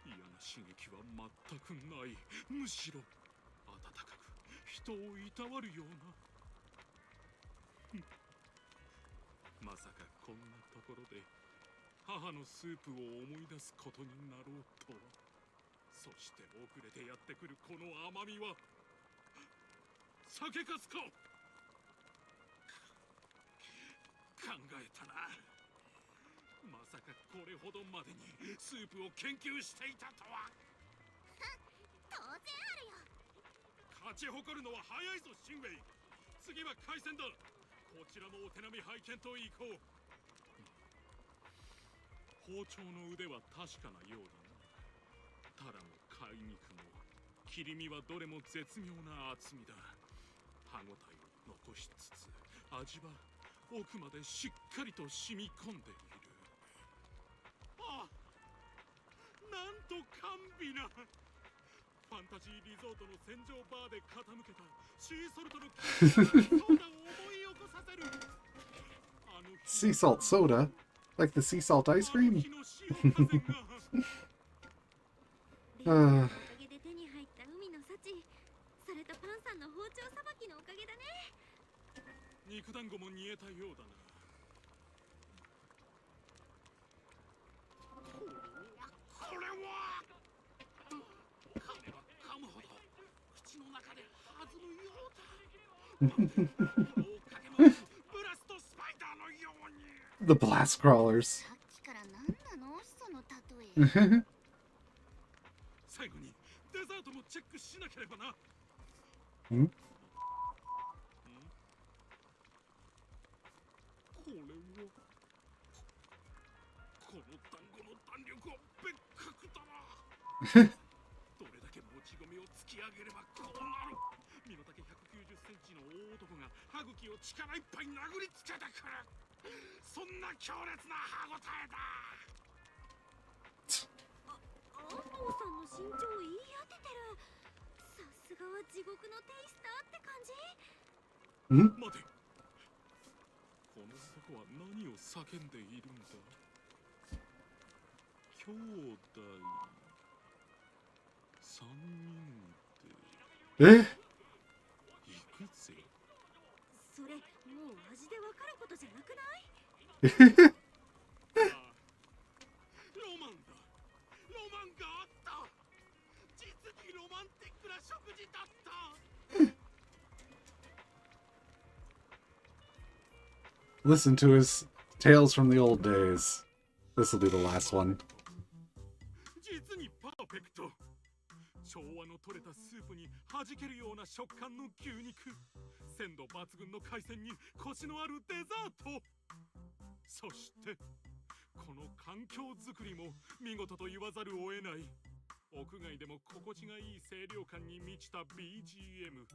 嫌な刺激は全くない。むしろ温かく人をいたわるような。まさかこんなところで母のスープを思い出すことになろうとは。そして遅れてやってくるこの甘みは酒かすか。考えたな。まさかこれほどまでにスープを研究していたとは。当然あるよ。勝ち誇るのは早いぞシンウェイ。次は海鮮だ。こちらもお手並み拝見といこう。包丁の腕は確かなようだな。タラも貝肉も切り身はどれも絶妙な厚みだ。歯ごたえを残しつつ味は奥までしっかりと染み込んでいる。あ、なんと甘美な。ファンタジーリゾートの戦場バーで傾けたシーソルトのキーソーダを思い起こさせる。Sea salt soda? Like the sea salt ice cream? ベルのおかげで手に入った海の幸、それとパンさんの包丁さばきのおかげだね。肉団子も煮えたようだな。これは噛めば噛むほど口の中で弾むようだ。追っかけ回すブラストスパイダーのように。The blast crawlers. さっきから何なのその例え。最後にデザートもチェックしなければな。ん？これはこの団子の弾力は別格だな。どれだけもち米を突き上げればこうなる。身の丈190センチの大男が歯茎を力いっぱい殴りつけてくる。そんな強烈な歯ごたえだ。安藤さんの身長言い当ててる。さすがは地獄のテイスターって感じ。待て。この男は何を叫んでいるんだ。兄弟3人でえ？行くぜ。それもう味でわかることじゃなくない？ロマンだ。ロマンがあった。実にロマンティックな食事だった。Listen to his tales from the old days. This will be the last one. 実にパーフェクト。昭和の取れたスープに弾けるような食感の牛肉、鮮度抜群の海鮮にコシのあるデザート、そしてこの環境づくりも見事と言わざるを得ない。屋外でも心地がいい清涼感に満ちた BGM。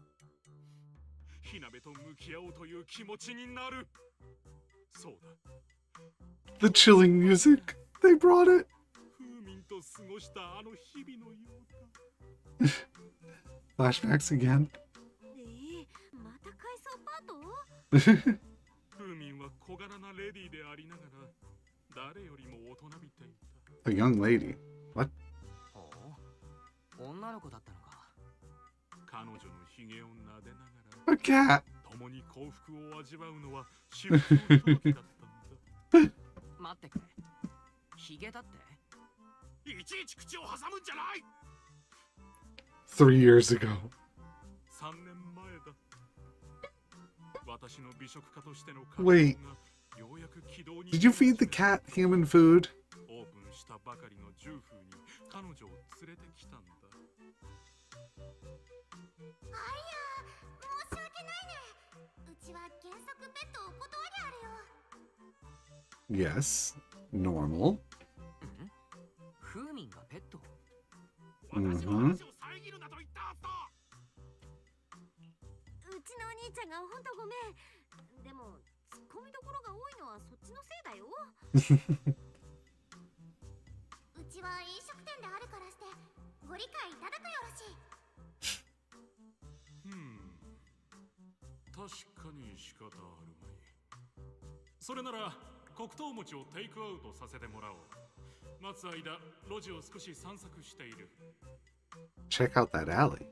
火鍋と向き合おうという気持ちになる。そうだ、 The chilling music. They brought it. 風民と過ごしたあの日々のようだ。 Flashbacks again. また回想パート？風民は小柄なレディーでありながら誰よりも大人びていた。 A young lady. What? ほう、女の子だったのか。彼女のひげを撫でなが A cat. ら共に幸福を味わうのは至福のひとときだったんだ。待ってくれ。ヒゲだって。いちいち口を挟むんじゃない。 3 years ago. 3年前だ。私の美食家としての活動が Wait. ようやく軌道に。 Did you feed the cat human food? オープンしたばかりの住風に彼女を連れてきたんだ。あいや、申し訳ないね。うちは原則ペットお断りあるよ。 Yes. Normal. 風民がペット。私の話を遮るなと言ったはずだ。うちのお兄ちゃんがほんとごめん。でもツッコミどころが多いのはそっちのせいだよ。うちは飲食店であるからしてご理解いただくよろしい。確かに仕方あるまい。それなら黒糖餅をテイクアウトさせてもらおう。待つ間路地を少し散策している。 Check out that alley. はいはい、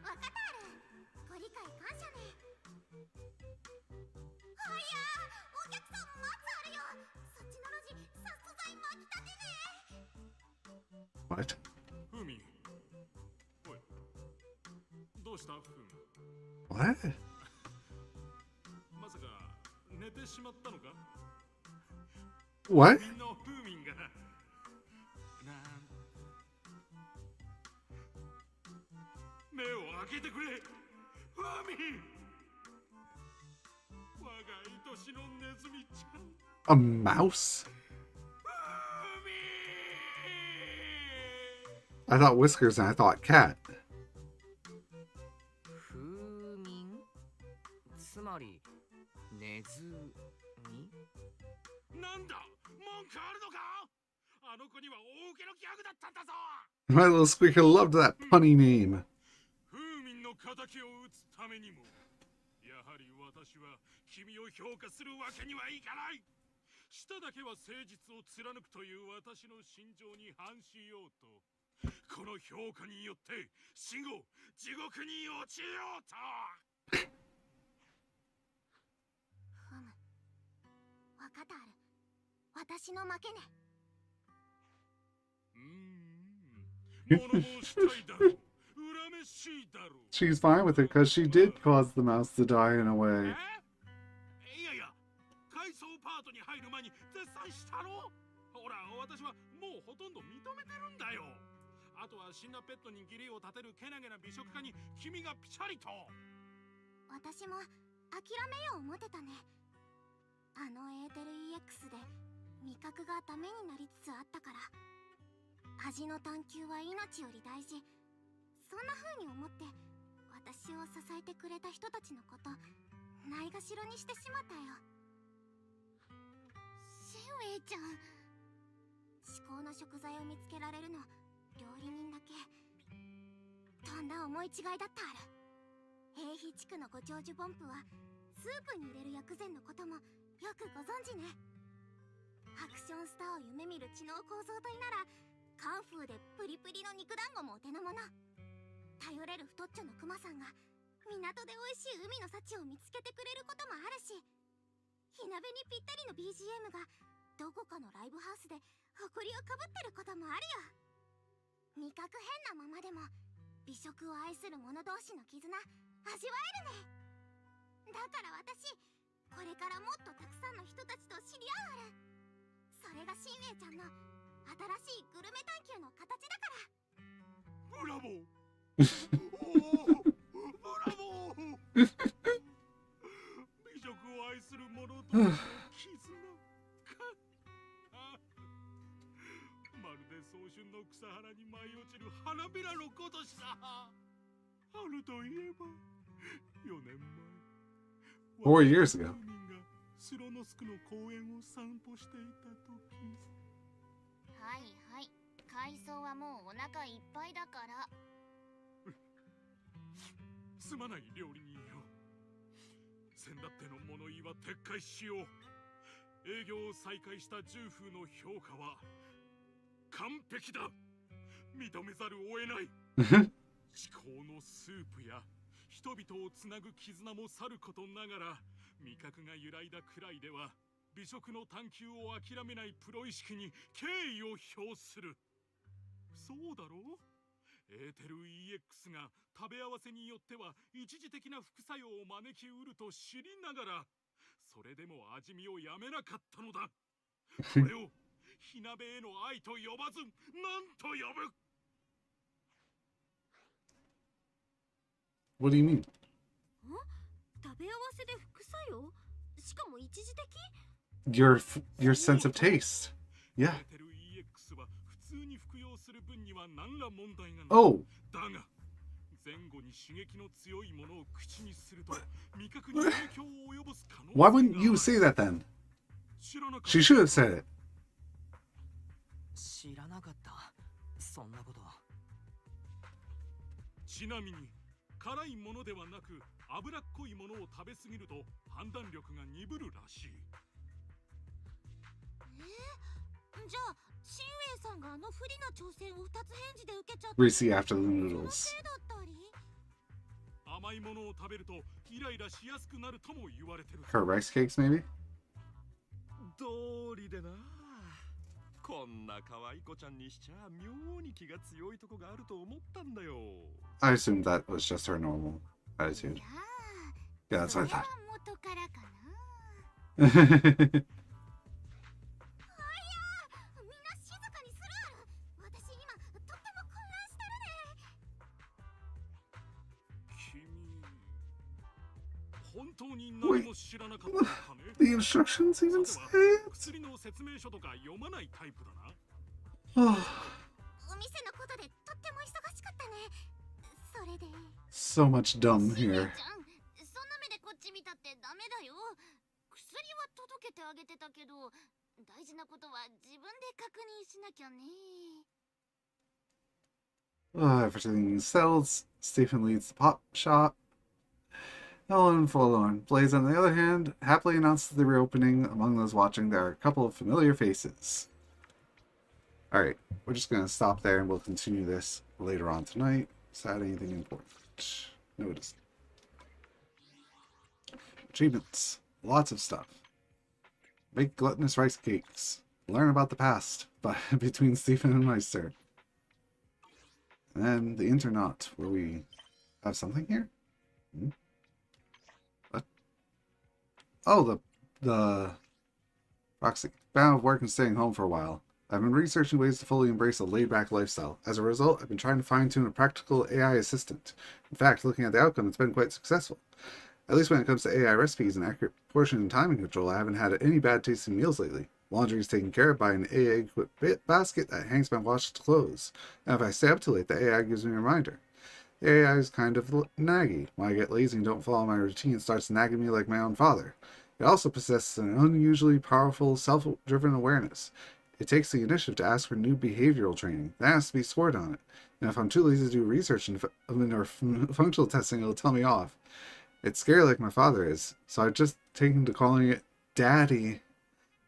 わかったある。ご理解感謝ね。あいや、お客さん待つあるよ。そっちの路地、殺素材巻きたてね。 What? ふみ、おい、どうしたふみ。 What? まさか寝てしまったのか。 What? みんなふみんが目を開けてくれ、フーミン。我が愛しのネズミちゃん。 A mouse? I thought whiskers and I thought cat. 風民、つまりネズミ。なんだ、文句あるのか。あの子には大受けのギャグだったんだぞ。 My little squeaker loved that punny name. 風民の仇を討つためにも、やはり私は君を評価するわけにはいかない。舌だけは誠実を貫くという私の心情に反しようと、この評価によって死後地獄に落ちようと。ふむ、わかったある。私の負けね。物申したいだろう。恨めしいだろう。 She's fine with it because she did cause the mouse to die in a way. いやいや、回想パートに入る前に絶賛したろ。ほら、私はもうほとんど認めてるんだよ。あとは死んだペットに義理を立てるけなげな美食家に君がピシャリと。私も諦めよう思ってたね。あのエーテル EX で味覚がダメになりつつあったから。味の探求は命より大事。そんな風に思って私を支えてくれた人たちのことないがしろにしてしまったよ。シンウェイちゃん、至高な食材を見つけられるの料理人だけ。とんだ思い違いだったある。兵皮地区のご長寿ボンプはスープに入れる薬膳のこともよくご存知ね。アクションスターを夢見る知能構造体ならカンフーでプリプリの肉団子もお手の物。頼れる太っちょのクマさんが港で美味しい海の幸を見つけてくれることもあるし、火鍋にぴったりの BGM がどこかのライブハウスで誇りをかぶってることもあるよ。味覚変なままでも美食を愛する者同士の絆味わえるね。だから私これからもっとたくさんの人たちと知り合うある。それがシン新しいグルメ探求の形だから。ブラボーおーブラボー美食を愛する者同士の絆まるで早春の草原に舞い落ちる花びらのことしさ。春といえば4年前 4 years ago. スロノスクの公園を散歩していた時。はいはい、海藻はもうお腹いっぱいだから。すまない料理人よ。先だっての物言いは撤回しよう。営業を再開した重風の評価は完璧だ。認めざるを得ない至高のスープや人々をつなぐ絆もさることながら、味覚が揺らいだくらいでは美食の探求を諦めないプロ意識に敬意を表する。そうだろう。エーテル EX が食べ合わせによっては一時的な副作用を招きうると知りながら、それでも味見をやめなかったのだ。これを火鍋への愛と呼ばず何と呼ぶ。 What do you mean? 食べ合わせで副作用？しかも一時的？ Your sense of taste. Yeah. エーテル EX は普通に服用する分には何ら問題がない。 Oh. だが前後に刺激の強いものを口にすると味覚に影響を及ぼす可能性があ Why る。 wouldn't you say that then? 知らなかった。 She should have said it. 知らなかった。そんなこと。ちなみに辛いものではなく脂っこいものを食べ過ぎると判断力が鈍るらしい。じゃあシンウェイさんがあの不利な挑戦を2つ返事で受けちゃった。 Greasy after the その noodles. せいだったり？甘いものを食べるとイライラしやすくなるとも言われてる。 Her rice cakes, maybe? 道理でな。こんな可愛い子ちゃんにしちゃ妙に気が強いとこがあると思ったんだよ。 I assumed that was just her normal attitude. いや Yeah, that's そ what れ I は thought. 元からかな。みんな静かにする。私今とっても混乱してるね。君本当に何も知らなかったのかね。 The instructions even さ say ては it? 薬の説明書とか読まないタイプだな。 Oh, お店のことでとっても忙しかったね。それで so much dumb シンウェ here. イちゃん、そんな目でこっち見たってダメだよ。薬は届けてあげてたけど、大事なことは自分で確認しなきゃね。 Everything sells. Stephen leads the pop shop. Helen forlorn. Blaze, on the other hand, happily announces the reopening. Among those watching, there are a couple of familiar faces. Alright, we're just going to stop there and we'll continue this later on tonight. Is that anything important? No, it isn't. Achievements. Lots of stuff. Make gluttonous rice cakes. Learn about the past by between Stephen and Meister. And then the internat, where we have something here? What? Oh, the Roxy. Bound of work and staying home for a while. I've been researching ways to fully embrace a laid-back lifestyle. As a result, I've been trying to fine-tune a practical AI assistant. In fact, looking at the outcome, it's been quite successful. At least when it comes to AI recipes and accurate portion and timing control, I haven't had any bad-tasting meals lately. Laundry is taken care of by an AI-equipped basket that hangs my washed clothes. And if I stay up too late, the AI gives me a reminder. The AI is kind of naggy. When I get lazy and don't follow my routine, it starts nagging me like my own father. It also possesses an unusually powerful, self-driven awareness. It takes the initiative to ask for new behavioral training. That has to be scored on it. And if I'm too lazy to do research or functional testing, it'll tell me off. It's scary like my father is, so I've just taken to calling it Daddy.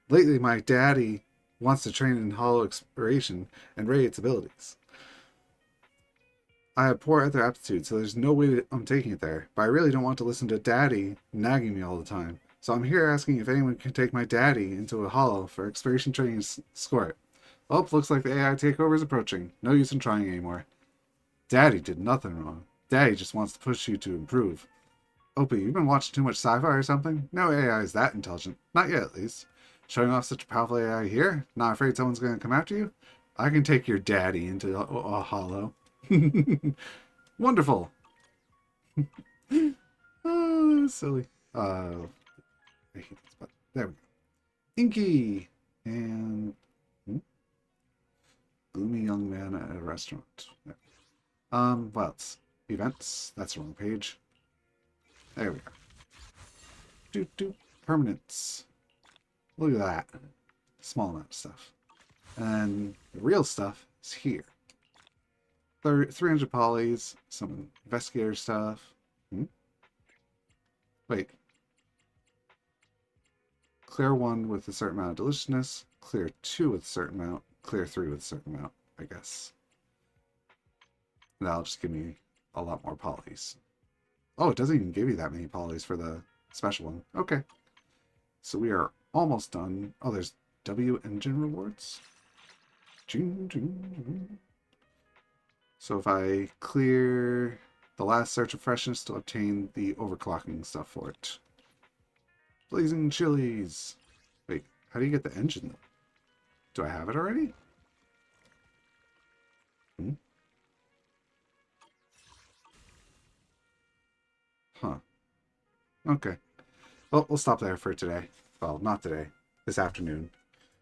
Lately, my daddy wants to train in hollow exploration and rate its abilities. I have poor other aptitude, so there's no way I'm taking it there, but I really don't want to listen to Daddy nagging me all the time. So I'm here asking if anyone can take my daddy into a hollow for exploration training and score it. Oh, looks like the AI takeover is approaching. No use in trying anymore. Daddy did nothing wrong. Daddy just wants to push you to improve. Opie, you've been watching too much sci-fi or something? No AI is that intelligent. Not yet, at least. Showing off such a powerful AI here? Not afraid someone's going to come after you? I can take your daddy into a hollow. Wonderful. Oh, silly. I hate this button. There we go. Inky and gloomy young man at a restaurant. There. What else? Events. That's the wrong page. There we go. Do permanents. Look at that. Small amount of stuff. And the real stuff is here. 300 polys, some investigator stuff. Wait. Clear 1 with a certain amount of deliciousness, clear 2 with a certain amount, clear 3 with a certain amount, I guess. That'll just give me a lot more polys. Oh, it doesn't even give you that many polys for the special one. Okay. So we are almost done. Oh, there's W engine rewards. So if I clear the last search of freshness to obtain the overclocking stuff for it. Blazing chilies. Wait, how do you get the engine? Do I have it already? Huh. Okay. Well, we'll stop there for today. Well, not today. This afternoon.